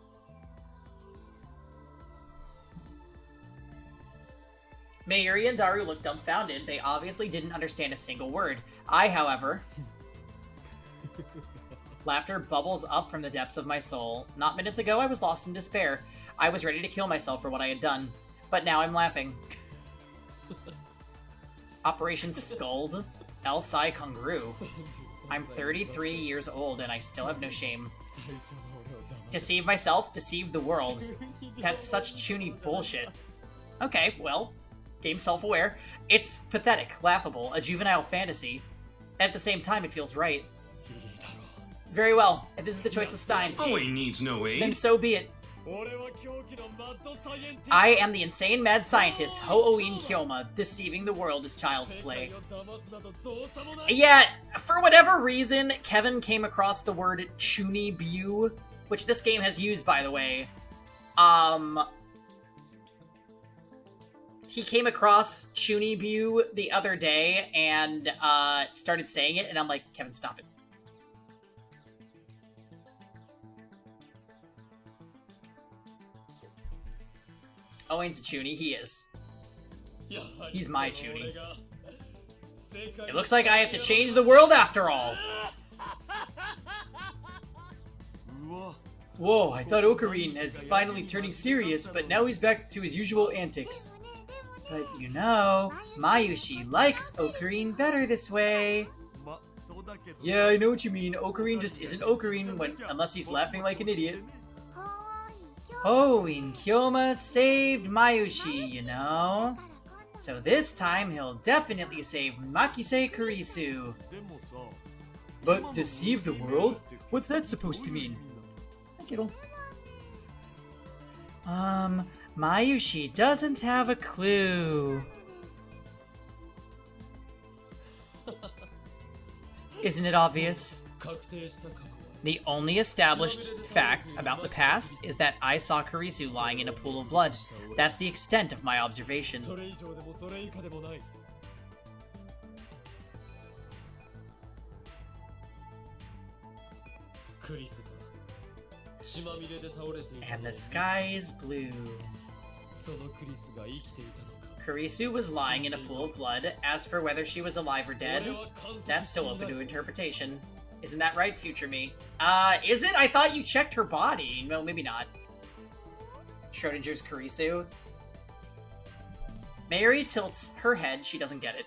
Speaker 1: Mayuri and Daru looked dumbfounded. They obviously didn't understand a single word. I, however... Laughter bubbles up from the depths of my soul. Not minutes ago, I was lost in despair. I was ready to kill myself for what I had done. But now I'm laughing. Operation Scold? El Sai Kongru. I'm 33 years old and I still have no shame. Deceive myself, deceive the world. That's such chuny bullshit. Okay, well, game self-aware. It's pathetic, laughable, a juvenile fantasy. At the same time, it feels right. Very well. If this is the choice of Steins,
Speaker 6: He needs no aid.
Speaker 1: then so be it. I am the insane mad scientist, Ho-Oin Kyoma. Deceiving the world is child's play. Yeah, for whatever reason, Kevin came across the word Chuni Bu, which this game has used, by the way. He came across Chuni Bu the other day and started saying it, and I'm like, Kevin, stop it. Owen's a Chuny, he is. He's my Chuny. It looks like I have to change the world after all. Whoa, I thought Ocarine was finally turning serious, but now he's back to his usual antics. But you know, Mayushi likes Ocarine better this way. Yeah, I know what you mean. Ocarine just isn't Ocarine unless he's laughing like an idiot. Oh, Kyoma saved Mayushi, you know? So this time he'll definitely save Makise Kurisu. But deceive the world? What's that supposed to mean? Hi, kiddo. Mayushi doesn't have a clue. Isn't it obvious? The only established fact about the past is that I saw Kurisu lying in a pool of blood. That's the extent of my observation. And the sky is blue. Kurisu was lying in a pool of blood. As for whether she was alive or dead, that's still open to interpretation. Isn't that right, future me? Is it? I thought you checked her body. No, maybe not. Schrodinger's Kurisu. Mary tilts her head. She doesn't get it.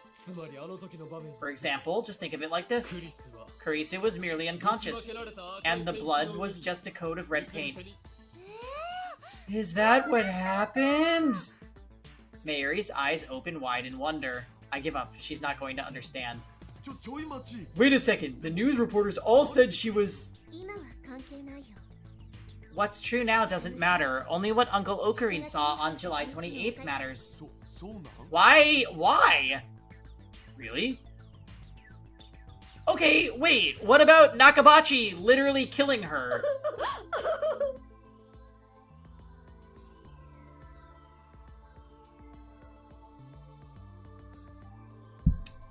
Speaker 1: For example, just think of it like this. Kurisu was merely unconscious, and the blood was just a coat of red paint. Is that what happened? Mary's eyes open wide in wonder. I give up. She's not going to understand. Wait a second. The news reporters all said she was... What's true now doesn't matter. Only what Uncle Ocarine saw on July 28th matters. Why? Why? Really? Okay, wait. What about Nakabachi literally killing her?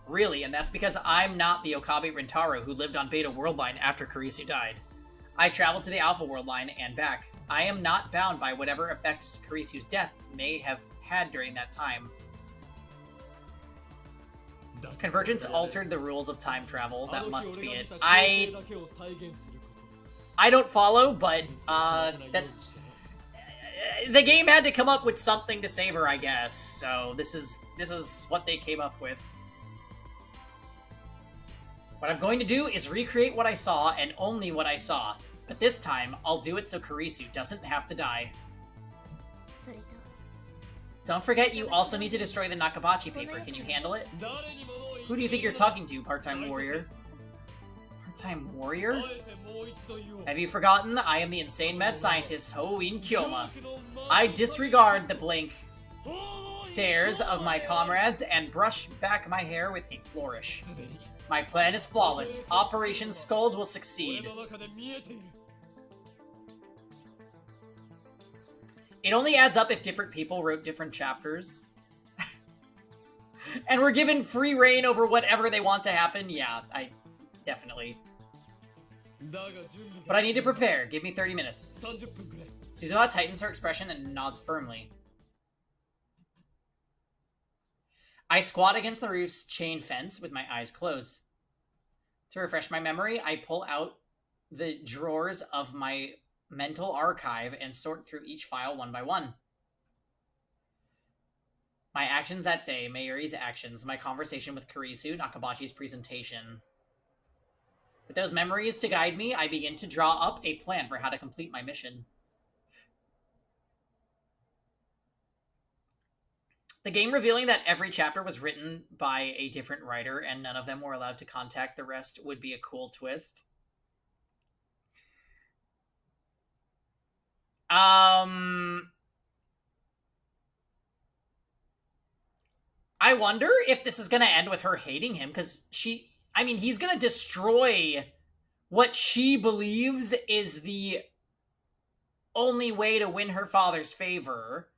Speaker 1: Really, and that's because I'm not the Okabe Rintaro who lived on Beta Worldline after Kurisu died. I traveled to the Alpha Worldline and back. I am not bound by whatever effects Kurisu's death may have had during that time. Convergence altered the rules of time travel. That must be it. I don't follow, but the game had to come up with something to save her, I guess. So this is what they came up with. What I'm going to do is recreate what I saw, and only what I saw. But this time, I'll do it so Kurisu doesn't have to die. Don't forget, you also need to destroy the Nakabachi paper. Can you handle it? Who do you think you're talking to, part-time warrior? Part-time warrior? Have you forgotten? I am the insane mad scientist, Hoin Kyoma. I disregard the blank stares of my comrades and brush back my hair with a flourish. My plan is flawless. Operation Scold will succeed. It only adds up if different people wrote different chapters. And we're given free reign over whatever they want to happen. Yeah, I definitely. But I need to prepare. Give me 30 minutes. Suzuha tightens her expression and nods firmly. I squat against the roof's chain fence with my eyes closed. To refresh my memory, I pull out the drawers of my mental archive and sort through each file one by one. My actions that day, Mayuri's actions, my conversation with Kurisu, Nakabachi's presentation. With those memories to guide me, I begin to draw up a plan for how to complete my mission. The game revealing that every chapter was written by a different writer and none of them were allowed to contact the rest would be a cool twist. I wonder if this is going to end with her hating him, because he's going to destroy what she believes is the only way to win her father's favor.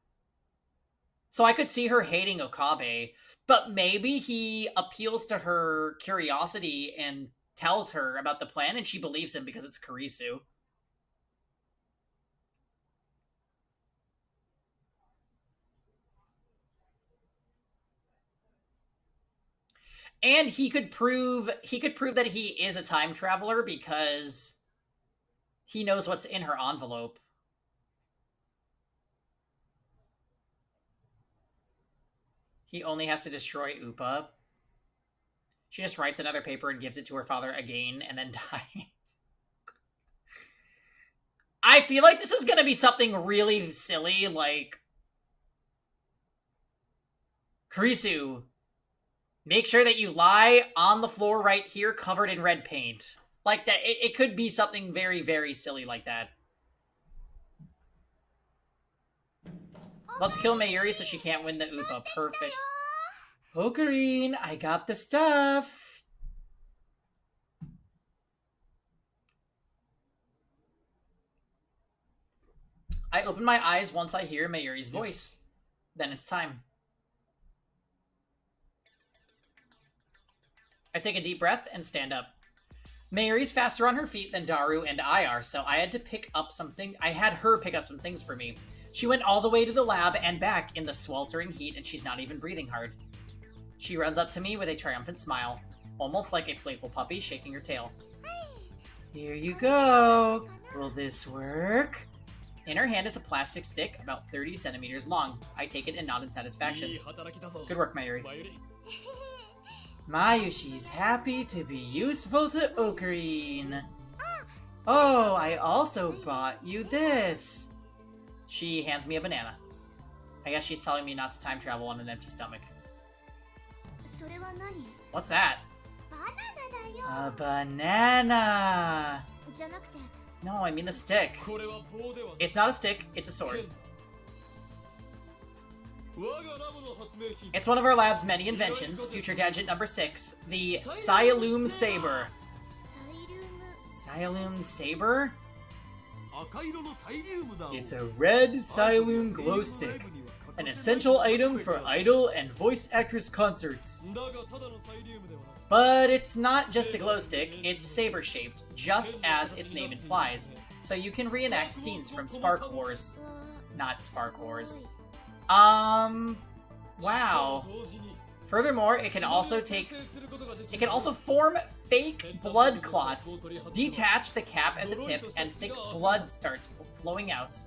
Speaker 1: So I could see her hating Okabe, but maybe he appeals to her curiosity and tells her about the plan, and she believes him because it's Kurisu. And he could prove that he is a time traveler because he knows what's in her envelope. He only has to destroy Upa. She just writes another paper and gives it to her father again and then dies. I feel like this is going to be something really silly, like... Kurisu, make sure that you lie on the floor right here covered in red paint. Like that. It could be something very, very silly like that. Let's kill Mayuri so she can't win the Upa. Perfect. Ocarine, I got the stuff. I open my eyes once I hear Mayuri's voice. Then it's time. I take a deep breath and stand up. Mayuri's faster on her feet than Daru and I are, so I had her pick up some things for me. She went all the way to the lab and back in the sweltering heat, and she's not even breathing hard. She runs up to me with a triumphant smile, almost like a playful puppy shaking her tail. Here you go. Will this work? In her hand is a plastic stick about 30 centimeters long. I take it and nod in satisfaction. Good work, Mayuri. Mayushi's happy to be useful to Ocarine. Oh, I also bought you this. She hands me a banana. I guess she's telling me not to time travel on an empty stomach. What's that? A banana. No, I mean the stick. It's not a stick, it's a sword. It's one of our lab's many inventions, future gadget number 6, the Sialoom Saber. Sialoom Saber? It's a red Sialoom glow stick, an essential item for idol and voice actress concerts. But it's not just a glow stick, it's saber-shaped, just as its name implies, so you can reenact scenes from Spark Wars. Not Spark Wars. Wow. Furthermore, it can also form fake blood clots, detach the cap at the tip, and thick blood starts flowing out.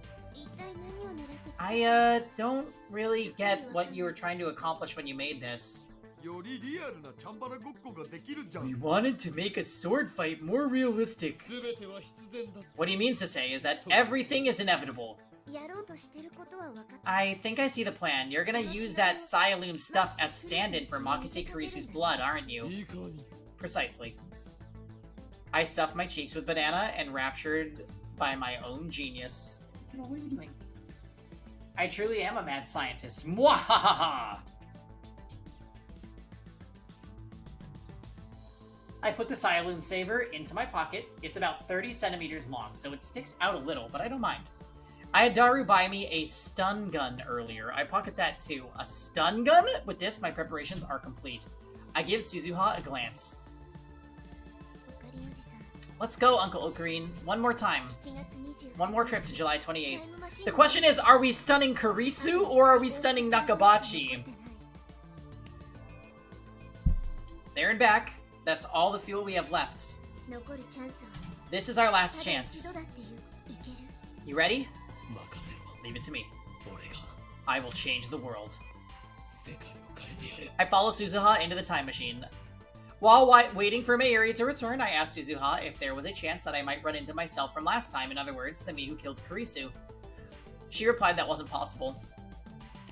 Speaker 1: I, don't really get what you were trying to accomplish when you made this. We wanted to make a sword fight more realistic. What he means to say is that everything is inevitable. I think I see the plan. You're gonna use that Sialoom stuff as stand-in for Makise Kurisu's blood, aren't you? Precisely. I stuffed my cheeks with banana, enraptured by my own genius. What are you doing? I truly am a mad scientist. Mwahaha! I put the Sialoom Saber into my pocket. It's about 30 centimeters long, so it sticks out a little, but I don't mind. I had Daru buy me a stun gun earlier. I pocket that too. A stun gun? With this, my preparations are complete. I give Suzuha a glance. Let's go, Uncle Ocarine. One more time. One more trip to July 28th. The question is, are we stunning Kurisu or are we stunning Nakabachi? There and back. That's all the fuel we have left. This is our last chance. You ready? Leave it to me. I will change the world. I follow Suzuha into the time machine. While waiting for Mayuri to return, I asked Suzuha if there was a chance that I might run into myself from last time, in other words, the me who killed Kurisu. She replied that wasn't possible.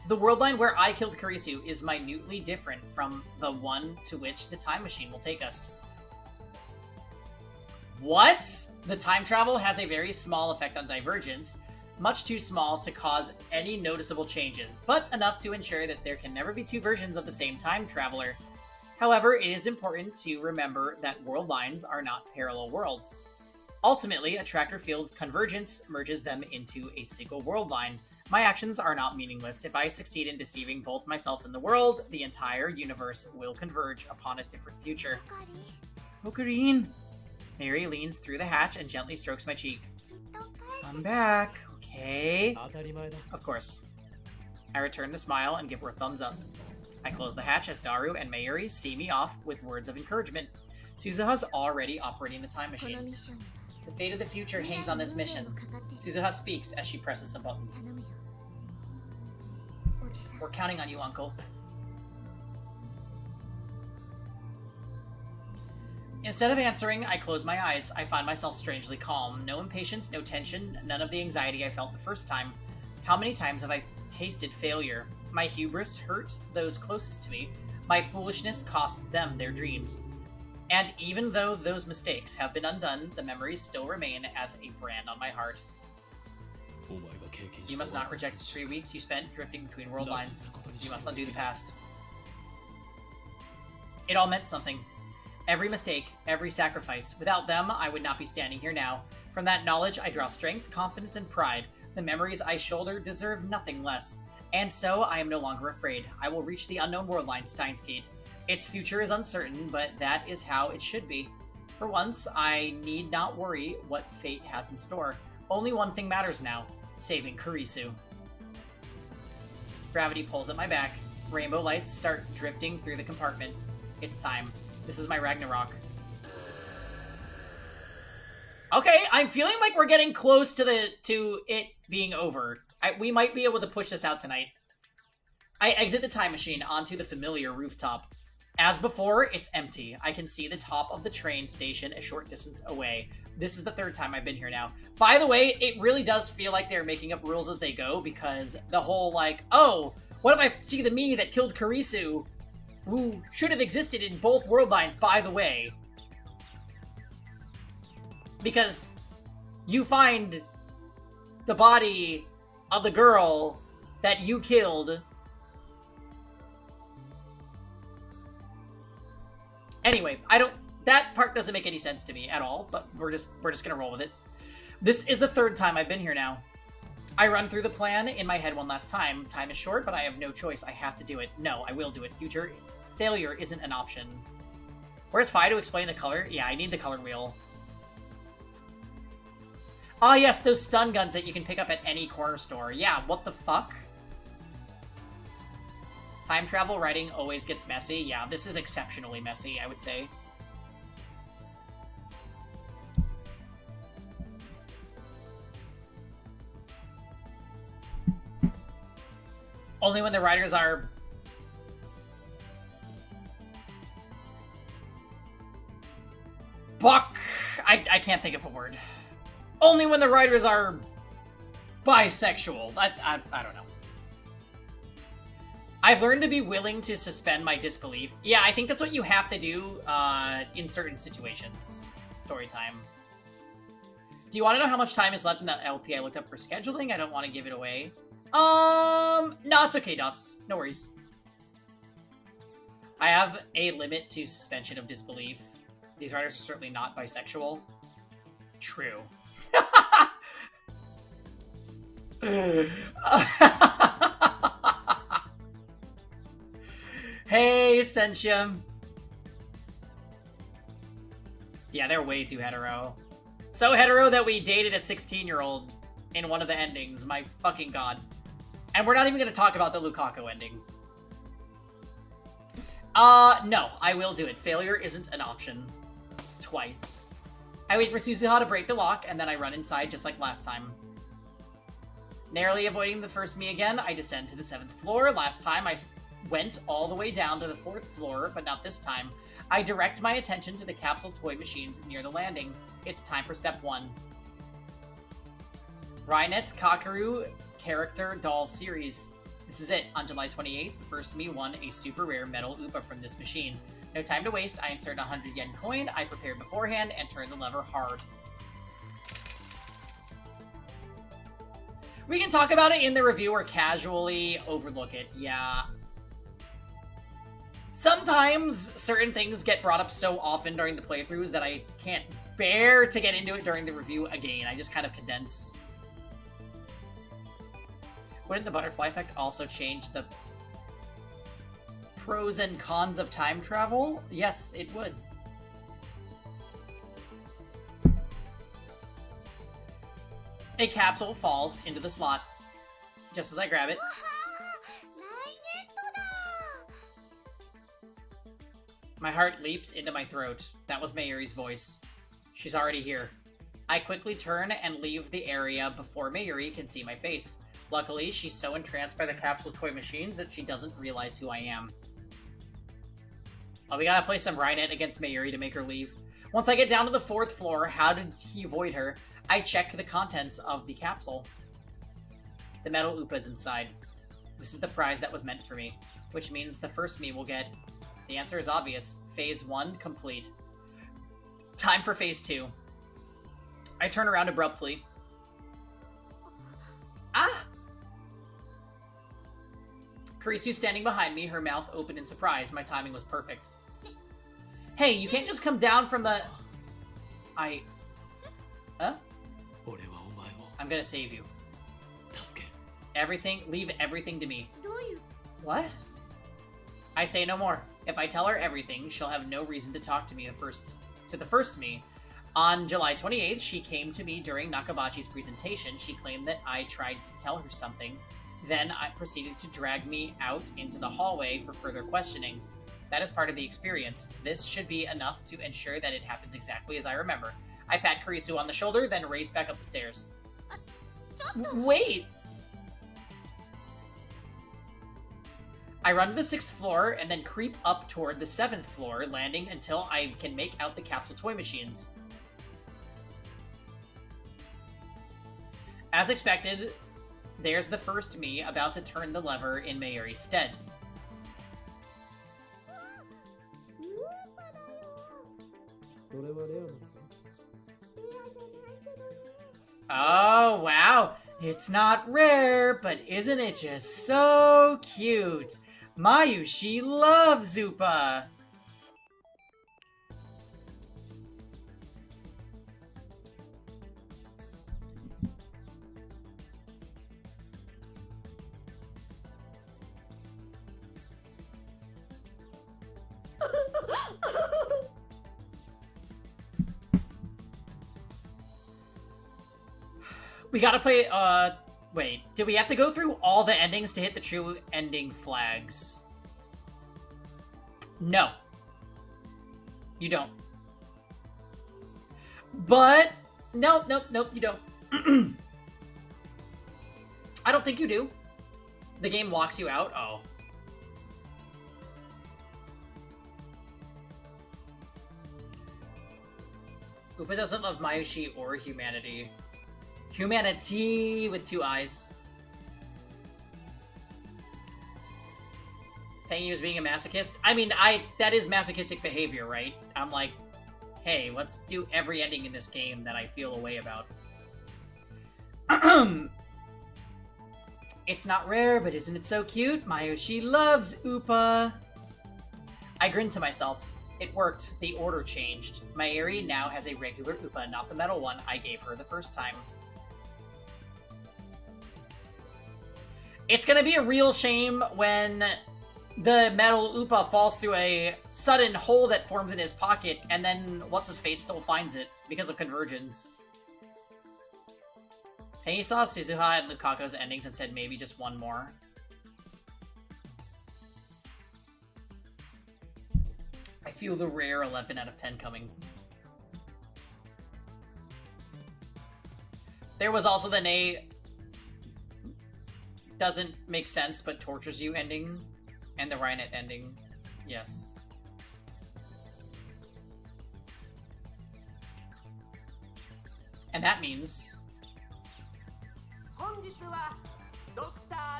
Speaker 1: The world line where I killed Kurisu is minutely different from the one to which the time machine will take us. What? The time travel has a very small effect on divergence, much too small to cause any noticeable changes, but enough to ensure that there can never be two versions of the same time traveler. However, it is important to remember that world lines are not parallel worlds. Ultimately, attractor field convergence merges them into a single world line. My actions are not meaningless. If I succeed in deceiving both myself and the world, the entire universe will converge upon a different future. Ocarine! Mary leans through the hatch and gently strokes my cheek. I'm back, okay? Of course. I return the smile and give her a thumbs up. I close the hatch as Daru and Mayuri see me off with words of encouragement. Suzuha's already operating the time machine. The fate of the future hangs on this mission. Suzuha speaks as she presses some buttons. We're counting on you, Uncle. Instead of answering, I close my eyes. I find myself strangely calm. No impatience, no tension, none of the anxiety I felt the first time. How many times have I tasted failure? My hubris hurt those closest to me. My foolishness cost them their dreams. And even though those mistakes have been undone, the memories still remain as a brand on my heart. You must not reject the 3 weeks you spent drifting between world lines. You must undo the past. It all meant something. Every mistake, every sacrifice. Without them, I would not be standing here now. From that knowledge, I draw strength, confidence, and pride. The memories I shoulder deserve nothing less. And so, I am no longer afraid. I will reach the unknown world line, Steins Gate. Its future is uncertain, but that is how it should be. For once, I need not worry what fate has in store. Only one thing matters now. Saving Kurisu. Gravity pulls at my back. Rainbow lights start drifting through the compartment. It's time. This is my Ragnarok. Okay, I'm feeling like we're getting close to it being over. We might be able to push this out tonight. I exit the time machine onto the familiar rooftop. As before, it's empty. I can see the top of the train station a short distance away. This is the 3rd time I've been here now. By the way, it really does feel like they're making up rules as they go, because the whole, like, oh, what if I see the me that killed Kurisu, who should have existed in both world lines, by the way? Because you find the body of the girl that you killed. Anyway, that part doesn't make any sense to me at all, but we're just gonna roll with it. This is the 3rd time I've been here now. I run through the plan in my head one last time. Time is short, but I have no choice. I have to do it. No, I will do it. Future failure isn't an option. Where's Phi to explain the color? Yeah, I need the color wheel. Ah, yes, those stun guns that you can pick up at any corner store. Yeah, what the fuck? Time travel writing always gets messy. Yeah, this is exceptionally messy, I would say. Only when the writers are... I can't think of a word. Only when the writers are bisexual. I don't know. I've learned to be willing to suspend my disbelief. Yeah, I think that's what you have to do in certain situations. Story time. Do you want to know how much time is left in that LP I looked up for scheduling? I don't want to give it away. No, it's okay, Dots. No worries. I have a limit to suspension of disbelief. These writers are certainly not bisexual. True. Hey, Sentia. Yeah, they're way too hetero. So hetero that we dated a 16-year-old in one of the endings. My fucking god. And we're not even going to talk about the Lukaku ending. No, I will do it. Failure isn't an option. Twice. I wait for Suzuha to break the lock, and then I run inside just like last time. Narrowly avoiding the first me again, I descend to the 7th floor. Last time, I went all the way down to the 4th floor, but not this time. I direct my attention to the capsule toy machines near the landing. It's time for step 1. Rainet Kakeru Character Doll Series. This is it. On July 28th, the first me won a super rare metal Upa from this machine. No time to waste, I insert a 100 yen coin I prepared beforehand and turn the lever hard. We can talk about it in the review or casually overlook it. Yeah. Sometimes certain things get brought up so often during the playthroughs that I can't bear to get into it during the review again. I just kind of condense. Wouldn't the butterfly effect also change the pros and cons of time travel? Yes, it would. A capsule falls into the slot. Just as I grab it. My heart leaps into my throat. That was Mayuri's voice. She's already here. I quickly turn and leave the area before Mayuri can see my face. Luckily, she's so entranced by the capsule toy machines that she doesn't realize who I am. Oh, we gotta play some Rainet against Mayuri to make her leave. Once I get down to the 4th floor, how did he avoid her? I check the contents of the capsule. The metal Upa's inside. This is the prize that was meant for me, which means the first me will get. The answer is obvious. Phase 1 complete. Time for Phase 2. I turn around abruptly. Ah! Kurisu standing behind me, her mouth open in surprise. My timing was perfect. Hey, you can't just come down from the... Huh?
Speaker 4: 俺はお前を
Speaker 1: I'm gonna save you.
Speaker 4: 助ける
Speaker 1: Everything, leave everything to me.
Speaker 2: どういう
Speaker 1: What? I say no more. If I tell her everything, she'll have no reason to talk to me to the first me. On July 28th, she came to me during Nakabachi's presentation. She claimed that I tried to tell her something. Then I proceeded to drag me out into the hallway for further questioning. That is part of the experience. This should be enough to ensure that it happens exactly as I remember. I pat Kurisu on the shoulder, then race back up the stairs. Wait! I run to the 6th floor and then creep up toward the 7th floor, landing until I can make out the capsule toy machines. As expected, there's the first me about to turn the lever in Mayuri's stead.
Speaker 4: それはレアなのか
Speaker 1: Oh, wow. It's not rare, but isn't it just so cute? Mayushi loves Zupa. We gotta play, wait. Did we have to go through all the endings to hit the true ending flags? No. You don't. But, nope, you don't. I don't think you do. The game locks you out? Oh. Upa doesn't love Mayushi or humanity. Humanity with 2 eyes. Paying you as being a masochist? I mean, that is masochistic behavior, right? I'm like, hey, let's do every ending in this game that I feel a way about. It's not rare, but isn't it so cute? Mayushi loves Upa. I grinned to myself. It worked. The order changed. Mayuri now has a regular Upa, not the metal one I gave her the first time. It's gonna be a real shame when the metal Upa falls through a sudden hole that forms in his pocket, and then What's-His-Face still finds it because of convergence. Penny saw Suzuha and Lukaku's endings and said maybe just one more. I feel the rare 11 out of 10 coming. There was also the Nay doesn't make sense but tortures you ending, and the Rhinet ending. Yes. And that means...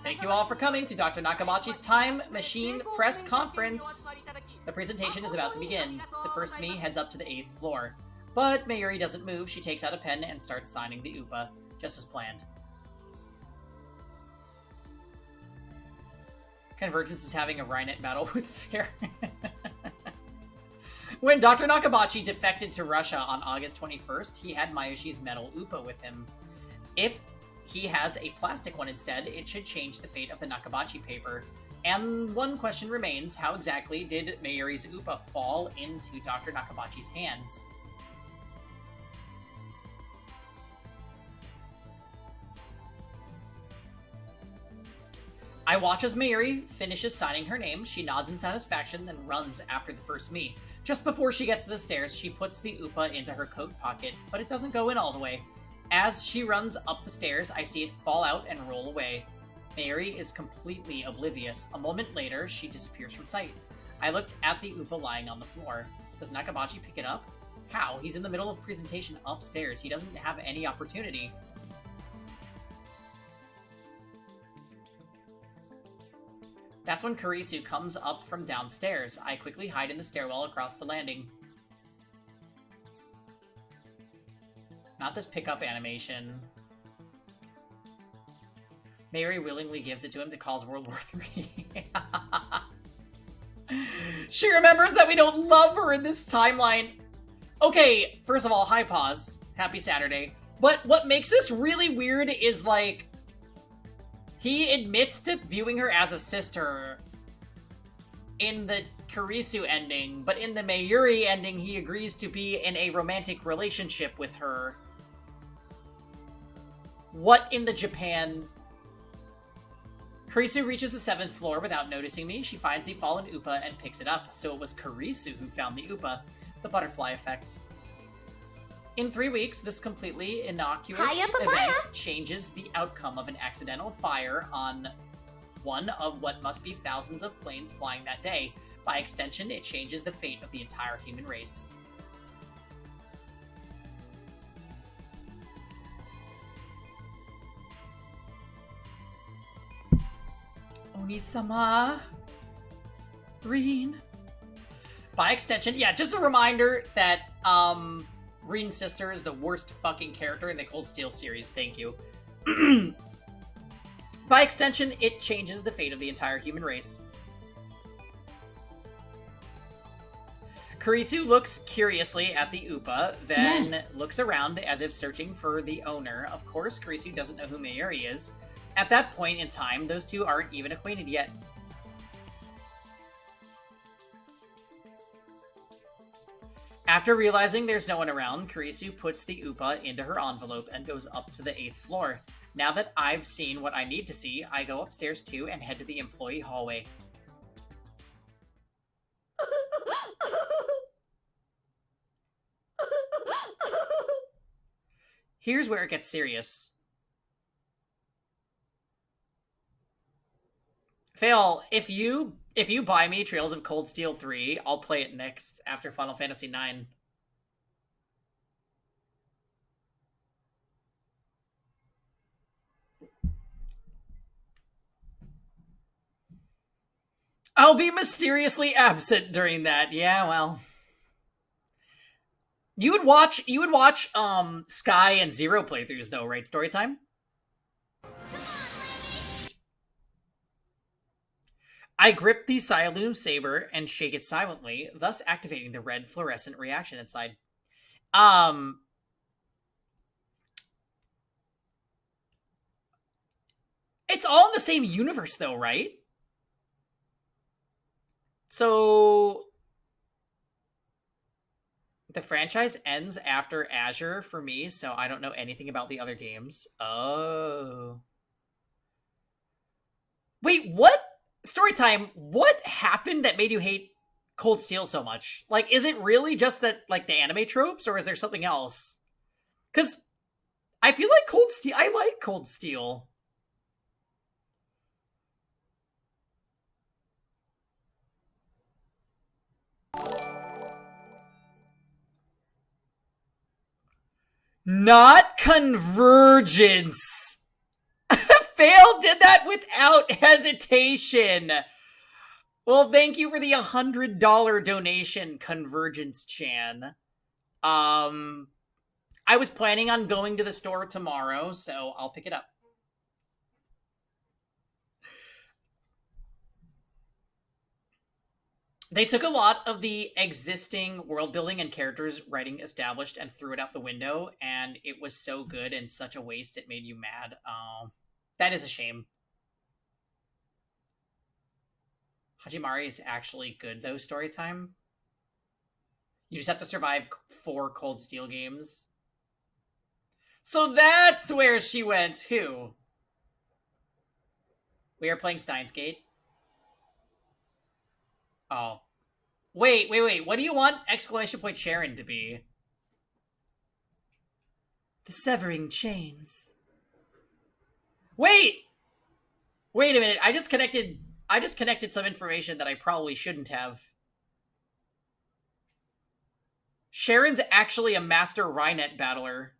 Speaker 1: Thank you all for coming to Dr. Nakabachi's Time Machine Press Conference. The presentation is about to begin. The first me heads up to the 8th floor. But Mayuri doesn't move. She takes out a pen and starts signing the UPA, just as planned. Convergence is having a Rhinet battle with Fair. When Dr. Nakabachi defected to Russia on August 21st, he had Mayushi's metal UPA with him. If he has a plastic one instead, it should change the fate of the Nakabachi paper. And one question remains, how exactly did Mayuri's UPA fall into Dr. Nakabachi's hands? I watch as Mayuri finishes signing her name. She nods in satisfaction, then runs after the first me. Just before she gets to the stairs, she puts the UPA into her coat pocket, but it doesn't go in all the way. As she runs up the stairs, I see it fall out and roll away. Mayuri is completely oblivious. A moment later, she disappears from sight. I looked at the UPA lying on the floor. Does Nakabachi pick it up? How? He's in the middle of presentation upstairs. He doesn't have any opportunity. That's when Kurisu comes up from downstairs. I quickly hide in the stairwell across the landing. Not this pickup animation. Mary willingly gives it to him to cause World War III. She remembers that we don't love her in this timeline. Okay, first of all, hi pause. Happy Saturday. But what makes this really weird is, like, he admits to viewing her as a sister in the Kurisu ending, but in the Mayuri ending, he agrees to be in a romantic relationship with her. What in the Japan? Kurisu reaches the 7th floor without noticing me. She finds the fallen Upa and picks it up. So it was Kurisu who found the Upa. The butterfly effect. In 3 weeks, this completely innocuous event changes the outcome of an accidental fire on one of what must be thousands of planes flying that day. By extension, it changes the fate of the entire human race. Oni-sama. Reen. By extension, yeah, just a reminder that, Reen's sister is the worst fucking character in the Cold Steel series. Thank you. By extension, it changes the fate of the entire human race. Kurisu looks curiously at the Upa, then looks around as if searching for the owner. Of course, Kurisu doesn't know who Mayuri is. At that point in time, those two aren't even acquainted yet. After realizing there's no one around, Kurisu puts the Upa into her envelope and goes up to the 8th floor. Now that I've seen what I need to see, I go upstairs too and head to the employee hallway. Here's where it gets serious. Fail, if you buy me Trails of Cold Steel 3, I'll play it next after Final Fantasy 9. I'll be mysteriously absent during that. Yeah, well. You would watch Sky and Zero playthroughs though, right? Storytime? I grip the Siloon saber and shake it silently, thus activating the red fluorescent reaction inside. It's all in the same universe though, right? So the franchise ends after Azure for me, so I don't know anything about the other games. Oh. Wait, what? Storytime, what happened that made you hate Cold Steel so much? Like, is it really just that, like, the anime tropes, or is there something else? Because I feel like Cold Steel, I like Cold Steel. Not Convergence. Fail did that without hesitation. Well, thank you for the $100 donation, Convergence Chan. I was planning on going to the store tomorrow, so I'll pick it up. They took a lot of the existing world building and characters writing established and threw it out the window, and it was so good and such a waste it made you mad. That is a shame. Hajimari is actually good, though, Storytime. You just have to survive 4 Cold Steel games. So that's where she went, too. We are playing Steins Gate. Oh. Wait. What do you want exclamation point Sharon to be? The severing chains. Wait a minute. I just connected some information that I probably shouldn't have. Sharon's actually a master Rynet battler.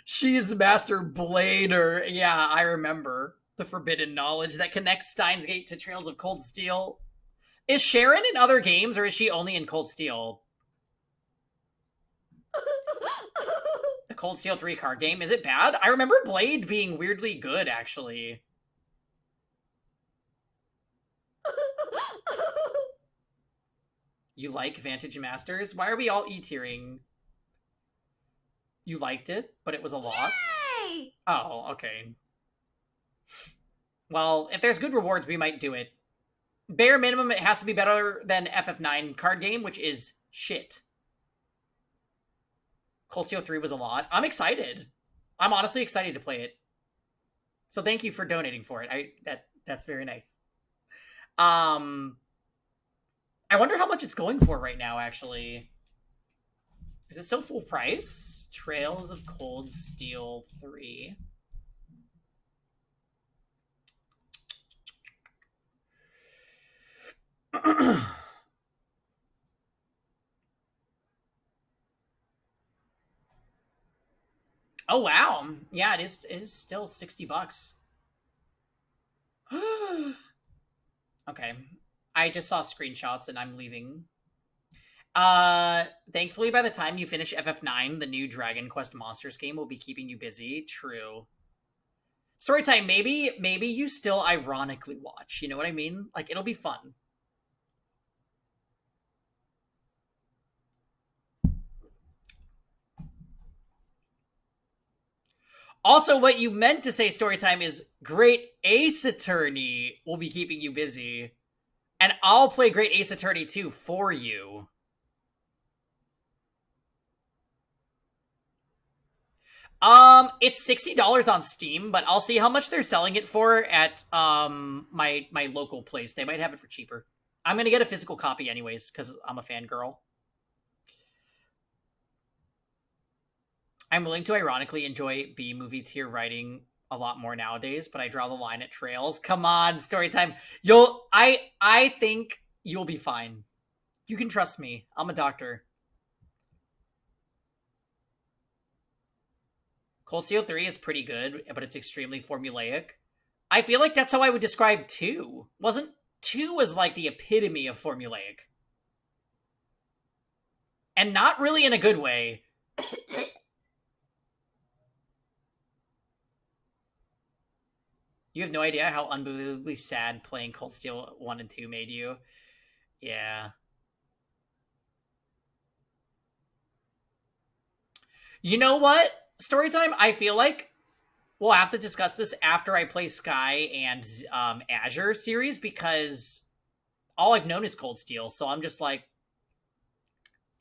Speaker 1: She's Master Blader. Yeah, I remember. The forbidden knowledge that connects Steins Gate to Trails of Cold Steel. Is Sharon in other games, or is she only in Cold Steel? The Cold Steel 3 card game, is it bad? I remember Blade being weirdly good, actually. You like Vantage Masters? Why are we all E-tiering? You liked it, but it was a lot?
Speaker 2: Yay!
Speaker 1: Oh, okay. Well, if there's good rewards, we might do it. Bare minimum, it has to be better than FF9 card game, which is shit. Cold Steel 3 was a lot. I'm excited. I'm honestly excited to play it. So thank you for donating for it. That's very nice. I wonder how much it's going for right now, actually. Is it still full price? Trails of Cold Steel 3. Oh wow. Yeah, it is still $60. Okay. I just saw screenshots and I'm leaving. Thankfully by the time you finish FF9, the new Dragon Quest Monsters game will be keeping you busy. True. Storytime, maybe you still ironically watch, you know what I mean? Like, it'll be fun. Also, what you meant to say, Storytime, is Great Ace Attorney will be keeping you busy. And I'll play Great Ace Attorney 2 for you. It's $60 on Steam, but I'll see how much they're selling it for at my local place. They might have it for cheaper. I'm gonna get a physical copy anyways, because I'm a fangirl. I'm willing to ironically enjoy B-movie tier writing a lot more nowadays, but I draw the line at Trails. Come on, Storytime. I think you'll be fine. You can trust me. I'm a doctor. Cold Steel 3 is pretty good, but it's extremely formulaic. I feel like that's how I would describe 2. 2 was like the epitome of formulaic. And not really in a good way. You have no idea how unbelievably sad playing Cold Steel 1 and 2 made you. Yeah. You know what? Storytime, I feel like we'll have to discuss this after I play Sky and Azure series, because all I've known is Cold Steel, so I'm just like,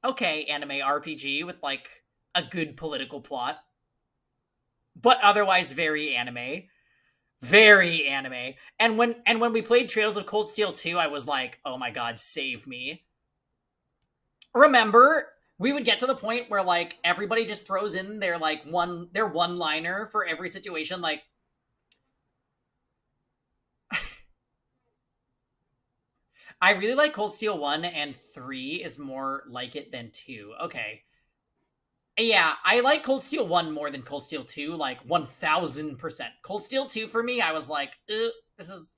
Speaker 1: okay, anime RPG with like a good political plot, but otherwise very anime. Very anime. And when we played Trails of Cold Steel 2, I was like, oh my god, save me. Remember, we would get to the point where like everybody just throws in their like one-liner for every situation, like I really like Cold Steel 1 and 3 is more like it than 2. Okay. Yeah, I like Cold Steel 1 more than Cold Steel 2, like 1000%. Cold Steel 2 for me, I was like, this is...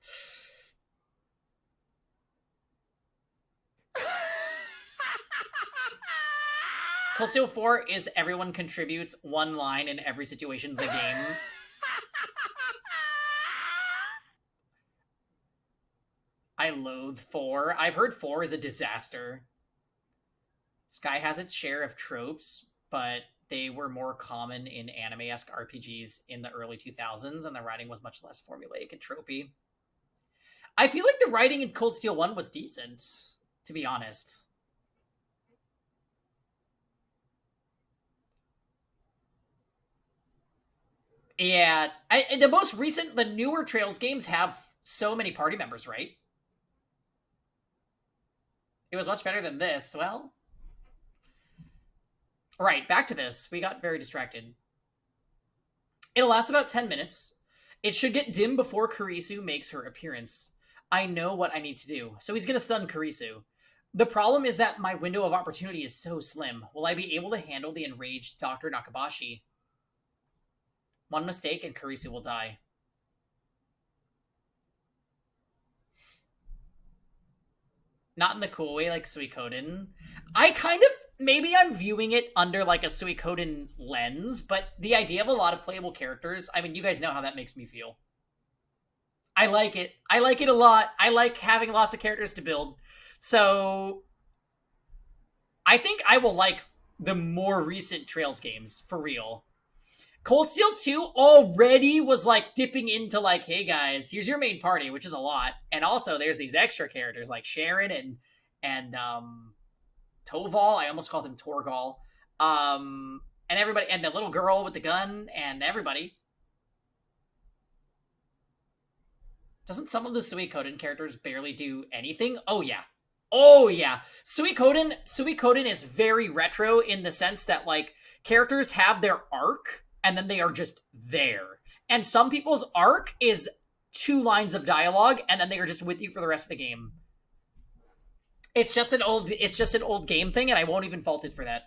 Speaker 1: Cold Steel 4 is everyone contributes one line in every situation of the game. I loathe 4. I've heard 4 is a disaster. Sky has its share of tropes, but they were more common in anime-esque RPGs in the early 2000s, and the writing was much less formulaic and tropey. I feel like the writing in Cold Steel 1 was decent, to be honest. Yeah, the newer Trails games have so many party members, right? It was much better than this. Well, right, back to this. We got very distracted. It'll last about 10 minutes. It should get dim before Kurisu makes her appearance. I know what I need to do. So he's gonna stun Kurisu. The problem is that my window of opportunity is so slim. Will I be able to handle the enraged Dr. Nakabashi? One mistake and Kurisu will die. Not in the cool way like Suikoden. I kind of, maybe I'm viewing it under like a Suikoden lens, but the idea of a lot of playable characters, I mean, you guys know how that makes me feel. I like it. I like it a lot. I like having lots of characters to build. So I think I will like the more recent Trails games for real. Cold Steel 2 already was like dipping into like, hey guys, here's your main party, which is a lot. And also there's these extra characters like Sharon and Toval. I almost called him Torgal. And everybody, and the little girl with the gun, and everybody. Doesn't some of the Suikoden characters barely do anything? Oh yeah. Oh yeah. Suikoden is very retro in the sense that like characters have their arc and then they are just there. And some people's arc is 2 lines of dialogue and then they are just with you for the rest of the game. It's just an old game thing and I won't even fault it for that.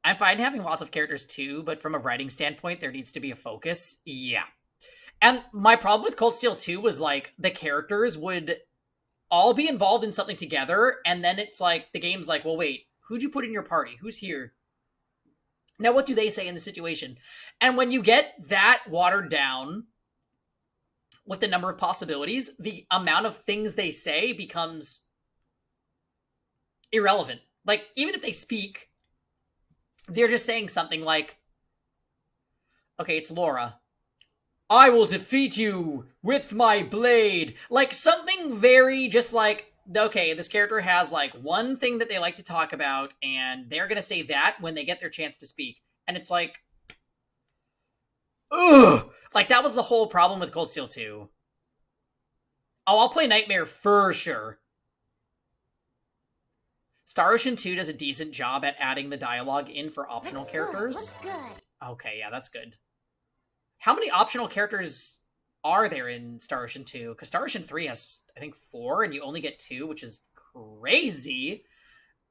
Speaker 1: I'm fine having lots of characters too, but from a writing standpoint, there needs to be a focus. Yeah. And my problem with Cold Steel 2 was like the characters would all be involved in something together, and then it's like the game's like, well, wait, who'd you put in your party? Who's here? Now, what do they say in the situation? And when you get that watered down with the number of possibilities, the amount of things they say becomes irrelevant. Like, even if they speak, they're just saying something like, okay, it's Laura. I will defeat you with my blade. Like, something very just like, okay, this character has like one thing that they like to talk about, and they're gonna say that when they get their chance to speak. And it's like, ugh! Like, that was the whole problem with Cold Steel 2. Oh, I'll play Nightmare for sure. Star Ocean 2 does a decent job at adding the dialogue in for optional characters. Okay, yeah, that's good. How many optional characters are there in Star Ocean 2? Because Star Ocean 3 has, I think, 4, and you only get 2, which is crazy.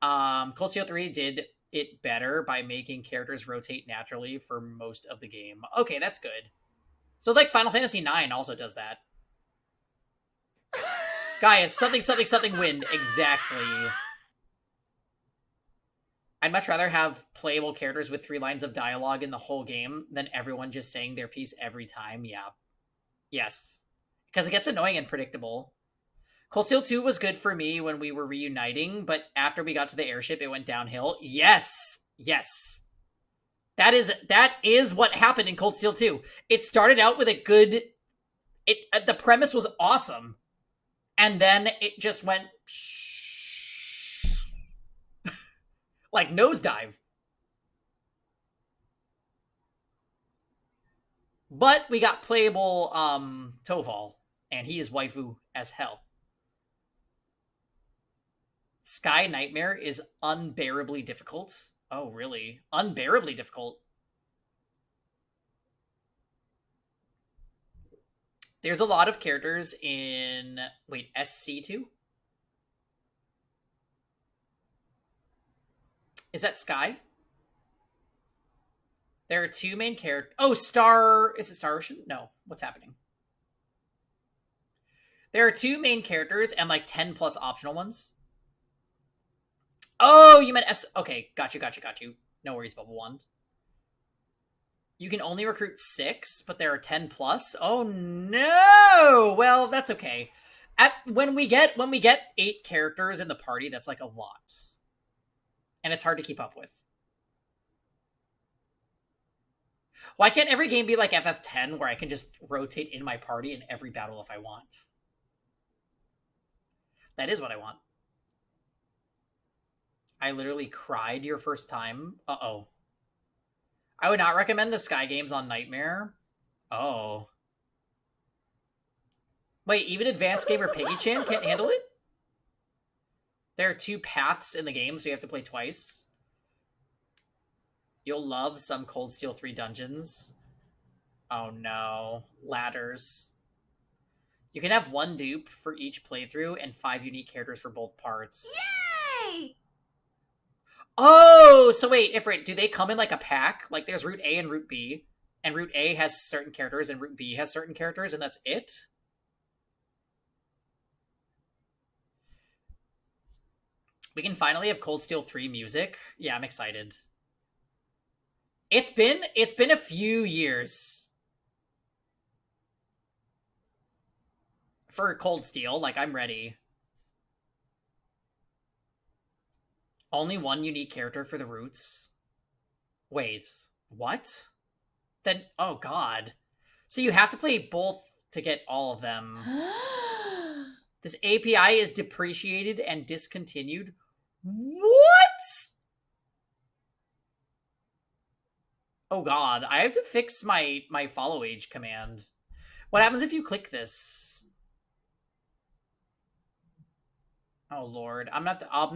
Speaker 1: Cold Steel 3 did it better by making characters rotate naturally for most of the game. Okay, that's good. So, like, Final Fantasy 9 also does that. Gaia, something, something, something, win. Exactly. I'd much rather have playable characters with 3 lines of dialogue in the whole game than everyone just saying their piece every time. Yeah. Yes. Because it gets annoying and predictable. Cold Steel 2 was good for me when we were reuniting, but after we got to the airship, it went downhill. Yes! Yes. That is what happened in Cold Steel 2. It started out with a good... the premise was awesome. And then it just went... like, nosedive. But we got playable Toval, and he is waifu as hell. Sky Nightmare is unbearably difficult. Oh, really? Unbearably difficult. There's a lot of characters in... wait, SC2? Is that Sky? There are 2 main characters. Oh, Star... is it Star Ocean? No. What's happening? There are 2 main characters and like 10 plus optional ones. Oh, you meant S... okay, got you. No worries, Bubble Wand. You can only recruit 6, but there are 10 plus? Oh, no! Well, that's okay. When we get 8 characters in the party, that's like a lot. And it's hard to keep up with. Why can't every game be like FF10 where I can just rotate in my party in every battle if I want? That is what I want. I literally cried your first time. Uh-oh. I would not recommend the Sky games on Nightmare. Oh. Wait, even Advanced Gamer Peggy-chan can't handle it? There are 2 paths in the game, so you have to play twice. You'll love some Cold Steel 3 dungeons. Oh no. Ladders. You can have 1 dupe for each playthrough and 5 unique characters for both parts.
Speaker 2: Yay!
Speaker 1: Oh, so wait, Ifrit, do they come in like a pack? Like there's Route A and Route B, And Route A has certain characters, and Route B has certain characters, and that's it? We can finally have Cold Steel 3 music. Yeah, I'm excited. It's been a few years for Cold Steel. Like, I'm ready. Only one unique character for the Roots. Wait, what? Then, oh god. So you have to play both to get all of them. This API is depreciated and discontinued. What? Oh god, I have to fix my follow age command. What happens if you click this? Oh lord, I'll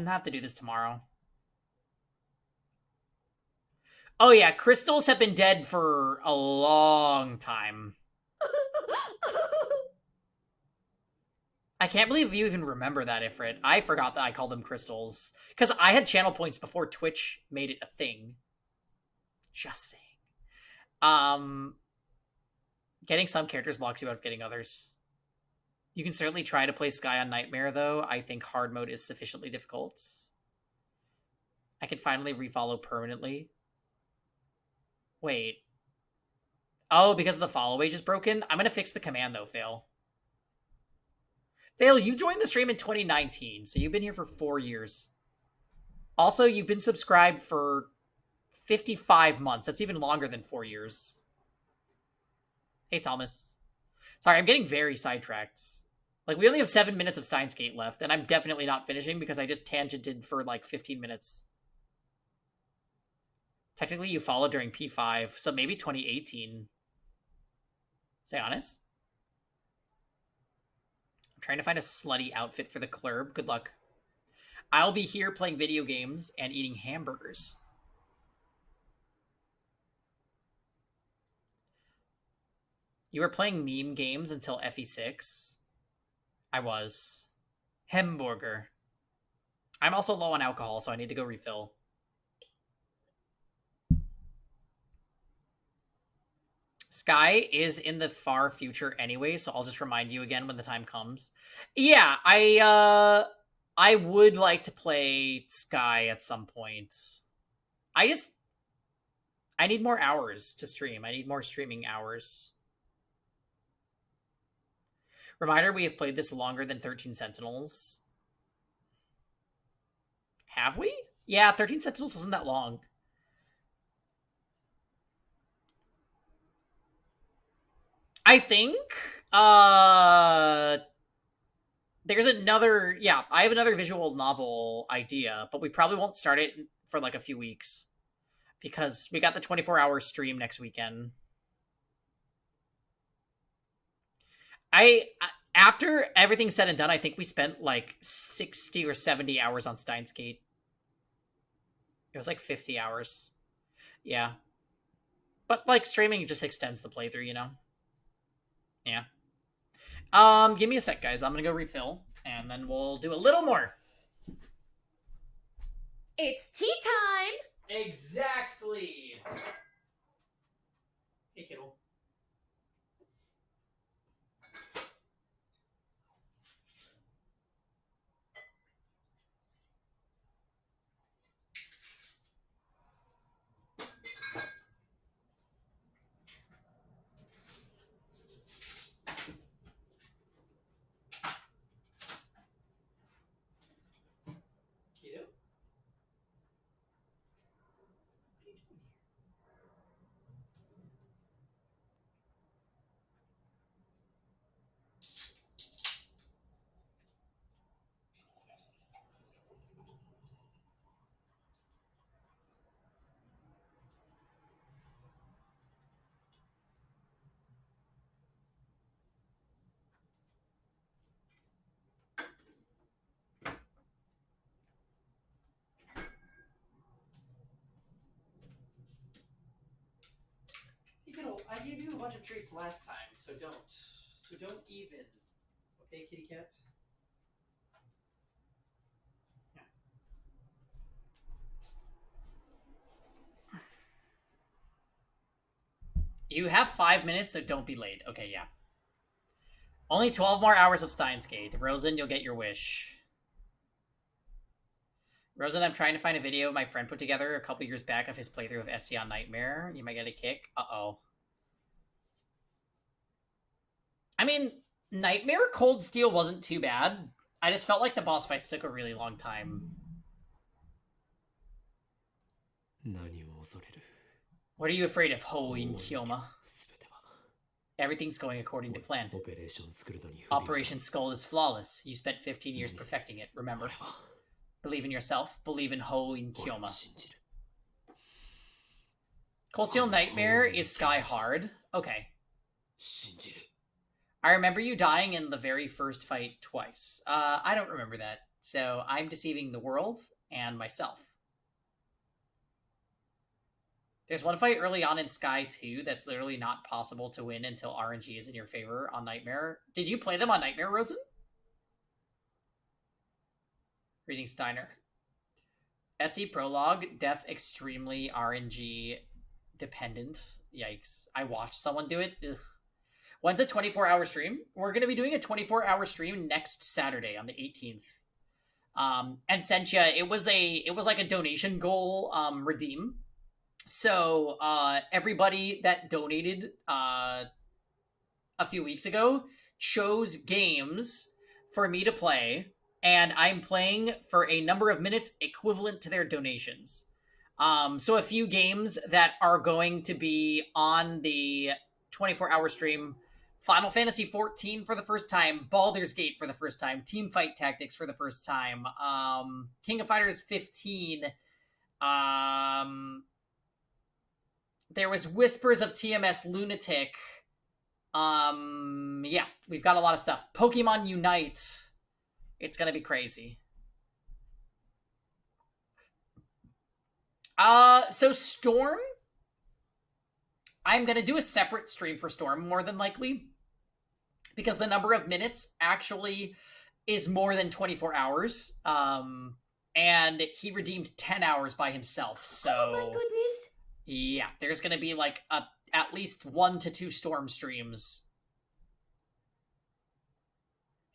Speaker 1: have to do this tomorrow. Oh yeah, crystals have been dead for a long time. I can't believe you even remember that, Ifrit. I forgot that I called them crystals. Because I had channel points before Twitch made it a thing. Just saying. Getting some characters locks you out of getting others. You can certainly try to play Sky on Nightmare, though. I think hard mode is sufficiently difficult. I can finally refollow permanently. Wait. Oh, because the follow age is broken? I'm going to fix the command, though, Fail. Fail, you joined the stream in 2019, so you've been here for 4 years. Also, you've been subscribed for 55 months. That's even longer than 4 years. Hey, Thomas. Sorry, I'm getting very sidetracked. Like, we only have 7 minutes of Steins Gate left, and I'm definitely not finishing because I just tangented for, like, 15 minutes. Technically, you followed during P5, so maybe 2018. Say honest. I'm trying to find a slutty outfit for the club. Good luck. I'll be here playing video games and eating hamburgers. You were playing meme games until FE6? I was. Hamburger. I'm also low on alcohol, so I need to go refill. Sky is in the far future anyway, so I'll just remind you again when the time comes. Yeah, I would like to play Sky at some point. I need more hours to stream. I need more streaming hours. Reminder, we have played this longer than 13 Sentinels. Have we? Yeah, 13 Sentinels wasn't that long. I think there's another, yeah, I have another visual novel idea, but we probably won't start it for like a few weeks because we got the 24-hour stream next weekend. After everything's said and done, I think we spent like 60 or 70 hours on Steins Gate. It was like 50 hours. Yeah. But like streaming just extends the playthrough, you know? Yeah. Give me a sec, guys. I'm gonna go refill, and then we'll do a little more.
Speaker 2: It's tea time!
Speaker 1: Exactly! Hey, kiddo. Kiddo? Hey, kiddo, I gave you a bunch of treats last time, so don't. So don't even. Okay, kitty cat? Yeah. You have 5 minutes, so don't be late. Okay, yeah. Only 12 more hours of Steins Gate. Rosen, you'll get your wish. Rosen, I'm trying to find a video my friend put together a couple years back of his playthrough of SC on Nightmare. You might get a kick. Uh-oh. I mean, Nightmare Cold Steel wasn't too bad. I just felt like the boss fights took a really long time.
Speaker 4: 何を恐れる
Speaker 1: What are you afraid of, Hoin Kyoma?
Speaker 4: すべては
Speaker 1: Everything's going according to plan.
Speaker 4: オペレーション作るのに不備が
Speaker 1: Operation Skull is flawless. You spent 15 years perfecting it, remember?
Speaker 4: 俺は
Speaker 1: Believe in yourself. Believe in Hoin
Speaker 4: 俺を
Speaker 1: Kyoma.
Speaker 4: 信じる
Speaker 1: Cold Steel Nightmare is sky hard. Okay.
Speaker 4: 信じる
Speaker 1: I remember you dying in the very first fight twice. I don't remember that. So I'm deceiving the world and myself. There's one fight early on in Sky 2 that's literally not possible to win until RNG is in your favor on Nightmare. Did you play them on Nightmare, Rosen? Reading Steiner. SE Prologue, def extremely RNG dependent. Yikes. I watched someone do it. Ugh. When's a 24-hour stream? We're going to be doing a 24-hour stream next Saturday on the 18th. And Sentia, it was like a donation goal redeem. So everybody that donated a few weeks ago chose games for me to play, and I'm playing for a number of minutes equivalent to their donations. So a few games that are going to be on the 24-hour stream: Final Fantasy XIV for the first time, Baldur's Gate for the first time, Teamfight Tactics for the first time, King of Fighters 15, there was Whispers of TMS Lunatic. Yeah, we've got a lot of stuff. Pokemon Unite. It's gonna be crazy. So Storm, I'm gonna do a separate stream for Storm, more than likely, because the number of minutes actually is more than 24 hours. And he redeemed 10 hours by himself, so...
Speaker 2: Oh my goodness!
Speaker 1: Yeah, there's gonna be like at least 1 to 2 Storm streams.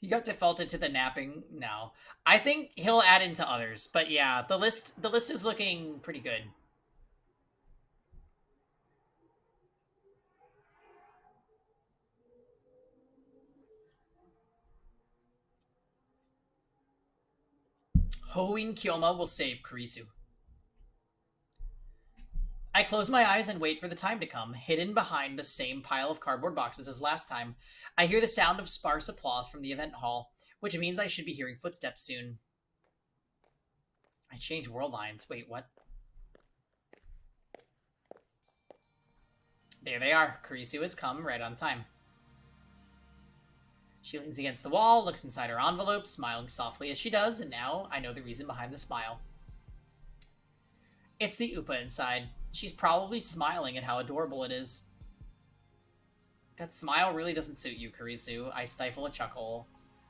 Speaker 1: He got defaulted to the napping. No, I think he'll add into others. But yeah, the list is looking pretty good. Hoin Kyoma will save Kurisu. I close my eyes and wait for the time to come, hidden behind the same pile of cardboard boxes as last time. I hear the sound of sparse applause from the event hall, which means I should be hearing footsteps soon. I change world lines. Wait, what? There they are. Kurisu has come right on time. She leans against the wall, looks inside her envelope, smiling softly as she does, and now I know the reason behind the smile. It's the Upa inside. She's probably smiling at how adorable it is. That smile really doesn't suit you, Kurisu. I stifle a chuckle.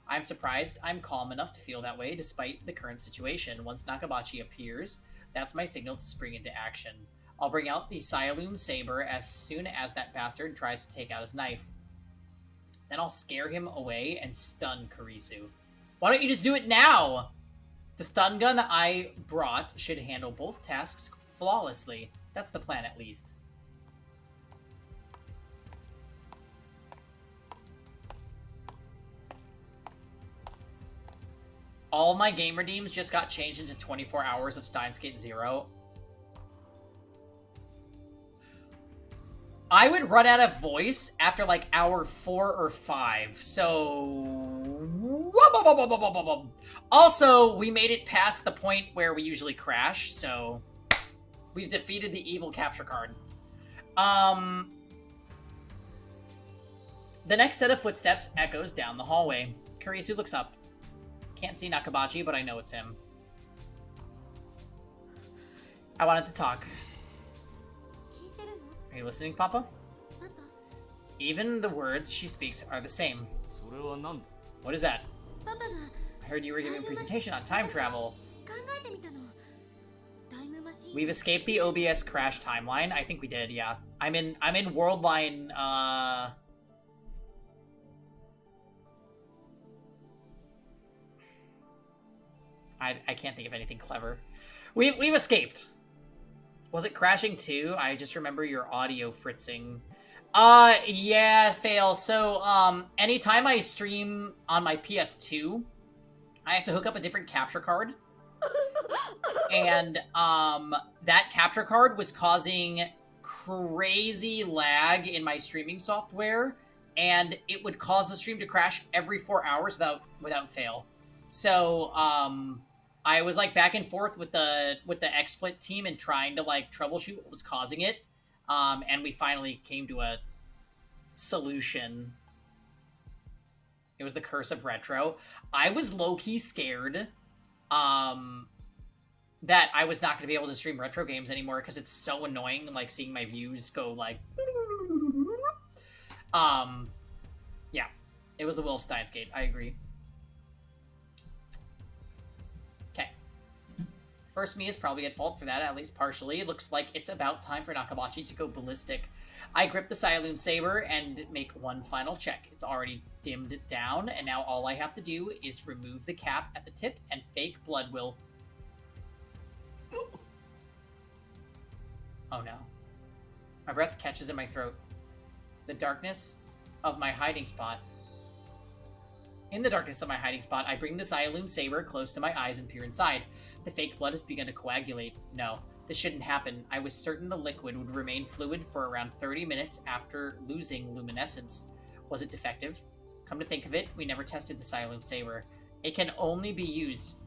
Speaker 1: I'm surprised I'm calm enough to feel that way despite the current situation. Once Nakabachi appears, that's my signal to spring into action. I'll bring out the Sialoom Saber as soon as that bastard tries to take out his knife. Then I'll scare him away and stun Kurisu. Why don't you just do it now? The stun gun I brought should handle both tasks flawlessly. That's the plan, at least. All my game redeems just got changed into 24 hours of Steins Gate 0. I would run out of voice after like hour 4 or 5, so... Also, we made it past the point where we usually crash, so... We've defeated the evil capture card. The next set of footsteps echoes down the hallway. Kurisu looks up. Can't see Nakabachi, but I know it's him. I wanted to talk. Are you listening, Papa? Even the words she speaks are the same. What is that? I heard you were giving a presentation on time travel. We've escaped the OBS crash timeline. I think we did, yeah. I'm in Worldline, I can't think of anything clever. We've escaped. Was it crashing too? I just remember your audio fritzing. Yeah, Fail. So, anytime I stream on my PS2, I have to hook up a different capture card. And, that capture card was causing crazy lag in my streaming software, and it would cause the stream to crash every 4 hours without fail. So, I was like back and forth with the XSplit team and trying to like troubleshoot what was causing it. And we finally came to a solution. It was the curse of retro. I was low-key scared that I was not going to be able to stream retro games anymore because it's so annoying, like seeing my views go like yeah, it was the Will Steins gate. I agree. Okay. First me is probably at fault for that, at least partially. It looks like it's about time for Nakabachi to go ballistic. I grip the Siloon Saber and make one final check. It's already dimmed down, and now all I have to do is remove the cap at the tip and fake blood will... Oh no. My breath catches in my throat. The darkness of my hiding spot. In the darkness of my hiding spot, I bring the Siloon Saber close to my eyes and peer inside. The fake blood has begun to coagulate. No, this shouldn't happen. I was certain the liquid would remain fluid for around 30 minutes after losing luminescence. Was it defective? Come to think of it, we never tested the Siloon Saber. It can only be used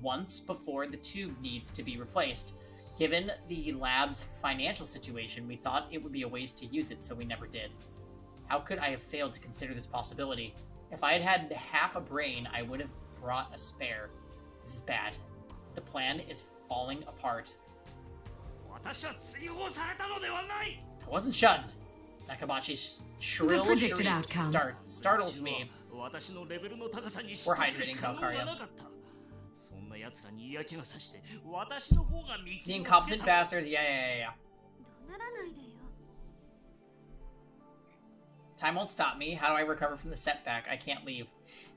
Speaker 1: once before the tube needs to be replaced. Given the lab's financial situation, we thought it would be a waste to use it, so we never did. How could I have failed to consider this possibility? If I had had half a brain, I would have brought a spare. This is bad. The plan is falling apart. I wasn't shunned. Nakabachi's shrill shriek startles me. We're hydrating, Valkyria. The incompetent bastards, yeah. Time won't stop me. How do I recover from the setback? I can't leave.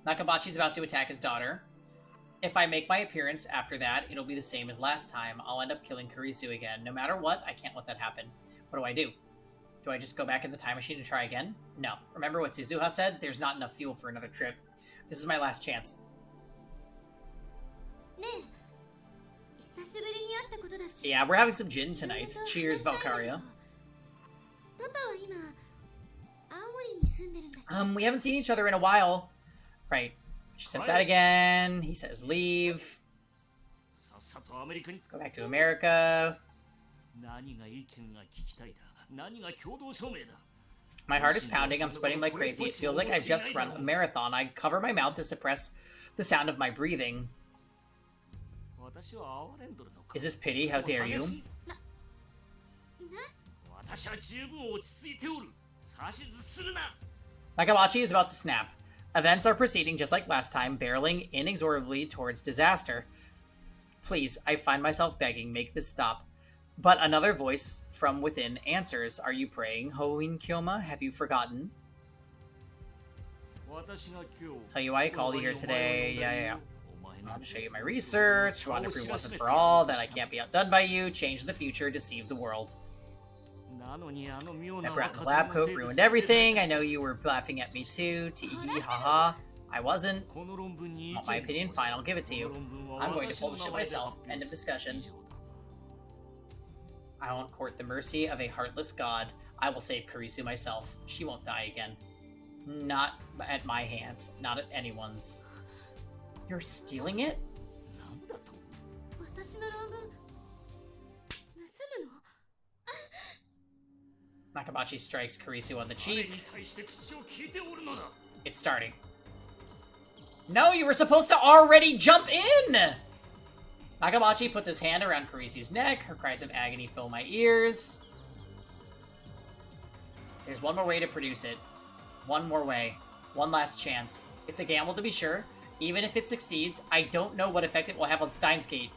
Speaker 1: Nakabachi's about to attack his daughter. If I make my appearance after that, it'll be the same as last time. I'll end up killing Kurisu again. No matter what, I can't let that happen. What do? Do I just go back in the time machine and try again? No. Remember what Suzuha said? There's not enough fuel for another trip. This is my last chance. Yeah, we're having some gin tonight. Cheers, Valkyria. We haven't seen each other in a while. Right. She says that again. He says leave. Go back to America. My heart is pounding. I'm sweating like crazy. It feels like I've just run a marathon. I cover my mouth to suppress the sound of my breathing. Is this pity? How dare you? Nakabachi is about to snap. Events are proceeding just like last time, barreling inexorably towards disaster. Please, I find myself begging, make this stop. But another voice from within answers. Are you praying, Hoin Kyoma? Have you forgotten? Tell you why I called you here today. Yeah. I want to show you my research. Want to prove once and for all that I can't be outdone by you. Change the future, deceive the world. That brat in the lab coat ruined everything. I know you were laughing at me too. Tee-hee, haha. I wasn't. Want my opinion? Fine, I'll give it to you. I'm going to publish it myself. End of discussion. I won't court the mercy of a heartless god. I will save Kurisu myself. She won't die again. Not at my hands. Not at anyone's. You're stealing it? Nakabachi strikes Kurisu on the cheek. It's starting. No, you were supposed to already jump in! Nakabachi puts his hand around Kurisu's neck. Her cries of agony fill my ears. There's one more way to produce it. One more way. One last chance. It's a gamble to be sure. Even if it succeeds, I don't know what effect it will have on Steins Gate.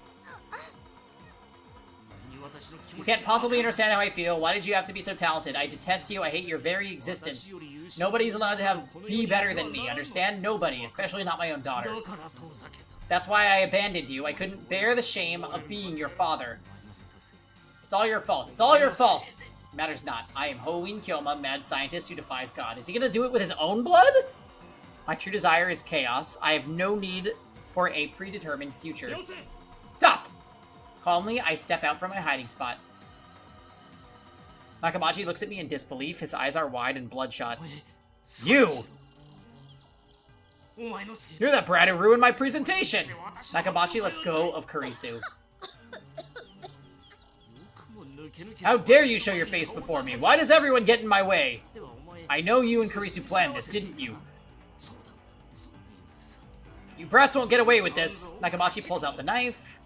Speaker 1: You can't possibly understand how I feel. Why did you have to be so talented? I detest you. I hate your very existence. Nobody's allowed to be better than me, understand? Nobody, especially not my own daughter. That's why I abandoned you. I couldn't bear the shame of being your father. It's all your fault. It's all your fault. Matters not. I am Hoin Kyoma, mad scientist who defies God. Is he gonna do it with his own blood? My true desire is chaos. I have no need for a predetermined future. Stop! Calmly, I step out from my hiding spot. Nakamachi looks at me in disbelief. His eyes are wide and bloodshot. You! You're that brat who ruined my presentation! Nakamachi lets go of Kurisu. How dare you show your face before me? Why does everyone get in my way? I know you and Kurisu planned this, didn't you? You brats won't get away with this. Nakamachi pulls out the knife.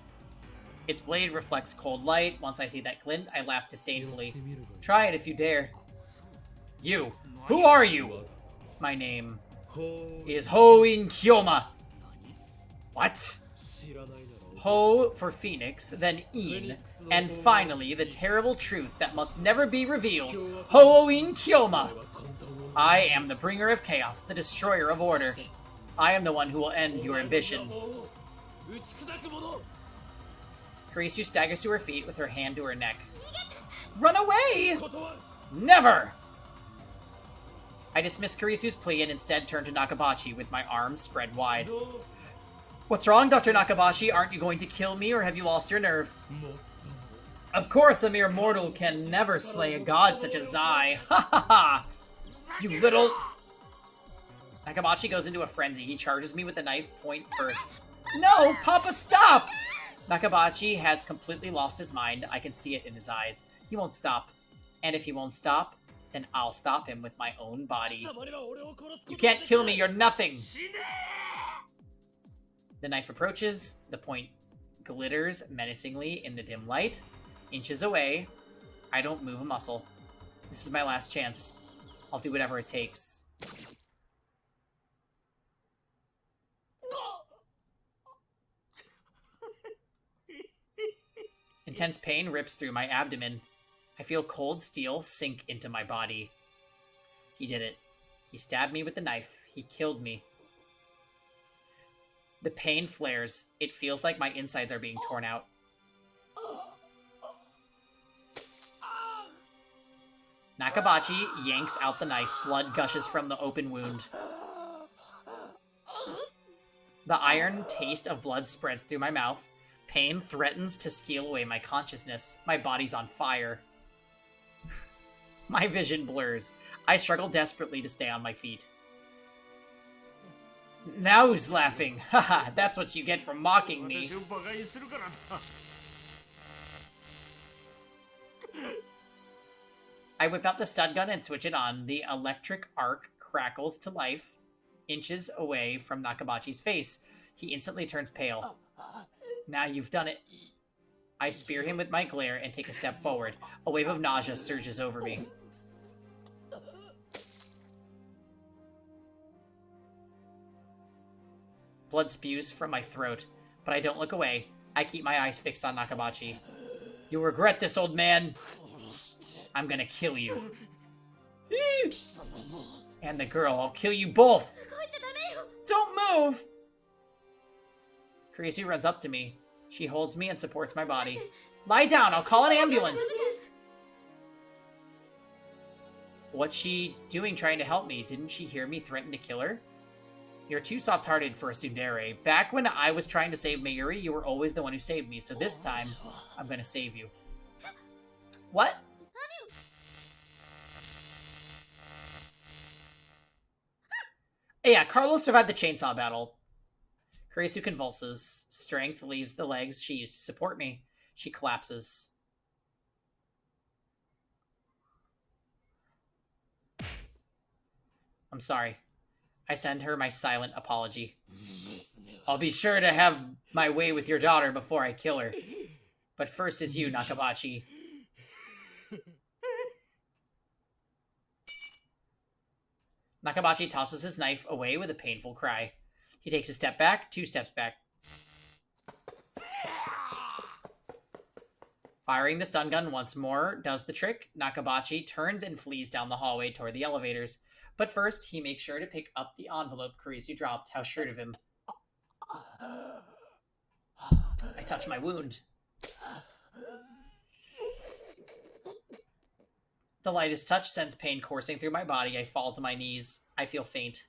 Speaker 1: Its blade reflects cold light. Once I see that glint, I laugh disdainfully. Try it if you dare. You. Who are you? My name is Hoin Kyoma. What? Ho for Phoenix, then In, and finally the terrible truth that must never be revealed. Hoin Kyoma. I am the bringer of chaos, the destroyer of order. I am the one who will end your ambition. Kurisu staggers to her feet with her hand to her neck. Run away! Never! I dismiss Kurisu's plea and instead turn to Nakabachi with my arms spread wide. What's wrong, Dr. Nakabashi? Aren't you going to kill me, or have you lost your nerve? Of course, a mere mortal can never slay a god such as I. Ha ha ha! You little... Nakabachi goes into a frenzy. He charges me with the knife point first. No! Papa, stop! Nakabachi has completely lost his mind. I can see it in his eyes. He won't stop. And if he won't stop, then I'll stop him with my own body. You can't kill me, you're nothing! The knife approaches. The point glitters menacingly in the dim light. Inches away. I don't move a muscle. This is my last chance. I'll do whatever it takes. Intense pain rips through my abdomen. I feel cold steel sink into my body. He did it. He stabbed me with the knife. He killed me. The pain flares. It feels like my insides are being torn out. Nakabachi yanks out the knife. Blood gushes from the open wound. The iron taste of blood spreads through my mouth. Pain threatens to steal away my consciousness. My body's on fire. My vision blurs. I struggle desperately to stay on my feet. Now who's laughing? Haha, that's what you get for mocking me. I whip out the stun gun and switch it on. The electric arc crackles to life, inches away from Nakabachi's face. He instantly turns pale. Now you've done it. I spear him with my glare and take a step forward. A wave of nausea surges over me. Blood spews from my throat, but I don't look away. I keep my eyes fixed on Nakabachi. You'll regret this, old man. I'm gonna kill you. And the girl, I'll kill you both. Don't move! Kurisu runs up to me. She holds me and supports my body. Lie down, I'll call an ambulance. What's she doing trying to help me? Didn't she hear me threaten to kill her? You're too soft-hearted for a tsundere. Back when I was trying to save Mayuri, you were always the one who saved me, so this time, I'm gonna save you. What? Yeah, Carlos survived the chainsaw battle. Kurisu convulses. Strength leaves the legs she used to support me. She collapses. I'm sorry. I send her my silent apology. I'll be sure to have my way with your daughter before I kill her. But first is you, Nakabachi. Nakabachi tosses his knife away with a painful cry. He takes a step back, 2 steps back. Firing the stun gun once more does the trick. Nakabachi turns and flees down the hallway toward the elevators. But first, he makes sure to pick up the envelope Kurisu dropped. How shrewd of him. I touch my wound. The lightest touch sends pain coursing through my body. I fall to my knees. I feel faint.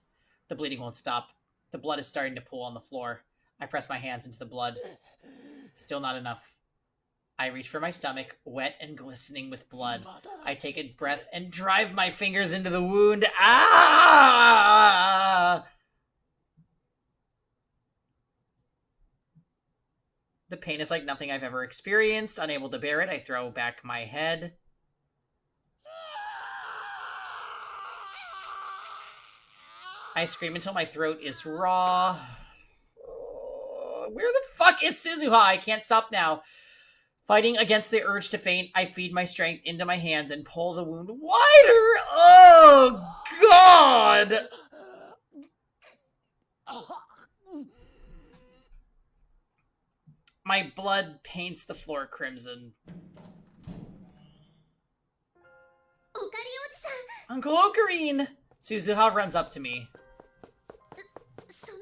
Speaker 1: The bleeding won't stop. The blood is starting to pool on the floor. I press my hands into the blood. Still not enough. I reach for my stomach, wet and glistening with blood. I take a breath and drive my fingers into the wound. Ah! The pain is like nothing I've ever experienced. Unable to bear it, I throw back my head. I scream until my throat is raw. Where the fuck is Suzuha? I can't stop now. Fighting against the urge to faint, I feed my strength into my hands and pull the wound wider. Oh, God! My blood paints the floor crimson. Uncle Ocarine! Suzuha runs up to me.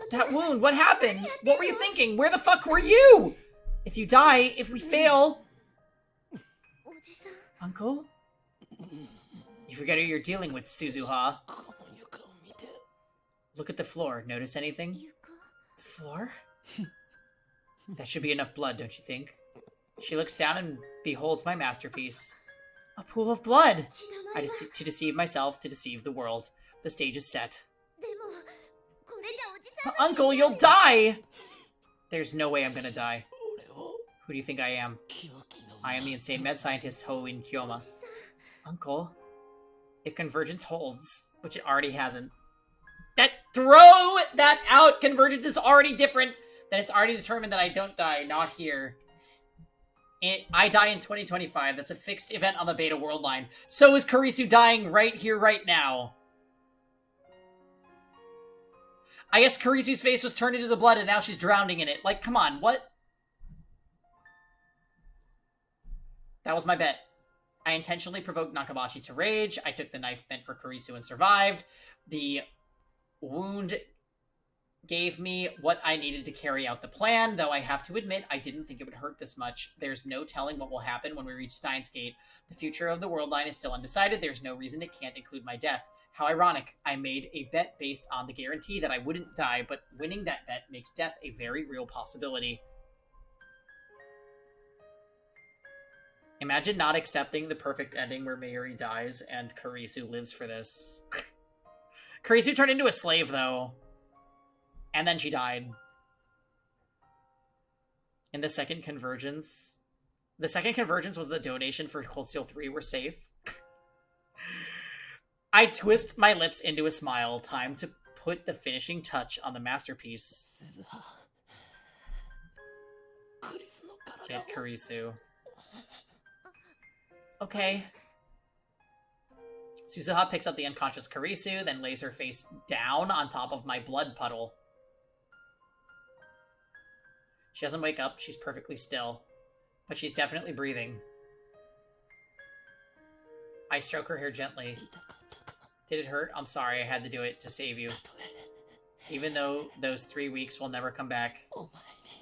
Speaker 1: That wound, what happened? What were you thinking? Where the fuck were you? If you die, if we fail... Uncle? You forget who you're dealing with, Suzuha. Look at the floor. Notice anything? The floor? That should be enough blood, don't you think? She looks down and beholds my masterpiece. A pool of blood! To deceive myself, to deceive the world. The stage is set. Uncle, you'll die! There's no way I'm gonna die. Who do you think I am? I am the insane mad scientist Hoin Kyoma. Uncle, if convergence holds, which it already hasn't, throw that out! Convergence is already different. Then it's already determined that I don't die, not here. I die in 2025. That's a fixed event on the Beta World line. So is Kurisu dying right here, right now. I guess Kurisu's face was turned into the blood and now she's drowning in it. Like, come on, what? That was my bet. I intentionally provoked Nakabashi to rage. I took the knife meant for Kurisu and survived. The wound gave me what I needed to carry out the plan, though I have to admit I didn't think it would hurt this much. There's no telling what will happen when we reach Steins Gate. The future of the world line is still undecided. There's no reason it can't include my death. How ironic. I made a bet based on the guarantee that I wouldn't die, but winning that bet makes death a very real possibility. Imagine not accepting the perfect ending where Mayuri dies and Kurisu lives for this. Kurisu turned into a slave, though. And then she died. In the second convergence... The second convergence was the donation for Cold Steel 3. We're safe. I twist my lips into a smile. Time to put the finishing touch on the masterpiece. Get Kurisu. Okay. Suzuha picks up the unconscious Kurisu, then lays her face down on top of my blood puddle. She doesn't wake up, she's perfectly still. But she's definitely breathing. I stroke her hair gently. Did it hurt? I'm sorry, I had to do it to save you. Even though those 3 weeks will never come back,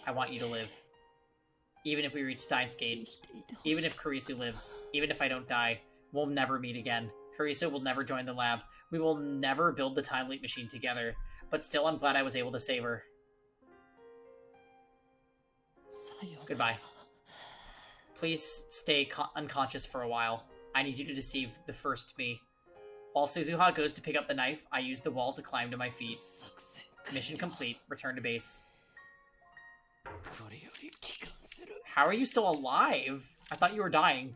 Speaker 1: I want you to live. Even if we reach Steins Gate, even if Kurisu lives, even if I don't die, we'll never meet again. Kurisu will never join the lab. We will never build the time leap machine together. But still, I'm glad I was able to save her. Goodbye. Please stay unconscious for a while. I need you to deceive the first me. While Suzuha goes to pick up the knife, I use the wall to climb to my feet. Mission complete. Return to base. How are you still alive? I thought you were dying.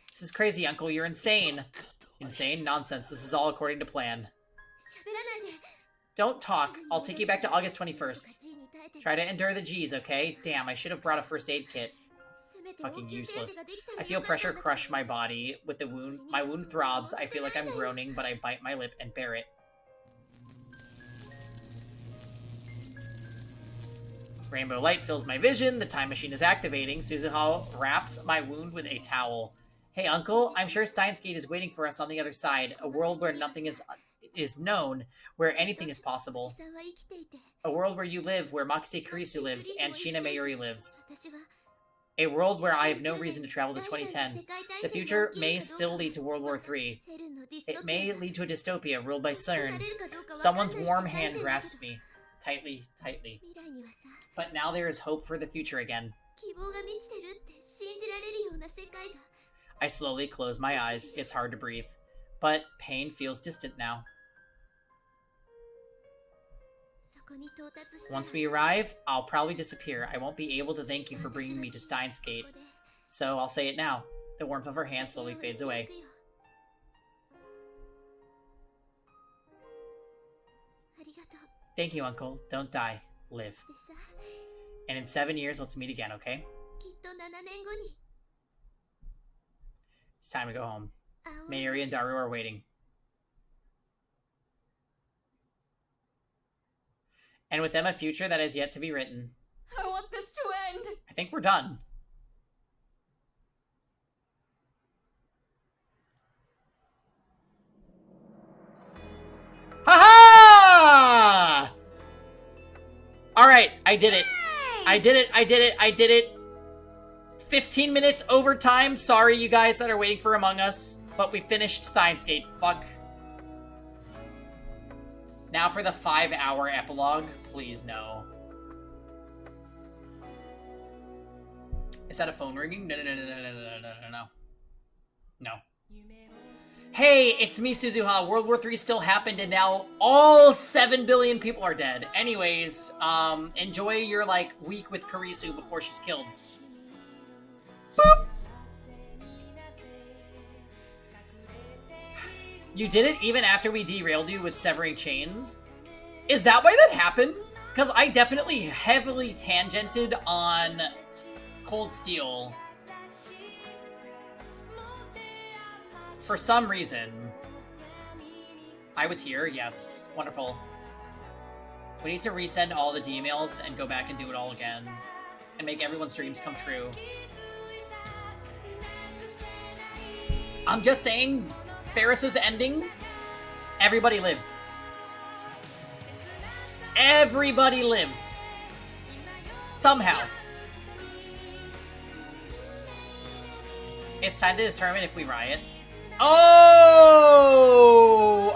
Speaker 1: This is crazy, Uncle. You're insane. Insane? Nonsense. This is all according to plan. Don't talk. I'll take you back to August 21st. Try to endure the G's, okay? Damn, I should have brought a first aid kit. Fucking useless. I feel pressure crush my body with the wound. My wound throbs. I feel like I'm groaning, but I bite my lip and bear it. Rainbow light fills my vision. The time machine is activating. Suzuha wraps my wound with a towel. Hey, Uncle, I'm sure Steins Gate is waiting for us on the other side. A world where nothing is known, where anything is possible. A world where you live, where Maxi Kurisu lives, and Shina Mayuri lives. A world where I have no reason to travel to 2010. The future may still lead to World War III. It may lead to a dystopia ruled by CERN. Someone's warm hand grasps me. Tightly, tightly. But now there is hope for the future again. I slowly close my eyes. It's hard to breathe. But pain feels distant now. Once we arrive, I'll probably disappear. I won't be able to thank you for bringing me to Steins Gate. So I'll say it now. The warmth of her hand slowly fades away. Thank you, Uncle. Don't die. Live. And in 7 years, let's meet again, okay? It's time to go home. Mayuri and Daru are waiting. And with them a future that has yet to be written.
Speaker 5: I want this to end!
Speaker 1: I think we're done. Ha ha! Alright, I did it. I did it, I did it, I did it. 15 minutes overtime. Sorry, you guys that are waiting for Among Us, but we finished Steins Gate. Fuck. Now for the 5-hour epilogue. Please, no. Is that a phone ringing? No, no, no, no, no, no, no, no, no, no. No. Hey, it's me, Suzuha. World War III still happened, and now all 7 billion people are dead. Anyways, enjoy your, like, week with Kurisu before she's killed. Boop! You did it even after we derailed you with severing chains? Is that why that happened? Because I definitely heavily tangented on Cold Steel. For some reason. I was here, yes. Wonderful. We need to resend all the D-mails and go back and do it all again. And make everyone's dreams come true. I'm just saying, Ferris's ending, everybody lived. Everybody lived. Somehow. It's time to determine if we riot. Oh!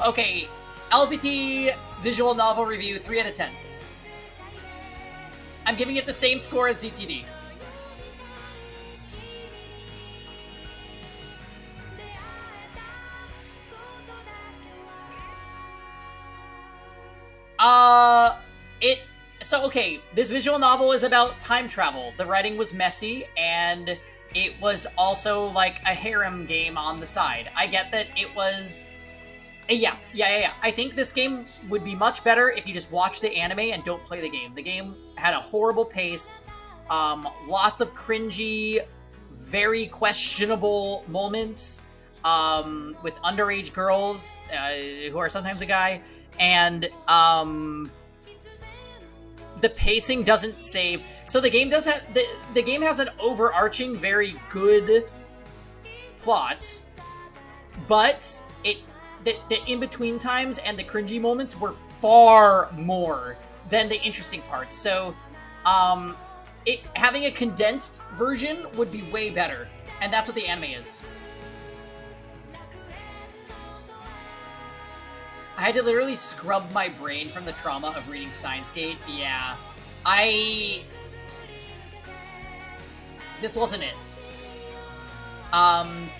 Speaker 1: Okay. LPT visual novel review, 3 out of 10. I'm giving it the same score as ZTD. So okay, this visual novel is about time travel. The writing was messy, and it was also like a harem game on the side. I get that it was... Yeah. I think this game would be much better if you just watch the anime and don't play the game. The game had a horrible pace, lots of cringy, very questionable moments, with underage girls, who are sometimes a guy, and, the pacing doesn't save. So the game does have the game has an overarching, very good plot, but the in-between times and the cringy moments were far more than the interesting parts. So, having a condensed version would be way better, and that's what the anime is. I had to literally scrub my brain from the trauma of reading Steins Gate. Yeah. This wasn't it. And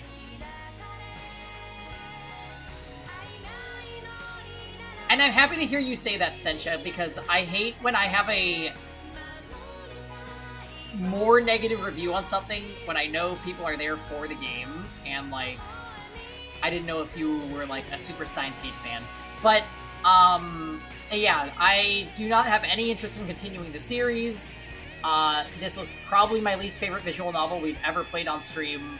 Speaker 1: I'm happy to hear you say that, Sensha, because I hate when I have a more negative review on something when I know people are there for the game, and, like, I didn't know if you were, like, a super Steins Gate fan. But, yeah, I do not have any interest in continuing the series. This was probably my least favorite visual novel we've ever played on stream.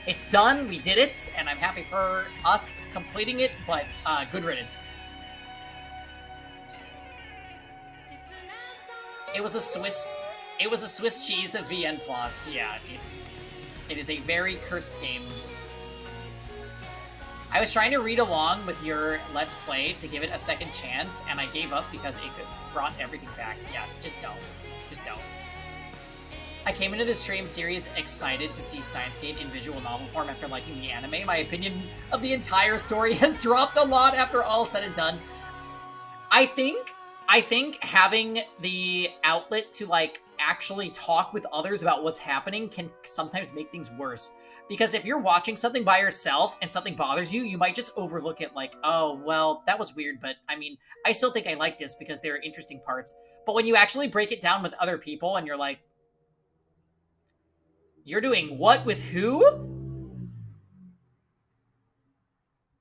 Speaker 1: It's done, we did it, and I'm happy for us completing it, but, good riddance. It was a Swiss cheese of VN plots. Yeah, it is a very cursed game. I was trying to read along with your Let's Play to give it a second chance, and I gave up because it brought everything back. Yeah, just don't. Just don't. I came into this stream series excited to see Steins Gate in visual novel form after liking the anime. My opinion of the entire story has dropped a lot after all said and done. I think having the outlet to, like, actually talk with others about what's happening can sometimes make things worse. Because if you're watching something by yourself and something bothers you, you might just overlook it like, oh, well, that was weird, but I mean, I still think I like this because there are interesting parts. But when you actually break it down with other people and you're like, you're doing what with who?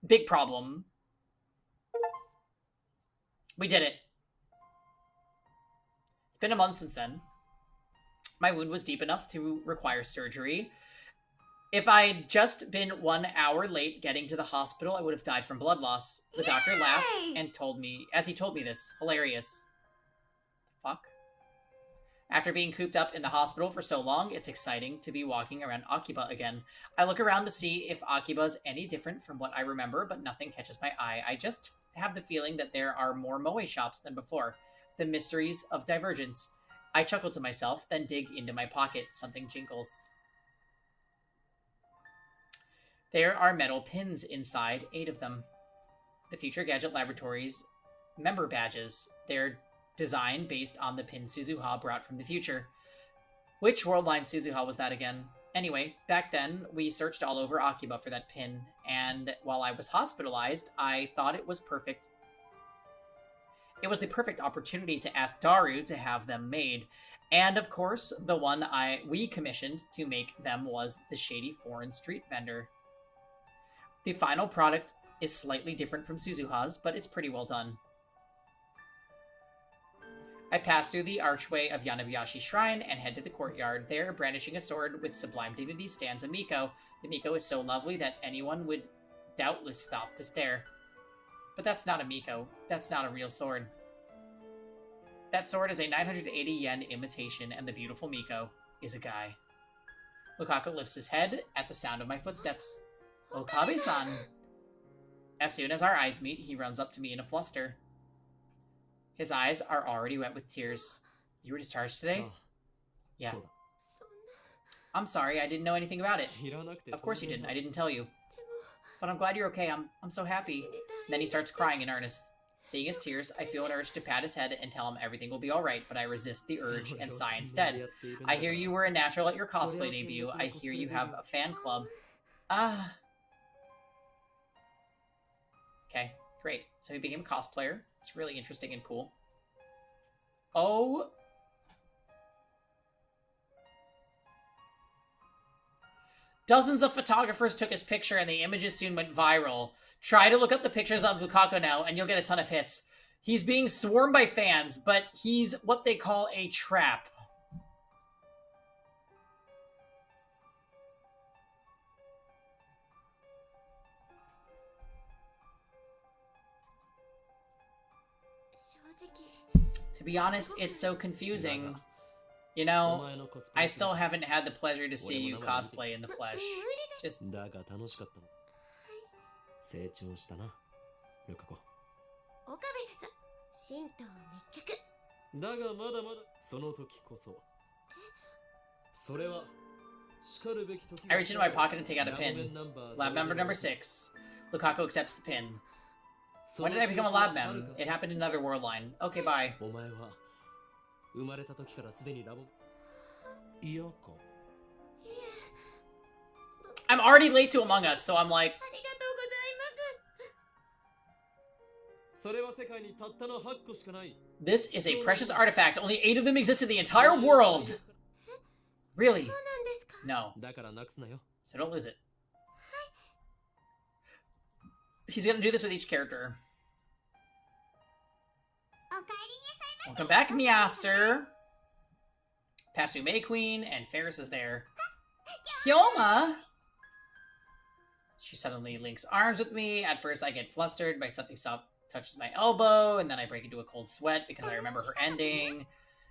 Speaker 1: Big problem. We did it. It's been a month since then. My wound was deep enough to require surgery. If I'd just been 1 hour late getting to the hospital, I would have died from blood loss. The doctor laughed and told me, as he told me this. Hilarious. Fuck. After being cooped up in the hospital for so long, it's exciting to be walking around Akiba again. I look around to see if Akiba's any different from what I remember, but nothing catches my eye. I just have the feeling that there are more moe shops than before. The mysteries of divergence. I chuckle to myself, then dig into my pocket. Something jingles. There are metal pins inside, 8 of them. The Future Gadget Laboratories member badges. They're designed based on the pin Suzuha brought from the future. Which world line Suzuha was that again? Anyway, back then, we searched all over Akiba for that pin, and while I was hospitalized, I thought it was perfect. It was the perfect opportunity to ask Daru to have them made, and of course, the one we commissioned to make them was the shady foreign street vendor. The final product is slightly different from Suzuha's, but it's pretty well done. I pass through the archway of Yanabayashi Shrine and head to the courtyard. There, brandishing a sword with sublime dignity, stands a Miko. The Miko is so lovely that anyone would doubtless stop to stare. But that's not a Miko. That's not a real sword. That sword is a 980 yen imitation, and the beautiful Miko is a guy. Lukaku lifts his head at the sound of my footsteps. Okabe-san! As soon as our eyes meet, he runs up to me in a fluster. His eyes are already wet with tears. You were discharged today? Yeah. I'm sorry, I didn't know anything about it. Of course you didn't, I didn't tell you. But I'm glad you're okay, I'm so happy. Then he starts crying in earnest. Seeing his tears, I feel an urge to pat his head and tell him everything will be alright, but I resist the urge and sigh instead. I hear you were a natural at your cosplay debut. I hear you have a fan club. Okay, great. So he became a cosplayer. It's really interesting and cool. Oh. Dozens of photographers took his picture and the images soon went viral. Try to look up the pictures of Lukaku now and you'll get a ton of hits. He's being swarmed by fans, but he's what they call a trap. To be honest, it's so confusing. You know, I still haven't had the pleasure to see you cosplay in the flesh. Just... I reach into my pocket and take out a pin. Lab member number 6. Lukaku accepts the pin. When did I become a lab mem? It happened in another world line. Okay, bye. I'm already late to Among Us, so I'm like... This is a precious artifact. Only 8 of them exist in the entire world! Really? No. So don't lose it. He's gonna do this with each character. Welcome back, Meowster! Pasu May Queen, and Ferris is there. Kyoma! She suddenly links arms with me. At first I get flustered by something soft touches my elbow, and then I break into a cold sweat because I remember her ending.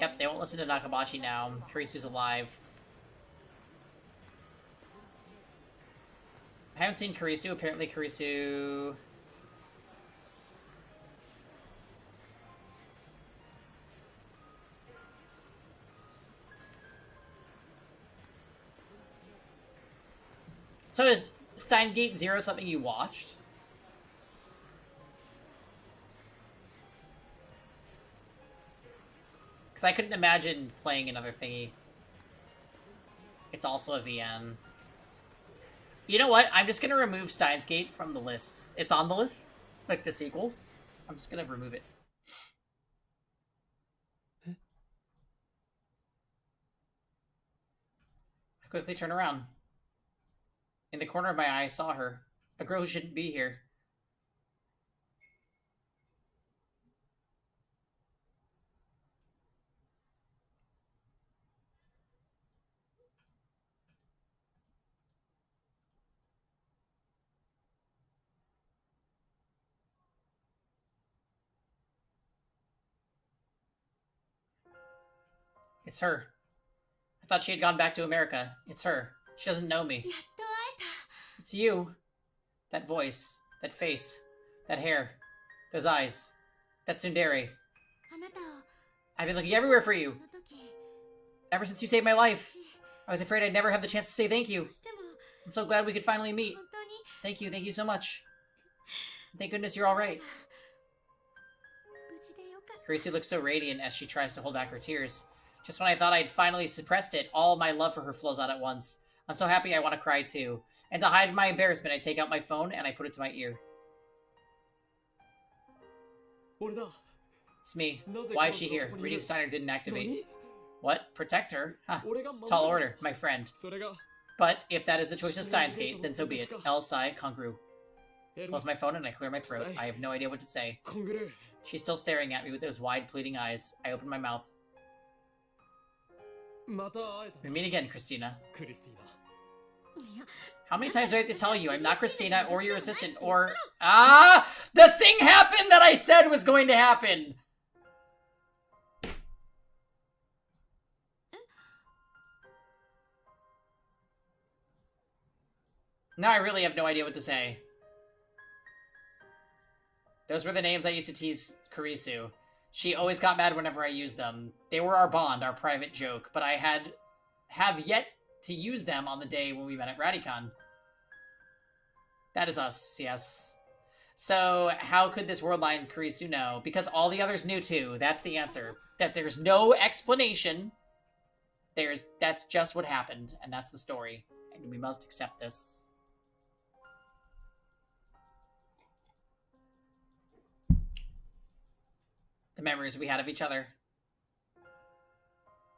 Speaker 1: Yep, they won't listen to Nakabashi now. Kurisu's alive. I haven't seen Kurisu. Apparently Kurisu... So is Steingate Zero something you watched? Because I couldn't imagine playing another thingy. It's also a VN. You know what? I'm just going to remove Steins Gate from the lists. It's on the list, like the sequels. I'm just going to remove it. I quickly turn around. In the corner of my eye, I saw her. A girl who shouldn't be here. It's her. I thought she had gone back to America. It's her. She doesn't know me.
Speaker 2: やっと会えた
Speaker 1: It's you. That voice. That face. That hair. Those eyes. That tsundere.
Speaker 2: あなたを
Speaker 1: I've been looking everywhere for
Speaker 2: あ
Speaker 1: you.
Speaker 2: の時
Speaker 1: Ever since you saved my life.
Speaker 2: 私
Speaker 1: I was afraid I'd never have the chance to say thank
Speaker 2: ど
Speaker 1: you.
Speaker 2: うしても
Speaker 1: I'm so glad we could finally meet.
Speaker 2: 本当に
Speaker 1: Thank you so much. Thank goodness you're alright.
Speaker 2: 無事でよかった
Speaker 1: Kurisu looks so radiant as she tries to hold back her tears. Just when I thought I'd finally suppressed it, all my love for her flows out at once. I'm so happy I want to cry too. And to hide my embarrassment, I take out my phone and I put it to my ear.
Speaker 4: 俺だ
Speaker 1: It's me. Why is she here? Reading Steiner didn't activate. What? Protect her? Huh. It's a tall order, my friend.
Speaker 4: それが
Speaker 1: But if that is the choice of Steins Gate, then so be it. El Sai Kongru. Close my phone and I clear my throat. I have no idea what to say.
Speaker 4: コングル
Speaker 1: She's still staring at me with those wide, pleading eyes. I open my mouth.
Speaker 4: また会えた
Speaker 1: We meet again, Christina.
Speaker 4: クリスティーナ
Speaker 2: いや
Speaker 1: How many times do I have to tell you I'm not Christina or your assistant or... Ah! The thing happened that I said was going to happen! Now I really have no idea what to say. Those were the names I used to tease Kurisu. She always got mad whenever I used them. They were our bond, our private joke, but I have yet to use them on the day when we met at Radicon. That is us, yes. So, how could this world line Kurisu know? Because all the others knew too. That's the answer. That there's no explanation. That's just what happened, and that's the story. And we must accept this. The memories we had of each other.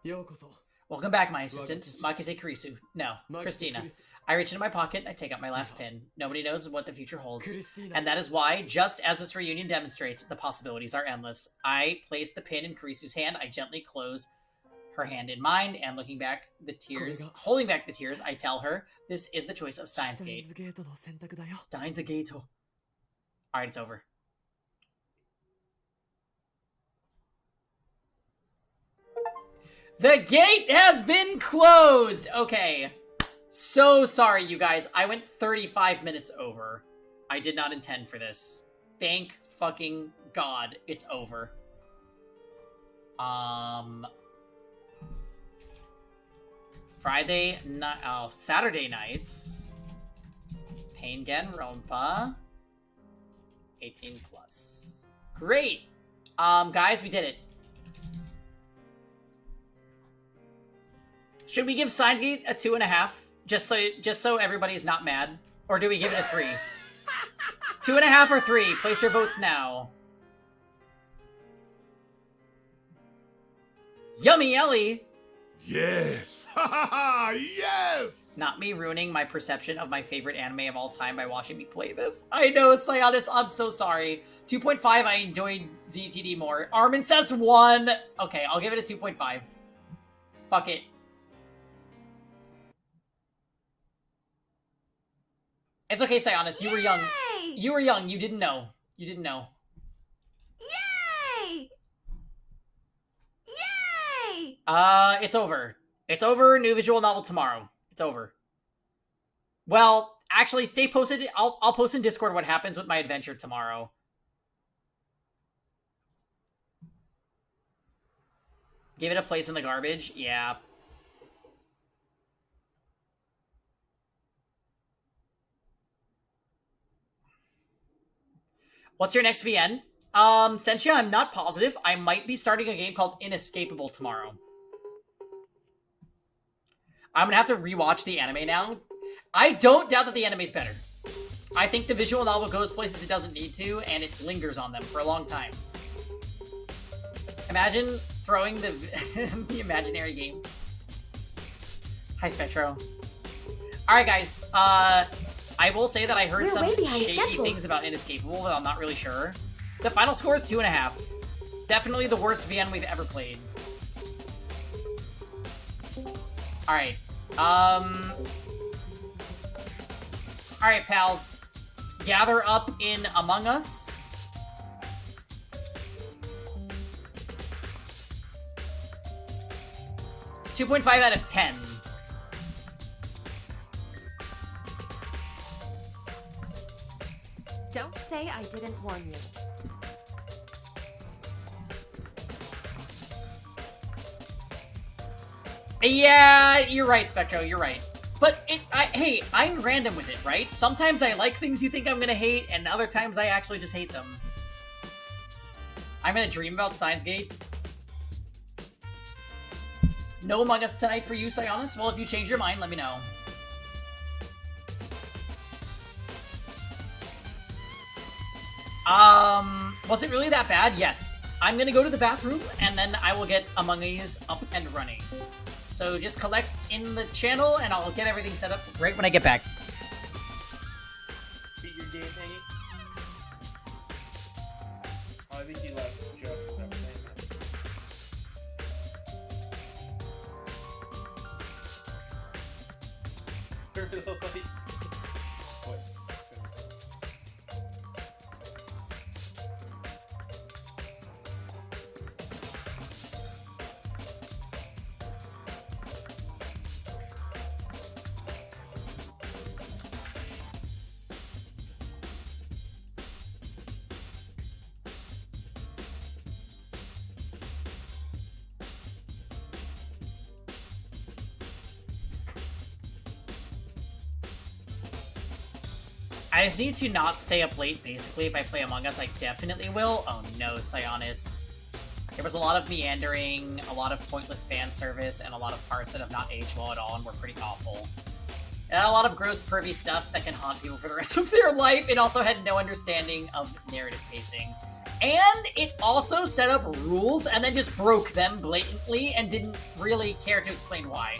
Speaker 4: ようこそ
Speaker 1: Welcome back, my assistant, Makise Kurisu. No, Christina. I reach into my pocket and I take out my last pin. Nobody knows what the future holds. And that is why, just as this reunion demonstrates, the possibilities are endless. I place the pin in Kurisu's hand. I gently close her hand in mine, and holding back the tears, I tell her, this is the choice of Steins Gate.
Speaker 4: ゲートの選択だよ
Speaker 1: Steins Gate. Alright, it's over. The gate has been closed! Okay. So sorry, you guys. I went 35 minutes over. I did not intend for this. Thank fucking God it's over. Saturday nights. Pain Rompa. 18 plus. Great! Guys, we did it. Should we give Steins Gate a 2.5? Just so everybody's not mad? Or do we give it a 3? 2.5 or 3? Place your votes now. Yummy Ellie!
Speaker 6: Yes! Yes!
Speaker 1: Not me ruining my perception of my favorite anime of all time by watching me play this. I know, Sionis, I'm so sorry. 2.5, I enjoyed ZTD more. Armin says 1. Okay, I'll give it a 2.5. Fuck it. It's okay, Sionis. You were young. You were young. You didn't know. You didn't know.
Speaker 3: Yay!
Speaker 1: It's over. It's over. New visual novel tomorrow. It's over. Well, actually, stay posted. I'll post in Discord what happens with my adventure tomorrow. Give it a place in the garbage? Yeah. What's your next VN? Sentia, I'm not positive. I might be starting a game called Inescapable tomorrow. I'm gonna have to rewatch the anime now. I don't doubt that the anime's better. I think the visual novel goes places it doesn't need to, and it lingers on them for a long time. Imagine throwing the the imaginary game. Hi, Spectro. Alright, guys. I will say that I heard some shaky things about Inescapable, but I'm not really sure. The final score is 2.5. Definitely the worst VN we've ever played. Alright. Alright, pals. Gather up in Among Us. .5 out of 10.
Speaker 5: Don't say I didn't warn you.
Speaker 1: Yeah, you're right, Spectro, you're right. But hey, I'm random with it, right? Sometimes I like things you think I'm gonna hate, and other times I actually just hate them. I'm gonna dream about Steins Gate. No Among Us tonight for you, Sionis? Well, if you change your mind, let me know. Was it really that bad? Yes. I'm gonna go to the bathroom, and then I will get Among Us up and running. So just collect in the channel, and I'll get everything set up right when I get back.
Speaker 7: Beat your game, Hangy? Oh, I think he left just that thing. What?
Speaker 1: I just need to not stay up late, basically. If I play Among Us, I definitely will. Oh no, Sionis. There was a lot of meandering, a lot of pointless fan service, and a lot of parts that have not aged well at all and were pretty awful. It had a lot of gross, pervy stuff that can haunt people for the rest of their life. It also had no understanding of narrative pacing. And it also set up rules and then just broke them blatantly and didn't really care to explain why.